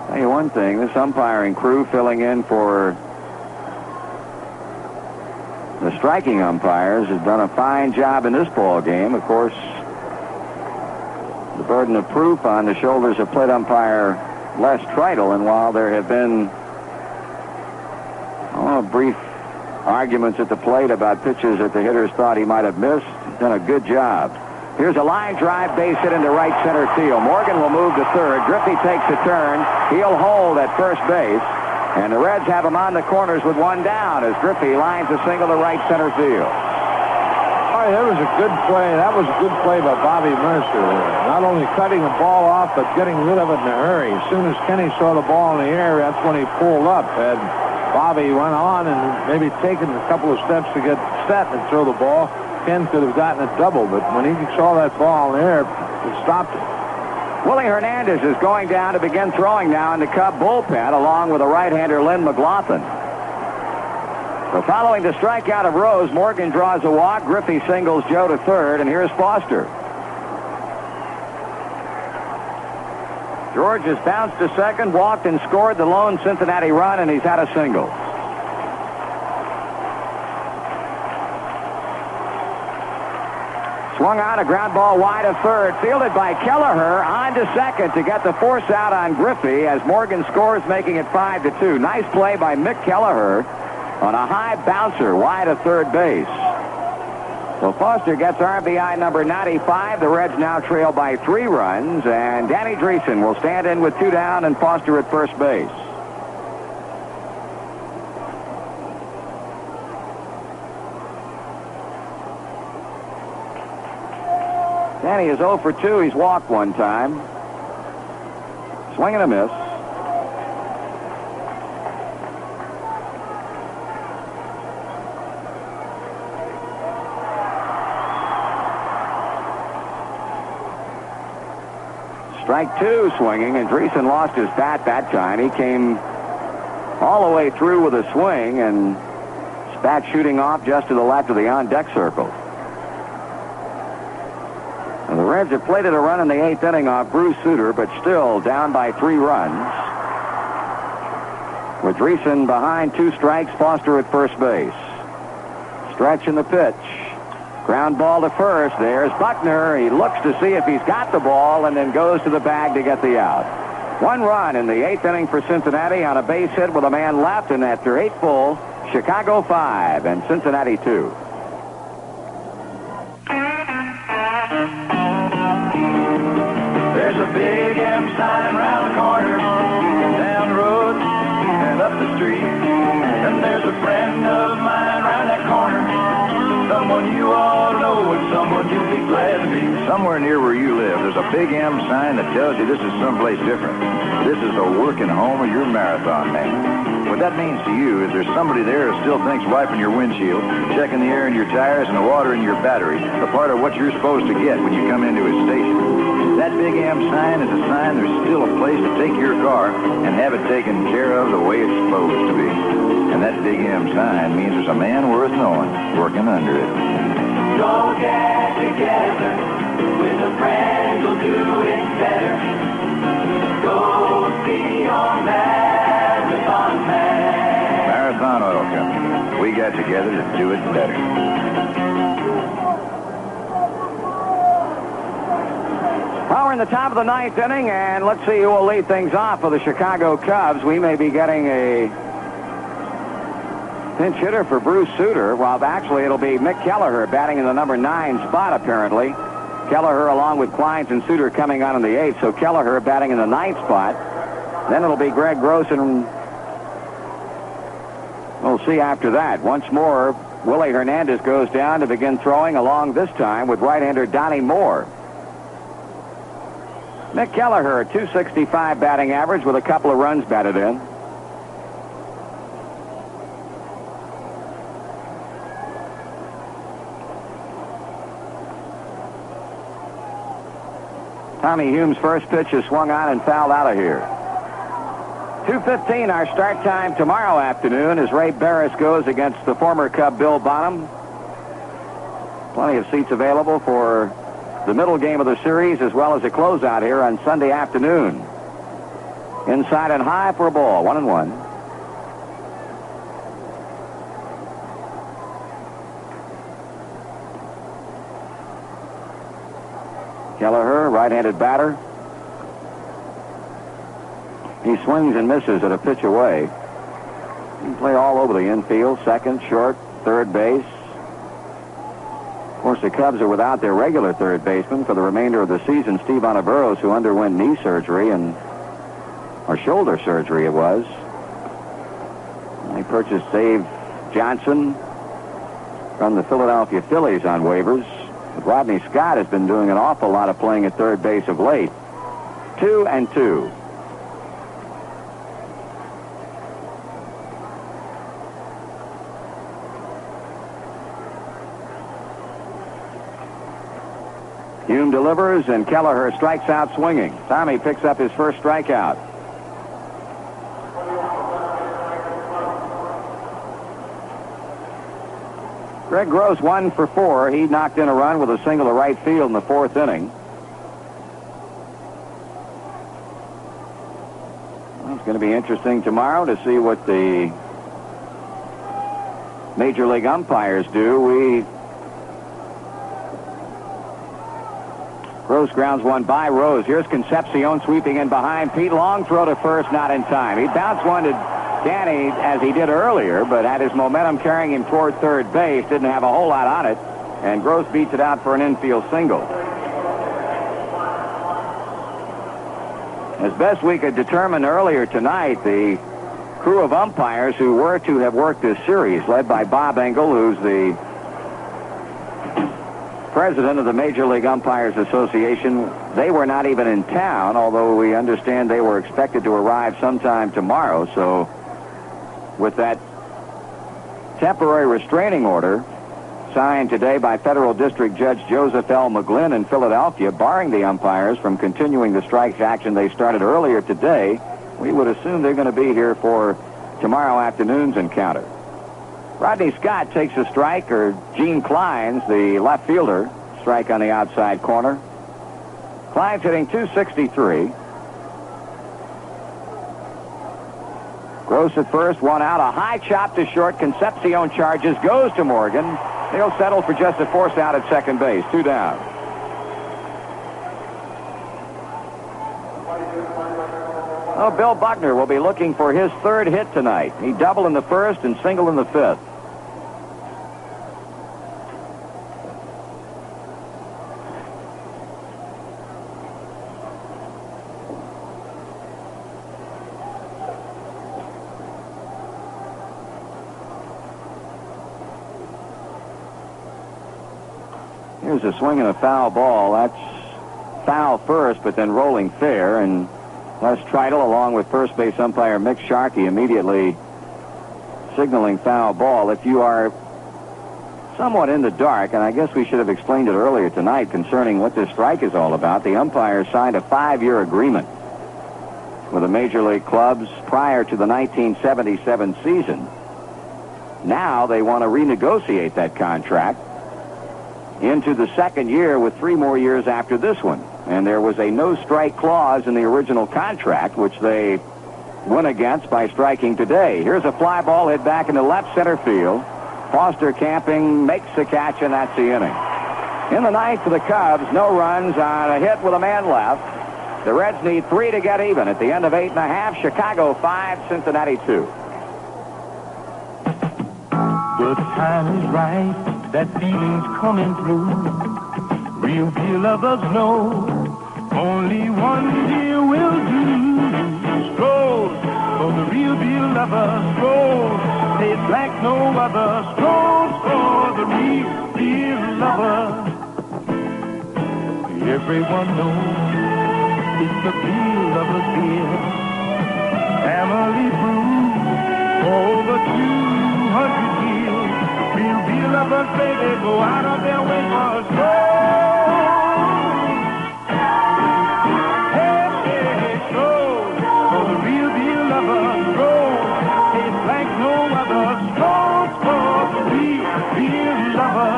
Tell you one thing, this umpiring crew filling in for the striking umpires has done a fine job in this ball game. Of course, the burden of proof on the shoulders of plate umpire Les Tritle, and while there have been brief arguments at the plate about pitches that the hitters thought he might have missed, he's done a good job. Here's a line drive, base hit into right center field. Morgan will move to third. Griffey takes a turn. He'll hold at first base, and the Reds have him on the corners with 1 down as Griffey lines a single to right center field. That was a good play. That was a good play by Bobby Mercer. Not only cutting the ball off, but getting rid of it in a hurry. As soon as Kenny saw the ball in the air, that's when he pulled up. And Bobby went on and maybe taken a couple of steps to get set and throw the ball. Ken could have gotten it double, but when he saw that ball in the air, he stopped it. Willie Hernandez is going down to begin throwing now in the Cub bullpen, along with the right-hander Lynn McLaughlin. So following the strikeout of Rose, Morgan draws a walk. Griffey singles Joe to third, and here's Foster. George has bounced to second, walked and scored the lone Cincinnati run, and he's had a single. Swung on, a ground ball wide of third, fielded by Kelleher, on to second to get the force out on Griffey as Morgan scores, making it 5-2. Nice play by Mick Kelleher on a high bouncer wide of third base. So Foster gets RBI number 95. The Reds now trail by 3 runs, and Danny Dreesen will stand in with 2 down and Foster at first base. Danny is 0 for 2. He's walked 1 time. Swing and a miss. Strike 2 swinging, and Dreesen lost his bat that time. He came all the way through with a swing, and his bat shooting off just to the left of the on-deck circle. And the Reds have plated a run in the 8th inning off Bruce Suter, but still down by 3 runs. With Dreesen behind, 2 strikes, Foster at first base. Stretch in the pitch. Ground ball to first. There's Buckner. He looks to see if he's got the ball and then goes to the bag to get the out. 1 run in the 8th inning for Cincinnati on a base hit with a man left, and after 8 full, Chicago 5 and Cincinnati 2. There's a big M sign around the corner, down the road and up the street. And there's a friend of mine around that corner, someone you all know and someone you'll be glad to meet. Somewhere near where you live, there's a big M sign that tells you this is someplace different. This is the working home of your marathon man. What that means to you is there's somebody there who still thinks wiping your windshield, checking the air in your tires, and the water in your battery are part of what you're supposed to get when you come into his station. That big M sign is a sign there's still a place to take your car and have it taken care of the way it's supposed to be. And that big M sign means there's a man worth knowing working under it. Go get together with a friend who'll do it better. Go see your Marathon man. Marathon Oil Company. We got together to do it better. Power in the top of the 9th inning, and let's see who will lead things off for the Chicago Cubs. We may be getting a pinch hitter for Bruce Sutter. Well, actually, it'll be Mick Kelleher batting in the number 9 spot, apparently. Kelleher along with Kleins and Sutter coming on in the 8th, so Kelleher batting in the 9th spot. Then it'll be Greg Gross, and we'll see after that. Once more, Willie Hernandez goes down to begin throwing, along this time with right-hander Donnie Moore. Mick Kelleher, 265 batting average with a couple of runs batted in. Tommy Hume's first pitch is swung on and fouled out of here. 2:15 our start time tomorrow afternoon as Ray Barris goes against the former Cub Bill Bonham. Plenty of seats available for the middle game of the series as well as a closeout here on Sunday afternoon. Inside and high for a ball, 1-1. Kelleher, right-handed batter. He swings and misses at a pitch away. He can play all over the infield, second, short, third base. Of course, the Cubs are without their regular third baseman for the remainder of the season, Steve Ontiveros, who underwent knee surgery or shoulder surgery it was. They purchased Dave Johnson from the Philadelphia Phillies on waivers. But Rodney Scott has been doing an awful lot of playing at third base of late. 2-2. Hume delivers, and Kelleher strikes out swinging. Tommy picks up his first strikeout. Greg Gross 1 for 4. He knocked in a run with a single to right field in the 4th inning. Well, it's going to be interesting tomorrow to see what the Major League umpires do. Gross grounds one by Rose. Here's Concepcion sweeping in behind. Pete, long throw to first, not in time. He bounced one to Danny as he did earlier, but had his momentum carrying him toward third base. Didn't have a whole lot on it, and Gross beats it out for an infield single. As best we could determine earlier tonight, the crew of umpires who were to have worked this series, led by Bob Engel, who's the president of the Major League Umpires Association, they were not even in town, although we understand they were expected to arrive sometime tomorrow. So with that temporary restraining order signed today by Federal District Judge Joseph L. McGlynn in Philadelphia, barring the umpires from continuing the strikes action they started earlier today, we would assume they're going to be here for tomorrow afternoon's encounter. Rodney Scott takes a strike, or Gene Kleins, the left fielder, strike on the outside corner. Kleins hitting .263. Gross at first, one out. A high chop to short. Concepcion charges, goes to Morgan. He'll settle for just a force out at second base. 2 down. Oh, Bill Buckner will be looking for his 3rd hit tonight. He doubled in the 1st and singled in the 5th. Here's a swing and a foul ball. That's foul first, but then rolling fair, and Les Tritle, along with first base umpire Mick Sharkey, immediately signaling foul ball. If you are somewhat in the dark, and I guess we should have explained it earlier tonight concerning what this strike is all about, the umpires signed a 5-year agreement with the Major League clubs prior to the 1977 season. Now they want to renegotiate that contract into the 2nd year with 3 more years after this one. And there was a no-strike clause in the original contract, which they went against by striking today. Here's a fly ball hit back into left center field. Foster Camping makes the catch, and that's the inning. In the 9th for the Cubs, no runs on a hit with a man left. The Reds need 3 to get even. At the end of 8 1/2, Chicago 5, Cincinnati 2. The time is right. That feeling's coming through. Real beer lovers know only one beer will do. Stroll for the real beer lover. Stroll, tastes like no other. Stroll for the real beer lover. Everyone knows it's the beer lover's beer. Family brew over 200 years. Real beer lovers, baby, go out of their way for a stroll. Hey, hey, hey, stroll. For the real beer lovers, stroll. Tastes like no other. Stroll for the real beer lover.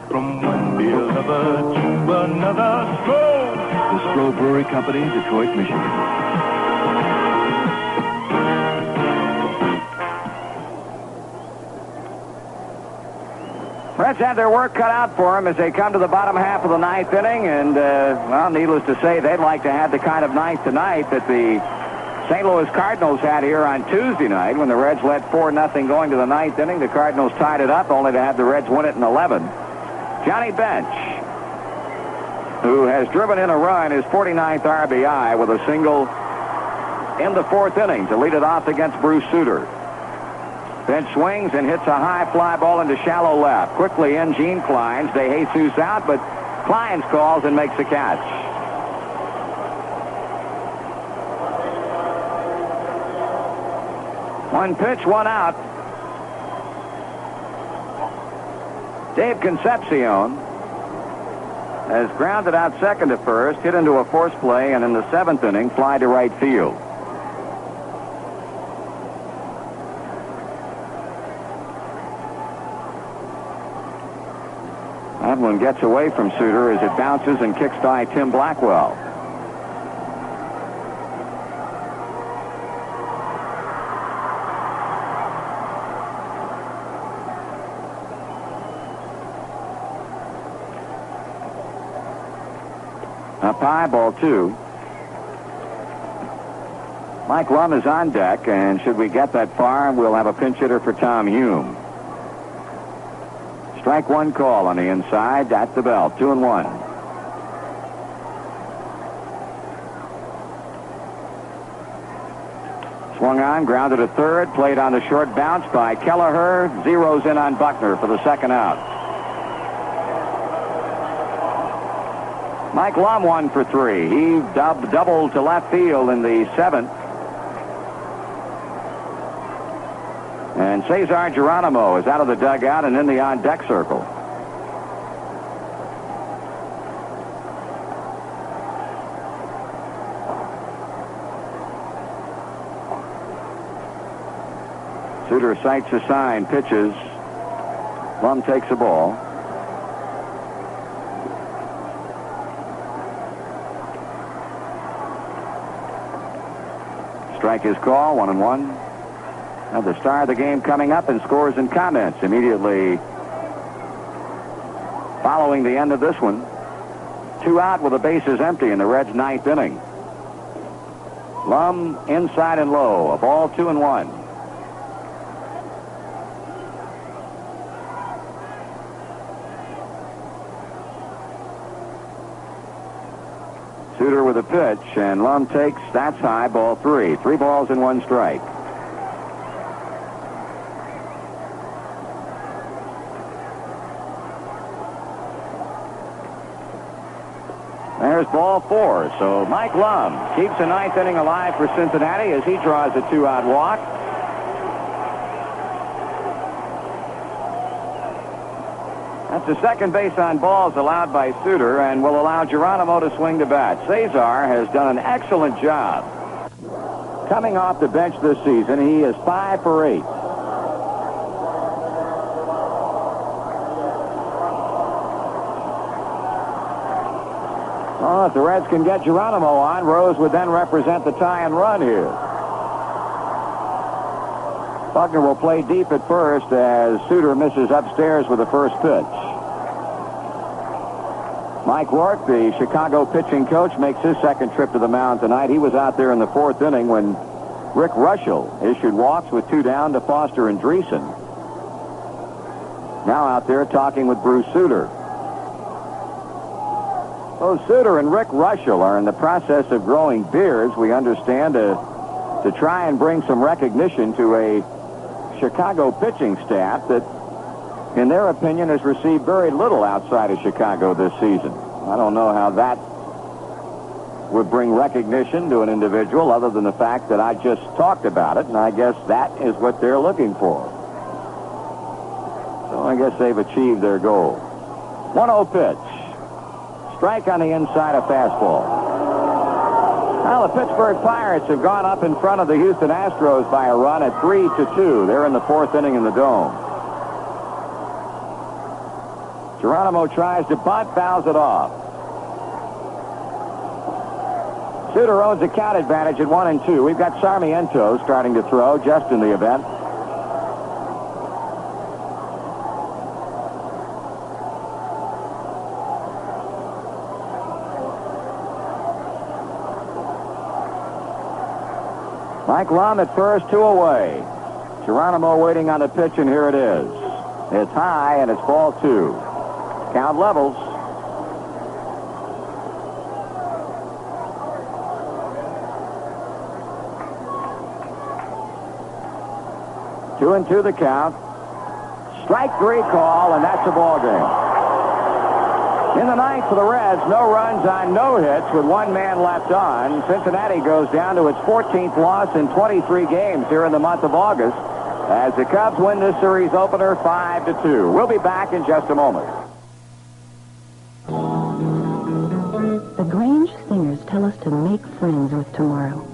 From one beer lover to another, stroll. The Stroll Brewery Company, Detroit, Michigan. Reds have their work cut out for them as they come to the bottom half of the 9th inning, and, well, needless to say, they'd like to have the kind of night tonight that the St. Louis Cardinals had here on Tuesday night when the Reds led 4-0 going to the 9th inning. The Cardinals tied it up, only to have the Reds win it in 11. Johnny Bench, who has driven in a run, his 49th RBI with a single in the 4th inning to lead it off against Bruce Sutter. Bench swings and hits a high fly ball into shallow left. Quickly in, Gene Kleins. De Jesus out, but Kleins calls and makes the catch. One pitch, one out. Dave Concepcion has grounded out second to first, hit into a force play, and in the 7th inning, fly to right field. That one gets away from Sutter as it bounces and kicks by Tim Blackwell. Up high, ball 2. Mike Lum is on deck, and should we get that far, we'll have a pinch hitter for Tom Hume. Strike 1 call on the inside at the belt. 2-1. Swung on, grounded to third, played on the short bounce by Kelleher. Zeroes in on Buckner for the 2nd out. Mike Lum 1 for 3. He doubled to left field in the 7th. And Cesar Geronimo is out of the dugout and in the on-deck circle. Sutter sights a sign, pitches. Lum takes the ball. Strike is called, 1-1. Now the star of the game coming up in scores and comments immediately following the end of this one. 2 out with the bases empty in the Reds' 9th inning. Lum inside and low. A ball, 2-1. Suter with a pitch, and Lum takes. That's high. Ball 3. 3 balls and 1 strike. There's ball 4. So Mike Lum keeps the 9th inning alive for Cincinnati as he draws a 2-out walk. That's the second base on balls allowed by Suter and will allow Geronimo to swing to bat. Cesar has done an excellent job. Coming off the bench this season, he is 5 for 8. Well, if the Reds can get Geronimo on, Rose would then represent the tie and run here. Buckner will play deep at first as Suter misses upstairs with the first pitch. Mike Rourke, the Chicago pitching coach, makes his second trip to the mound tonight. He was out there in the 4th inning when Rick Rushell issued walks with 2 down to Foster and Dreesen. Now out there talking with Bruce Suter. Both Suter and Rick Rushell are in the process of growing beards, we understand, to try and bring some recognition to a Chicago pitching staff that, in their opinion, has received very little outside of Chicago this season. I don't know how that would bring recognition to an individual other than the fact that I just talked about it, and I guess that is what they're looking for. So I guess they've achieved their goal. 1-0 pitch. Strike on the inside, a fastball. Well, the Pittsburgh Pirates have gone up in front of the Houston Astros by a run at 3-2. They're in the 4th inning in the Dome. Geronimo tries to bunt, fouls it off. Suter owns a count advantage at 1-2. We've got Sarmiento starting to throw just in the event. Mike Lum at first, 2 away. Geronimo waiting on the pitch, and here it is. It's high, and it's ball 2. Count levels. Two and 2 the count. Strike 3 call, and that's a ball game. In the 9th for the Reds, no runs on no hits with 1 man left on. Cincinnati goes down to its 14th loss in 23 games here in the month of August as the Cubs win this series opener 5-2. We'll be back in just a moment. The Grange Singers tell us to make friends with tomorrow.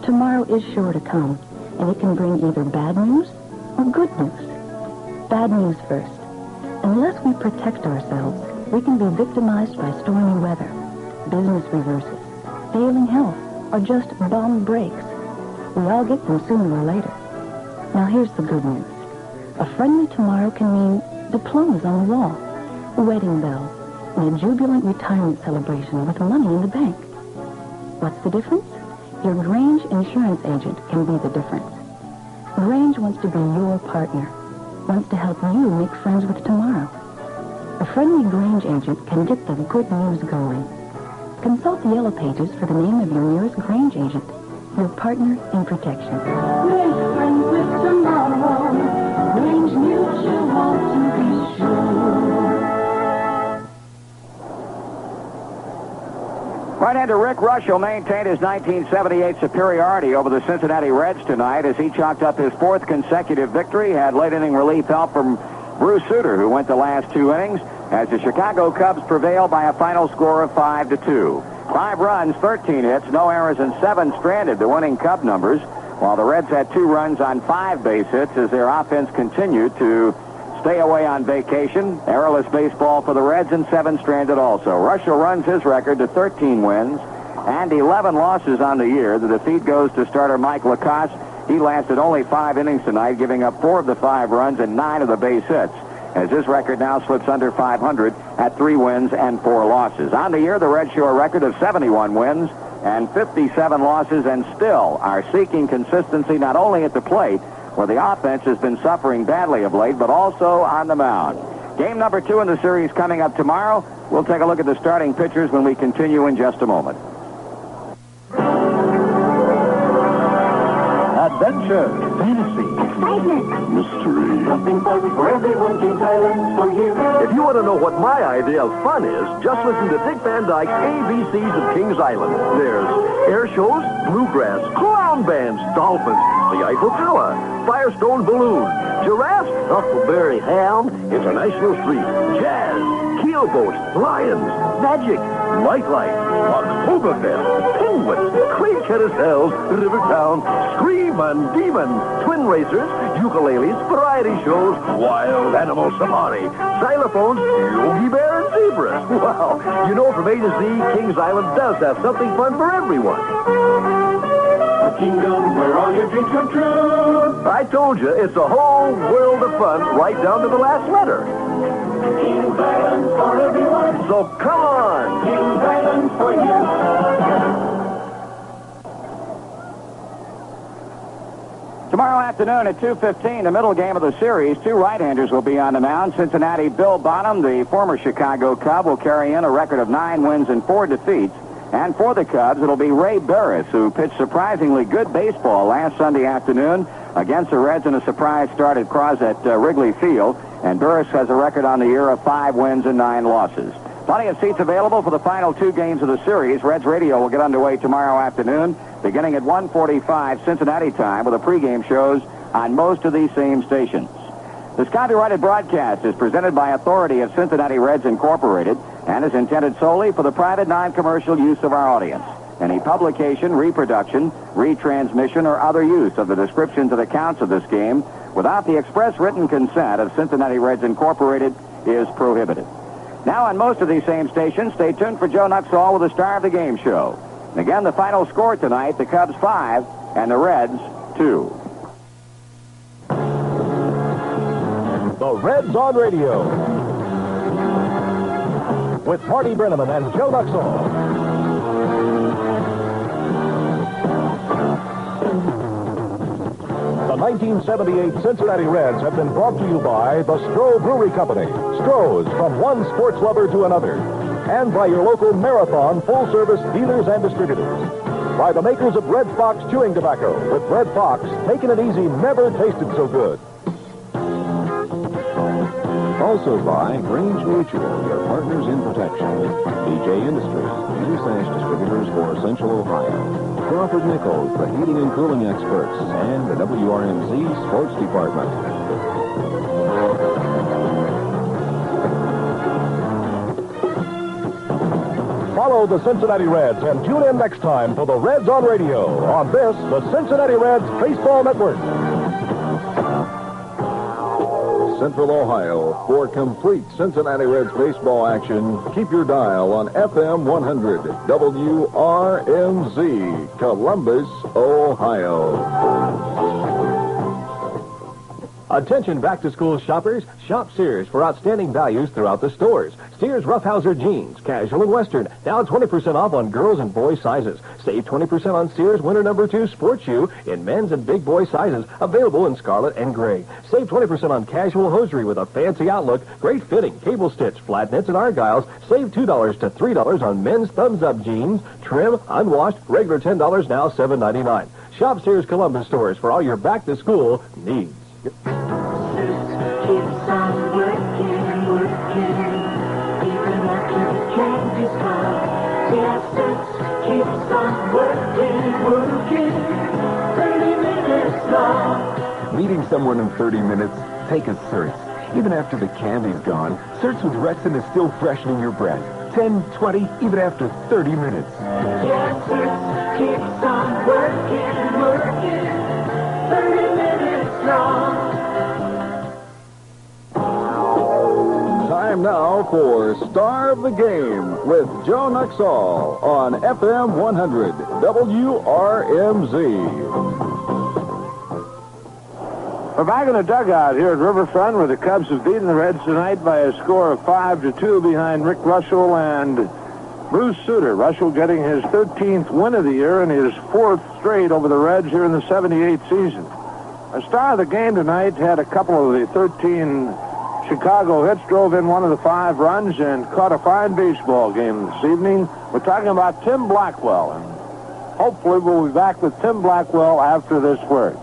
Tomorrow is sure to come, and it can bring either bad news or good news. Bad news first. Unless we protect ourselves, we can be victimized by stormy weather, business reverses, failing health, or just bum breaks. We all get them sooner or later. Now here's the good news. A friendly tomorrow can mean diplomas on the wall, wedding bells, and a jubilant retirement celebration with money in the bank. What's the difference? Your Grange insurance agent can be the difference. Grange wants to be your partner, wants to help you make friends with tomorrow. A friendly Grange agent can get the good news going. Consult the yellow pages for the name of your nearest Grange agent, your partner in protection. Make friends with tomorrow. Grange Mutual wants to be sure. Right-hander Rick Rushell maintained his 1978 superiority over the Cincinnati Reds tonight as he chalked up his 4th consecutive victory, had late-inning relief help from Bruce Suter, who went the last 2 innings, as the Chicago Cubs prevail by a final score of 5-2. 5 runs, 13 hits, no errors, and 7 stranded, the winning Cub numbers, while the Reds had 2 runs on 5 base hits as their offense continued to stay away on vacation. Errorless baseball for the Reds and 7 stranded also. Rushell runs his record to 13 wins and 11 losses on the year. The defeat goes to starter Mike Lacoste. He lasted only 5 innings tonight, giving up 4 of the 5 runs and 9 of the base hits, as his record now slips under 500 at 3 wins and 4 losses. On the year, the Reds show a record of 71 wins and 57 losses, and still are seeking consistency not only at the plate, where the offense has been suffering badly of late, but also on the mound. Game number 2 in the series coming up tomorrow. We'll take a look at the starting pitchers when we continue in just a moment. Adventure, fantasy, excitement, mystery. Something fun for everyone. Kings Island for you. If you want to know what my idea of fun is, just listen to Dick Van Dyke's ABCs of Kings Island. There's air shows, bluegrass, clown bands, dolphins, the Eiffel Tower, Firestone Balloon, giraffes, Huckleberry Hound, International Street, jazz, keelboats, lions, magic, nightlife, Oktoberfest, penguins, crane carousels, Rivertown, Scream and Demon, twin racers, ukuleles, variety shows, wild animal safari, xylophones, Yogi Bear and zebras. Wow, you know, from A to Z, Kings Island does have something fun for everyone. A kingdom where all your dreams come true. I told you, it's a whole world of fun right down to the last letter. Kings Island for everyone. So come on. Kings Island for you. Tomorrow afternoon at 2:15, the middle game of the series, 2 right-handers will be on the mound. Cincinnati Bill Bonham, the former Chicago Cub, will carry in a record of 9 wins and 4 defeats. And for the Cubs, it'll be Ray Barris, who pitched surprisingly good baseball last Sunday afternoon against the Reds in a surprise start at Crozet Wrigley Field. And Barris has a record on the year of 5 wins and 9 losses. Plenty of seats available for the final 2 games of the series. Reds Radio will get underway tomorrow afternoon, beginning at 1:45 Cincinnati time, with the pregame shows on most of these same stations. This copyrighted broadcast is presented by authority of Cincinnati Reds Incorporated and is intended solely for the private non-commercial use of our audience. Any publication, reproduction, retransmission, or other use of the descriptions and accounts of this game without the express written consent of Cincinnati Reds Incorporated is prohibited. Now on most of these same stations, stay tuned for Joe Nuxall with the Star of the Game show. And again, the final score tonight, the Cubs 5 and the Reds 2. The Reds on Radio with Marty Brenneman and Joe Nuxall. The 1978 Cincinnati Reds have been brought to you by the Stroh Brewery Company. Stroh's, from one sports lover to another. And by your local Marathon full-service dealers and distributors. By the makers of Red Fox Chewing Tobacco. With Red Fox, taking it easy never tasted so good. Also by Grange Mutual, your partners in protection. DJ Industries, dealers/distributors for Central Ohio. Crawford Nichols, the heating and cooling experts, and the WRMZ Sports Department. Follow the Cincinnati Reds and tune in next time for the Reds on Radio on this, the Cincinnati Reds Baseball Network. Central Ohio. For complete Cincinnati Reds baseball action, keep your dial on FM 100, WRMZ, Columbus, Ohio. Attention back-to-school shoppers. Shop Sears for outstanding values throughout the stores. Sears Roughhouser jeans, casual and western, now 20% off on girls and boys sizes. Save 20% on Sears Winter No. 2 sports shoe in men's and big boy sizes, available in scarlet and gray. Save 20% on casual hosiery with a fancy outlook, great fitting, cable stitch, flat knits, and argyles. Save $2 to $3 on men's thumbs-up jeans, trim, unwashed, regular $10, now $7.99. Shop Sears Columbus stores for all your back-to-school needs. Keeps on working, even after the change is gone. Yes, it keeps on working, 30 minutes long. Needing someone in 30 minutes? Take a Certs. Even after the candy's gone, Certs with Rexin is still freshening your breath. 10, 20, even after 30 minutes. Yes, it keeps on working, 30 minutes long. Time now for Star of the Game with Joe Nuxall on FM 100, WRMZ. We're back in the dugout here at Riverfront, where the Cubs have beaten the Reds tonight by a score of 5-2 behind Rick Russell and Bruce Sutter. Russell getting his 13th win of the year and his 4th straight over the Reds here in the 78 season. The star of the game tonight had a couple of the 13 Chicago hits, drove in one of the 5 runs, and caught a fine baseball game this evening. We're talking about Tim Blackwell, and hopefully we'll be back with Tim Blackwell after this word.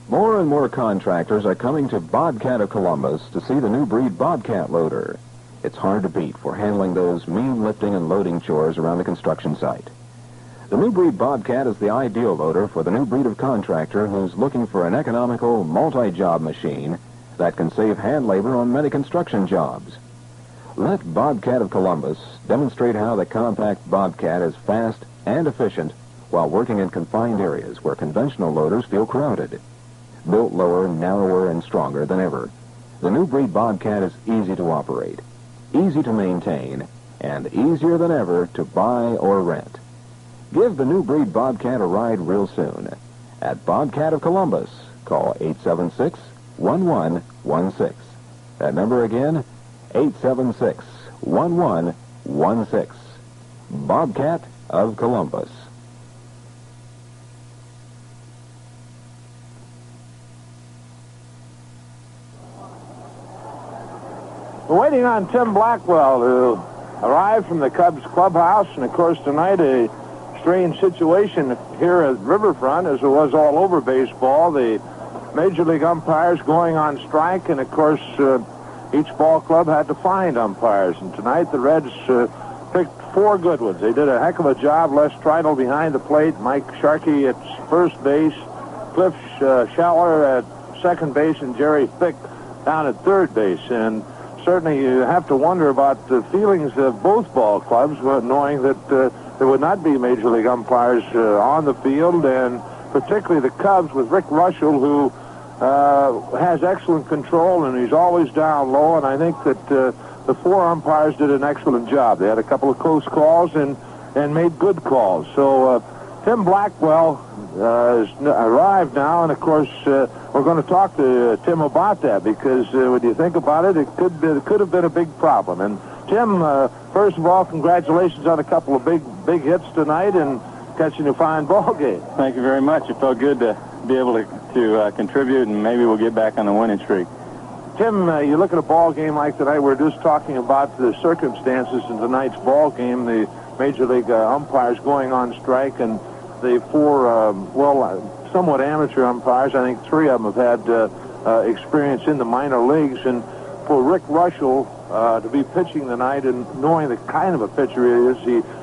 More and more contractors are coming to Bobcat of Columbus to see the new breed Bobcat loader. It's hard to beat for handling those mean lifting and loading chores around the construction site. The new breed Bobcat is the ideal loader for the new breed of contractor who's looking for an economical, multi-job machine that can save hand labor on many construction jobs. Let Bobcat of Columbus demonstrate how the compact Bobcat is fast and efficient while working in confined areas where conventional loaders feel crowded. Built lower, narrower, and stronger than ever, the new breed Bobcat is easy to operate, easy to maintain, and easier than ever to buy or rent. Give the new breed Bobcat a ride real soon. At Bobcat of Columbus, call 876-1116. That number again, 876-1116. Bobcat of Columbus. We're waiting on Tim Blackwell to arrive from the Cubs clubhouse, and of course tonight a strange situation here at Riverfront, as it was all over baseball. The Major League umpires going on strike, and of course each ball club had to find umpires. And tonight the Reds picked 4 good ones. They did a heck of a job. Les Stridle behind the plate, Mike Sharkey at first base, Cliff Schaller at second base, and Jerry Fick down at third base. And certainly you have to wonder about the feelings of both ball clubs, knowing that there would not be Major League umpires on the field, and particularly the Cubs with Rick Russell, who has excellent control, and he's always down low, and I think that the 4 umpires did an excellent job. They had a couple of close calls and made good calls. So Tim Blackwell has arrived now, and of course we're going to talk to Tim about that, because when you think about it, it could have been a big problem. And Tim, first of all, congratulations on a couple of big hits tonight and catching a fine ball game. Thank you very much. It felt good to be able to contribute, and maybe we'll get back on the winning streak. Tim, you look at a ball game like tonight. We're just talking about the circumstances in tonight's ball game. The Major League umpires going on strike, and the 4, somewhat amateur umpires. I think 3 of them have had experience in the minor leagues. And for Rick Russell to be pitching tonight, and knowing the kind of a pitcher he is,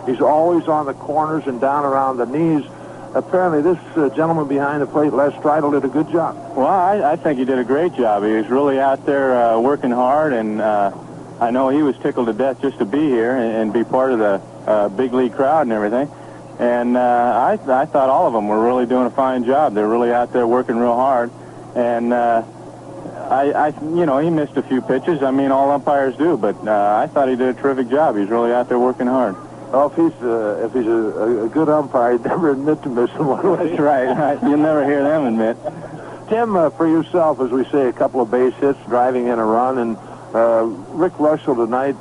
he's always on the corners and down around the knees. Apparently this gentleman behind the plate, Les Stridle, did a good job. Well, I think he did a great job. He was really out there working hard, and I know he was tickled to death just to be here and be part of the big league crowd and everything. And I thought all of them were really doing a fine job. They're really out there working real hard. And he missed a few pitches. I mean, all umpires do, but I thought he did a terrific job. He's really out there working hard. Well, if he's a good umpire, he'd never admit to missing one. That's right. You'll never hear them admit. Tim, for yourself, as we say, a couple of base hits, driving in a run, and Rick Russell tonight,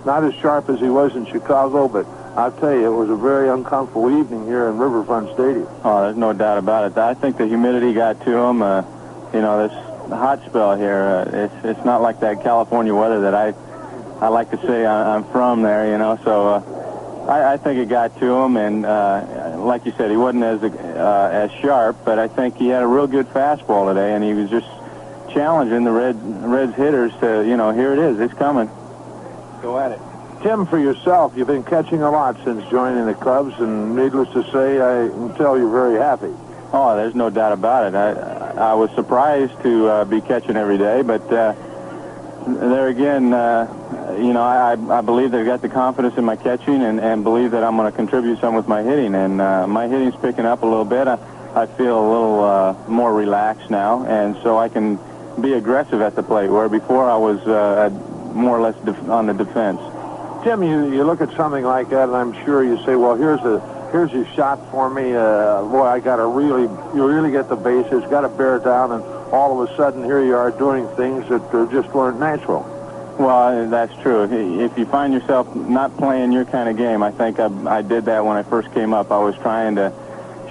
not as sharp as he was in Chicago, but I'll tell you, it was a very uncomfortable evening here in Riverfront Stadium. Oh, there's no doubt about it. I think the humidity got to him. This hot spell here, it's not like that California weather that I like to say I'm from there, so I think it got to him, and like you said, he wasn't as sharp, but I think he had a real good fastball today, and he was just challenging the Reds hitters to, here it is, it's coming. Go at it. Tim, for yourself, you've been catching a lot since joining the Cubs, and needless to say, I can tell you're very happy. Oh, there's no doubt about it. I was surprised to be catching every day, but there again, I believe they've got the confidence in my catching and believe that I'm going to contribute some with my hitting. And my hitting's picking up a little bit. I feel a little more relaxed now, and so I can be aggressive at the plate, where before I was more or less on the defense. Tim, you look at something like that, and I'm sure you say, well, here's your shot for me. Boy, you really get the bases, got to bear down, and all of a sudden here you are doing things that just weren't natural. Well, that's true. If you find yourself not playing your kind of game, I think I did that when I first came up. I was trying to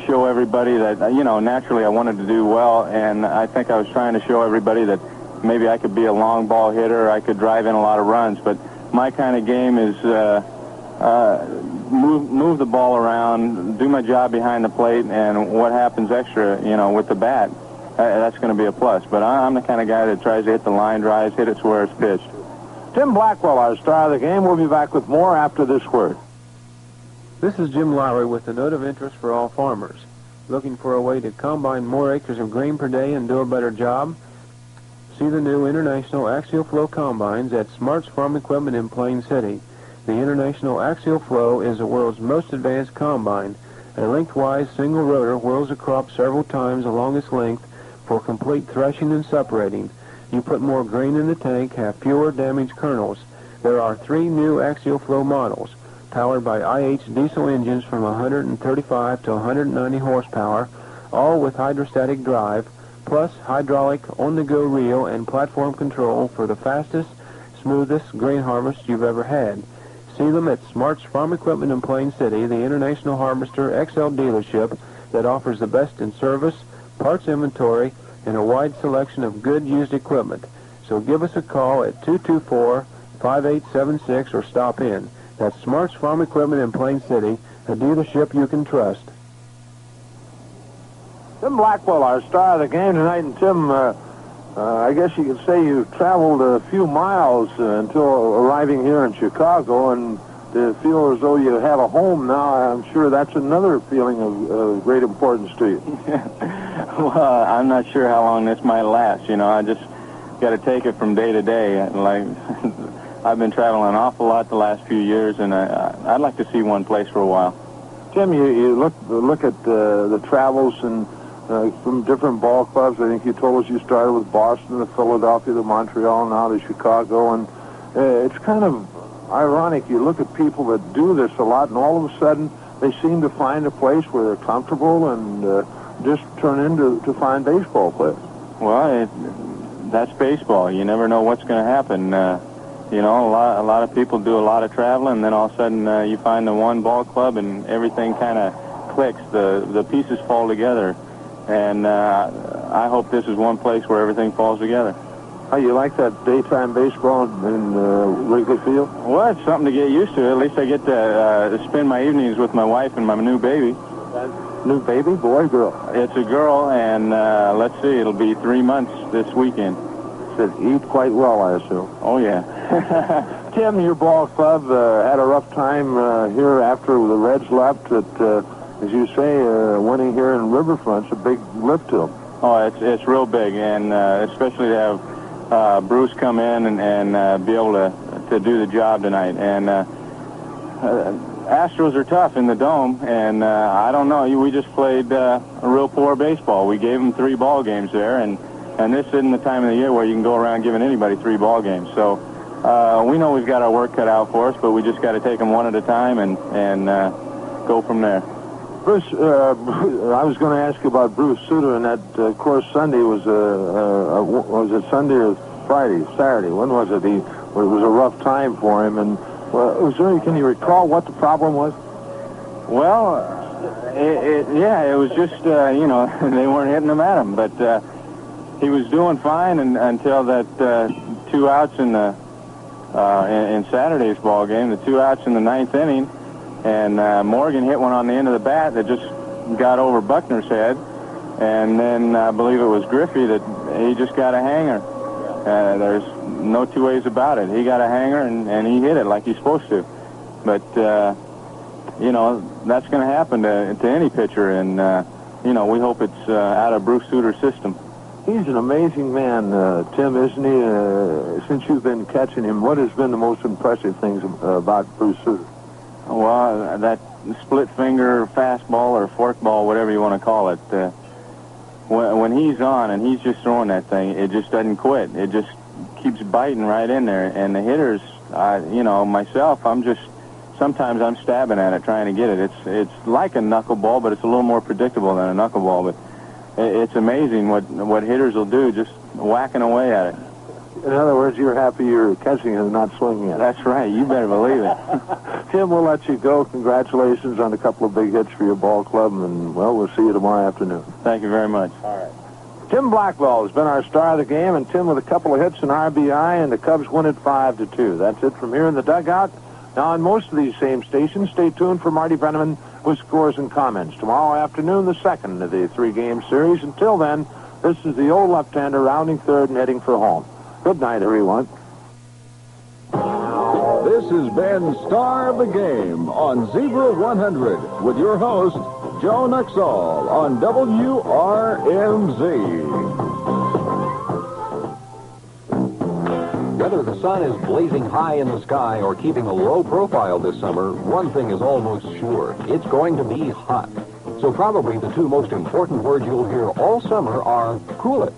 show everybody that, naturally I wanted to do well, and I think I was trying to show everybody that maybe I could be a long ball hitter, I could drive in a lot of runs, but my kind of game is move the ball around, do my job behind the plate, and what happens extra, with the bat, that's going to be a plus. But I'm the kind of guy that tries to hit the line drives, hit it to where it's pitched. Tim Blackwell, our star of the game. We'll be back with more after this word. This is Jim Lowry with a note of interest for all farmers. Looking for a way to combine more acres of grain per day and do a better job? See the new International Axial Flow combines at Smart's Farm Equipment in Plain City. The International Axial Flow is the world's most advanced combine. A lengthwise single rotor whirls a crop several times along its length for complete threshing and separating. You put more grain in the tank, have fewer damaged kernels. There are 3 new Axial Flow models, powered by IH diesel engines from 135 to 190 horsepower, all with hydrostatic drive, plus hydraulic on-the-go reel and platform control for the fastest, smoothest grain harvest you've ever had. See them at Smart's Farm Equipment in Plain City, the International Harvester XL dealership that offers the best in service, parts inventory, and a wide selection of good used equipment. So give us a call at 224-5876 or stop in. That's Smart's Farm Equipment in Plain City, a dealership you can trust. Tim Blackwell, our star of the game tonight. And Tim, I guess you could say you've traveled a few miles until arriving here in Chicago, and to feel as though you have a home now, I'm sure that's another feeling of great importance to you. Well, I'm not sure how long this might last. I just got to take it from day to day. Like, I've been traveling an awful lot the last few years, and I'd like to see one place for a while. Tim, you look at the travels and from different ball clubs. I think you told us you started with Boston to Philadelphia to Montreal, now to Chicago, and it's kind of ironic. You look at people that do this a lot, and all of a sudden they seem to find a place where they're comfortable and just turn into fine baseball players. Well, that's baseball. You never know what's going to happen. A lot of people do a lot of traveling, and then all of a sudden you find the one ball club, and everything kind of clicks. The pieces fall together, and I hope this is one place where everything falls together. How you like that daytime baseball in Wrigley Field? Well, it's something to get used to. At least I get to spend my evenings with my wife and my new baby. New baby? Boy or girl? It's a girl, and let's see, it'll be 3 months this weekend. Said eat quite well, I assume. Oh, yeah. Tim, your ball club had a rough time here after the Reds left. As you say, winning here in Riverfront's a big lift to them. Oh, it's real big, and especially to have Bruce come in and be able to do the job tonight. And Astros are tough in the Dome, and I don't know. We just played a real poor baseball. We gave them 3 ball games there, and this isn't the time of the year where you can go around giving anybody 3 ball games. So we know we've got our work cut out for us, but we just got to take them one at a time and go from there. Bruce, I was going to ask you about Bruce Sutter, and that, of course, Sunday was it Sunday or Friday? Saturday. When was it? It was a rough time for him, and can you recall what the problem was? Well, it was just, they weren't hitting them at him, but he was doing fine until that 2 outs in Saturday's ball game, the 2 outs in the 9th inning, and Morgan hit one on the end of the bat that just got over Buckner's head, and then I believe it was Griffey that he just got a hanger. There's no 2 ways about it. He got a hanger, and he hit it like he's supposed to. But, that's going to happen to any pitcher, and, we hope it's out of Bruce Sutter's system. He's an amazing man, Tim, isn't he? Since you've been catching him, what has been the most impressive things about Bruce Sutter? Well, that split finger fastball or forkball, whatever you want to call it, when he's on and he's just throwing that thing, it just doesn't quit. It just keeps biting right in there. And the hitters, myself, sometimes I'm stabbing at it trying to get it. It's like a knuckleball, but it's a little more predictable than a knuckleball. But it's amazing what hitters will do just whacking away at it. In other words, you're happy you're catching it and not swinging it. That's right. You better believe it. Tim, we'll let you go. Congratulations on a couple of big hits for your ball club, and, well, we'll see you tomorrow afternoon. Thank you very much. All right. Tim Blackwell has been our star of the game, and Tim with a couple of hits and RBI, and the Cubs win it 5-2. That's it from here in the dugout. Now, on most of these same stations, stay tuned for Marty Brenneman with scores and comments. Tomorrow afternoon, the second of the three-game series. Until then, this is the old left-hander rounding third and heading for home. Good night, everyone. This has been Star of the Game on Zebra 100 with your host, Joe Nuxall on WRMZ. Whether the sun is blazing high in the sky or keeping a low profile this summer, one thing is almost sure. It's going to be hot. So probably the two most important words you'll hear all summer are cool it.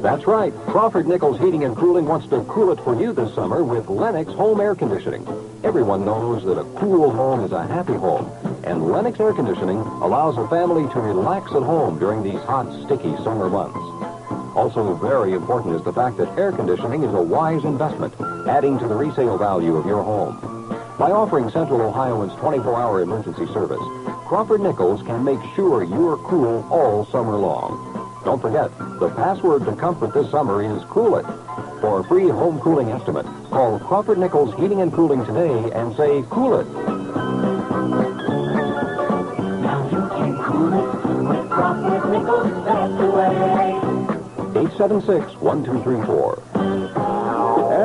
That's right. Crawford Nichols Heating and Cooling wants to cool it for you this summer with Lennox Home Air Conditioning. Everyone knows that a cool home is a happy home, and Lennox Air Conditioning allows a family to relax at home during these hot, sticky summer months. Also very important is the fact that air conditioning is a wise investment, adding to the resale value of your home. By offering Central Ohioans 24-hour emergency service, Crawford Nichols can make sure you're cool all summer long. Don't forget, the password to comfort this summer is Cool It. For a free home cooling estimate, call Crawford Nichols Heating and Cooling today and say Cool It. Now you can cool it with Crawford Nichols, that's the way. 876-1234.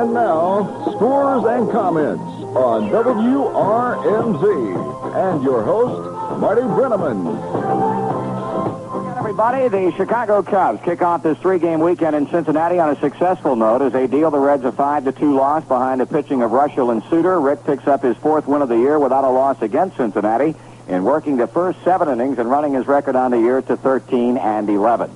And now, scores and comments on WRMZ. And your host, Marty Brenneman. Everybody, the Chicago Cubs kick off this three-game weekend in Cincinnati on a successful note as they deal the Reds a 5-2 loss behind the pitching of Rushell and Suter. Rick picks up his fourth win of the year without a loss against Cincinnati in working the first 7 innings and running his record on the year to 13-11.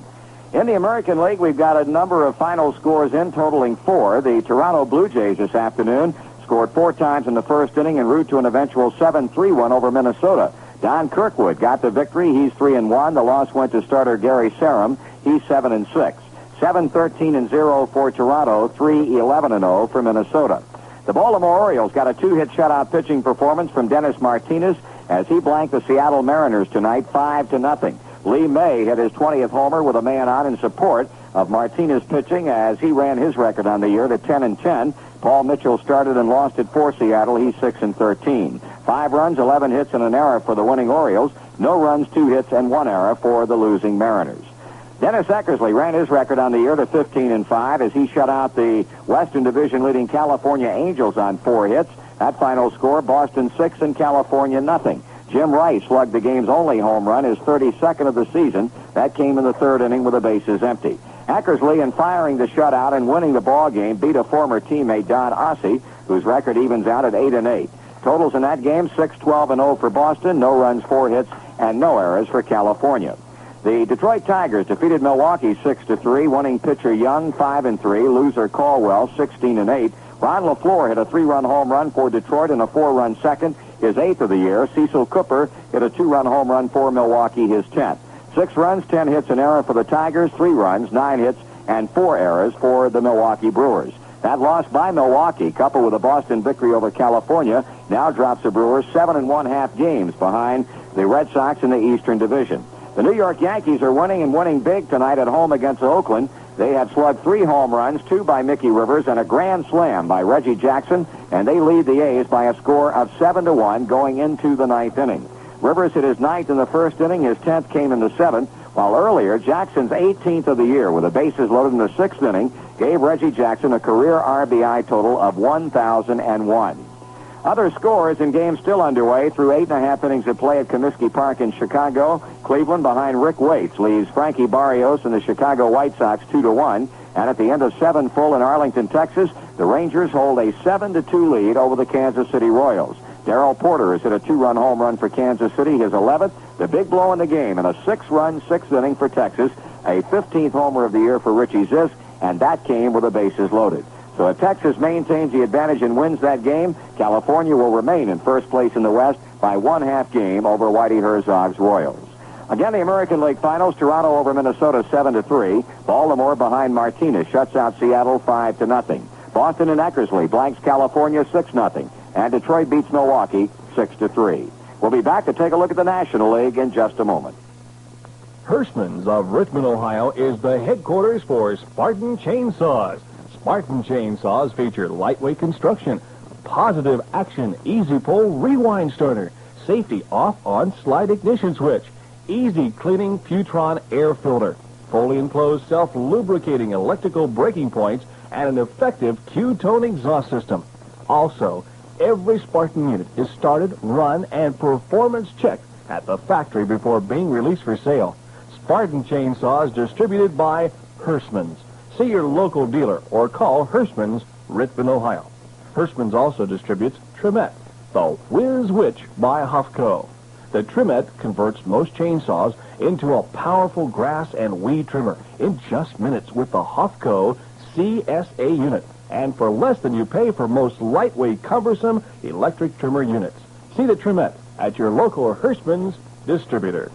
In the American League, we've got a number of final scores in, totaling 4. The Toronto Blue Jays this afternoon scored 4 times in the first inning en route to an eventual 7-3 win over Minnesota. Don Kirkwood got the victory. He's 3-1. The loss went to starter Gary Sarum. He's 7-6. 7-13-0 for Toronto. 3-11-0 for Minnesota. The Baltimore Orioles got a 2-hit shutout pitching performance from Dennis Martinez as he blanked the Seattle Mariners tonight 5-0. Lee May hit his 20th homer with a man on in support of Martinez pitching as he ran his record on the year to 10-10. Paul Mitchell started and lost it for Seattle. He's 6-13. 5 runs, 11 hits, and an error for the winning Orioles. No runs, 2 hits, and 1 error for the losing Mariners. Dennis Eckersley ran his record on the year to 15-5 as he shut out the Western Division leading California Angels on 4 hits. That final score, Boston 6 and California nothing. Jim Rice slugged the game's only home run, his 32nd of the season. That came in the 3rd inning with the bases empty. Eckersley, in firing the shutout and winning the ball game, beat a former teammate, Don Ossie, whose record evens out at 8-8. Totals in that game, 6-12-0 for Boston, no runs, 4 hits, and no errors for California. The Detroit Tigers defeated Milwaukee 6-3, winning pitcher Young 5-3, loser Caldwell 16-8. Ron LaFleur hit a 3-run home run for Detroit and a 4-run second, his 8th of the year. Cecil Cooper hit a 2-run home run for Milwaukee, his 10th. 6 runs, 10 hits, an error for the Tigers, 3 runs, 9 hits, and 4 errors for the Milwaukee Brewers. That loss by Milwaukee, coupled with a Boston victory over California, now drops the Brewers 7 1/2 games behind the Red Sox in the Eastern Division. The New York Yankees are winning and winning big tonight at home against Oakland. They have slugged 3 home runs, 2 by Mickey Rivers, and a grand slam by Reggie Jackson, and they lead the A's by a score of 7-1 going into the 9th inning. Rivers hit his 9th in the first inning. His 10th came in the 7th, while earlier, Jackson's 18th of the year with the bases loaded in the 6th inning gave Reggie Jackson a career RBI total of 1,001. Other scores in games still underway through 8.5 innings of play at Comiskey Park in Chicago. Cleveland behind Rick Waits leaves Frankie Barrios and the Chicago White Sox 2-1. And at the end of 7 full in Arlington, Texas, the Rangers hold a 7-2 lead over the Kansas City Royals. Darrell Porter has hit a 2-run home run for Kansas City, his 11th, the big blow in the game, and a 6-run 6th inning for Texas, a 15th homer of the year for Richie Zisk, and that came with the bases loaded. So if Texas maintains the advantage and wins that game, California will remain in first place in the West by 1/2 game over Whitey Herzog's Royals. Again, the American League Finals, Toronto over Minnesota 7-3. Baltimore behind Martinez shuts out Seattle 5-0. Boston and Eckersley blanks California 6-0. And Detroit beats Milwaukee 6-3. We'll be back to take a look at the National League in just a moment. Hirschman's of Richmond, Ohio is the headquarters for Spartan Chainsaws. Spartan Chainsaws feature lightweight construction, positive action, easy pull rewind starter, safety off-on slide ignition switch, easy cleaning Putron air filter, fully enclosed self-lubricating electrical braking points, and an effective Q-tone exhaust system. Also, every Spartan unit is started, run, and performance checked at the factory before being released for sale. Spartan Chainsaws distributed by Hirschman's. See your local dealer or call Hirschman's, Richmond, Ohio. Hirschman's also distributes Trimet, the Whiz Witch by Huffco. The Trimet converts most chainsaws into a powerful grass and weed trimmer in just minutes with the Huffco CSA unit, and for less than you pay for most lightweight, cumbersome electric trimmer units. See the Trimet at your local Hirschman's distributor.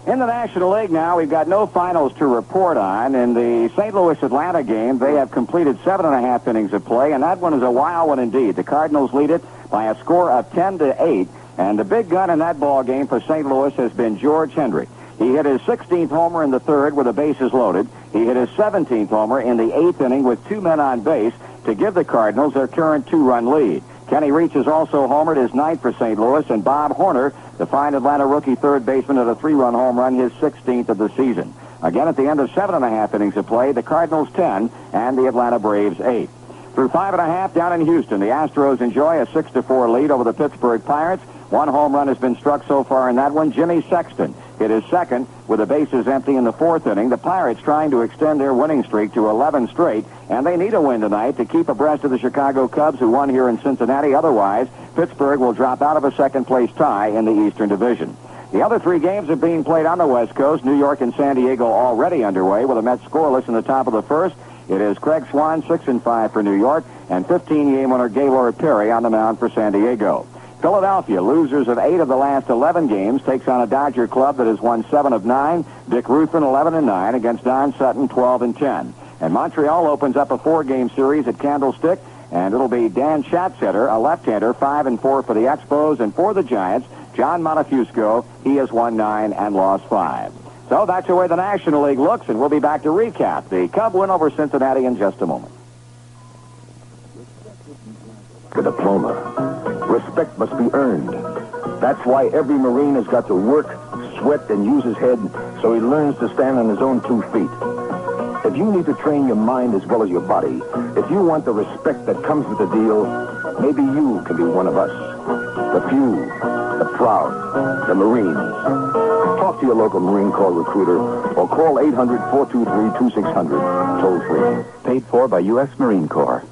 In the National League now, we've got no finals to report on. In the St. Louis-Atlanta game, they have completed 7.5 innings of play, and that one is a wild one indeed. The Cardinals lead it by a score of 10-8, and the big gun in that ball game for St. Louis has been George Hendrick. He hit his 16th homer in the third with the bases loaded. He hit his 17th homer in the 8th inning with 2 men on base to give the Cardinals their current 2-run lead. Kenny Reach has also homered, his 9th for St. Louis, and Bob Horner, the fine Atlanta rookie third baseman, at a 3-run home run, his 16th of the season. Again, at the end of 7.5 innings of play, the Cardinals 10 and the Atlanta Braves 8. Through 5.5 down in Houston, the Astros enjoy a 6-4 lead over the Pittsburgh Pirates. 1 home run has been struck so far in that one. Jimmy Sexton hit his second with the bases empty in the 4th inning. The Pirates trying to extend their winning streak to 11 straight, and they need a win tonight to keep abreast of the Chicago Cubs, who won here in Cincinnati. Otherwise, Pittsburgh will drop out of a second-place tie in the Eastern Division. The other 3 games are being played on the West Coast. New York and San Diego already underway with the Mets scoreless in the top of the first. It is Craig Swan, 6-5 for New York, and 15-game winner Gaylord Perry on the mound for San Diego. Philadelphia, losers of 8 of the last 11 games, takes on a Dodger club that has won 7 of 9. Dick Ruffin, 11-9, against Don Sutton, 12-10. And Montreal opens up a 4-game series at Candlestick, and it'll be Dan Schatzeder, a left-hander, 5-4 for the Expos, and for the Giants, John Montefusco. He has won 9 and lost 5. So that's the way the National League looks, and we'll be back to recap the Cub win over Cincinnati in just a moment. The diploma. Respect must be earned. That's why every Marine has got to work, sweat, and use his head so he learns to stand on his own 2 feet. If you need to train your mind as well as your body, if you want the respect that comes with the deal, maybe you can be one of us. The few, the proud, the Marines. Talk to your local Marine Corps recruiter or call 800-423-2600, toll free. Paid for by U.S. Marine Corps.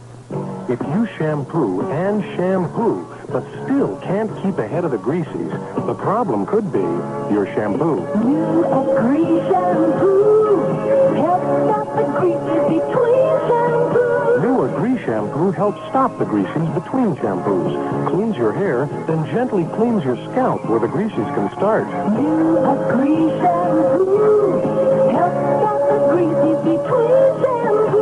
If you shampoo and shampoo, but still can't keep ahead of the greases, the problem could be your shampoo. New Agree shampoo helps stop the greases between shampoos. New Agree shampoo helps stop the greases between shampoos, cleans your hair, then gently cleans your scalp where the greases can start. New Agree shampoo helps stop the greases between shampoos.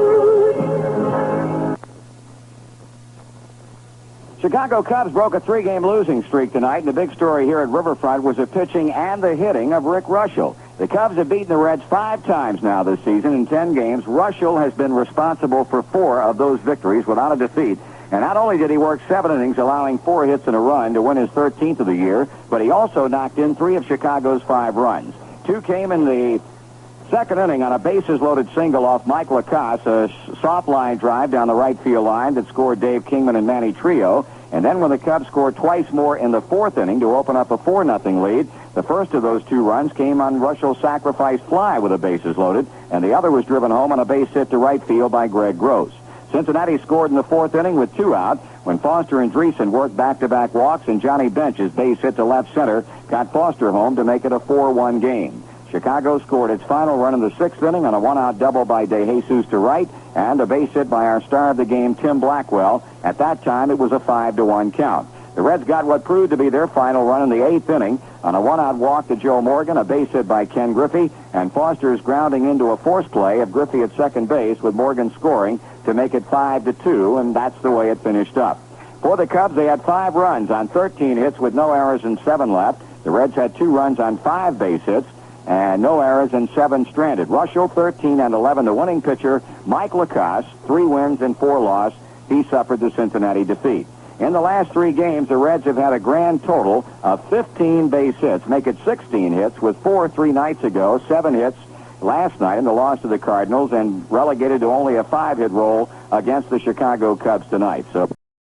Chicago Cubs broke a 3-game losing streak tonight, and the big story here at Riverfront was the pitching and the hitting of Rick Rushell. The Cubs have beaten the Reds 5 times now this season in 10 games. Rushell has been responsible for 4 of those victories without a defeat. And not only did he work 7 innings, allowing 4 hits and a run to win his 13th of the year, but he also knocked in 3 of Chicago's 5 runs. 2 came in the second inning on a bases-loaded single off Mike Lacasse, a soft line drive down the right field line that scored Dave Kingman and Manny Trio. And then when the Cubs scored twice more in the 4th inning to open up a 4-0 lead, the first of those 2 runs came on Rushell's sacrifice fly with the bases loaded, and the other was driven home on a base hit to right field by Greg Gross. Cincinnati scored in the 4th inning with 2 out when Foster and Dreesen worked back-to-back walks, and Johnny Bench's base hit to left center got Foster home to make it a 4-1 game. Chicago scored its final run in the 6th inning on a one-out double by DeJesus to right and a base hit by our star of the game, Tim Blackwell. At that time, it was a 5-1 count. The Reds got what proved to be their final run in the 8th inning on a one-out walk to Joe Morgan, a base hit by Ken Griffey, and Foster's grounding into a force play of Griffey at second base with Morgan scoring to make it 5-2, and that's the way it finished up. For the Cubs, they had 5 runs on 13 hits with no errors and 7 left. The Reds had 2 runs on 5 base hits and no errors and 7 stranded. Russell, 13 and 11, the winning pitcher. Mike Lacoste, 3 wins and 4 losses. He suffered the Cincinnati defeat. In the last 3 games, the Reds have had a grand total of 15 base hits, make it 16 hits, with 4 3 nights ago, 7 hits last night in the loss to the Cardinals, and relegated to only a 5-hit roll against the Chicago Cubs tonight. So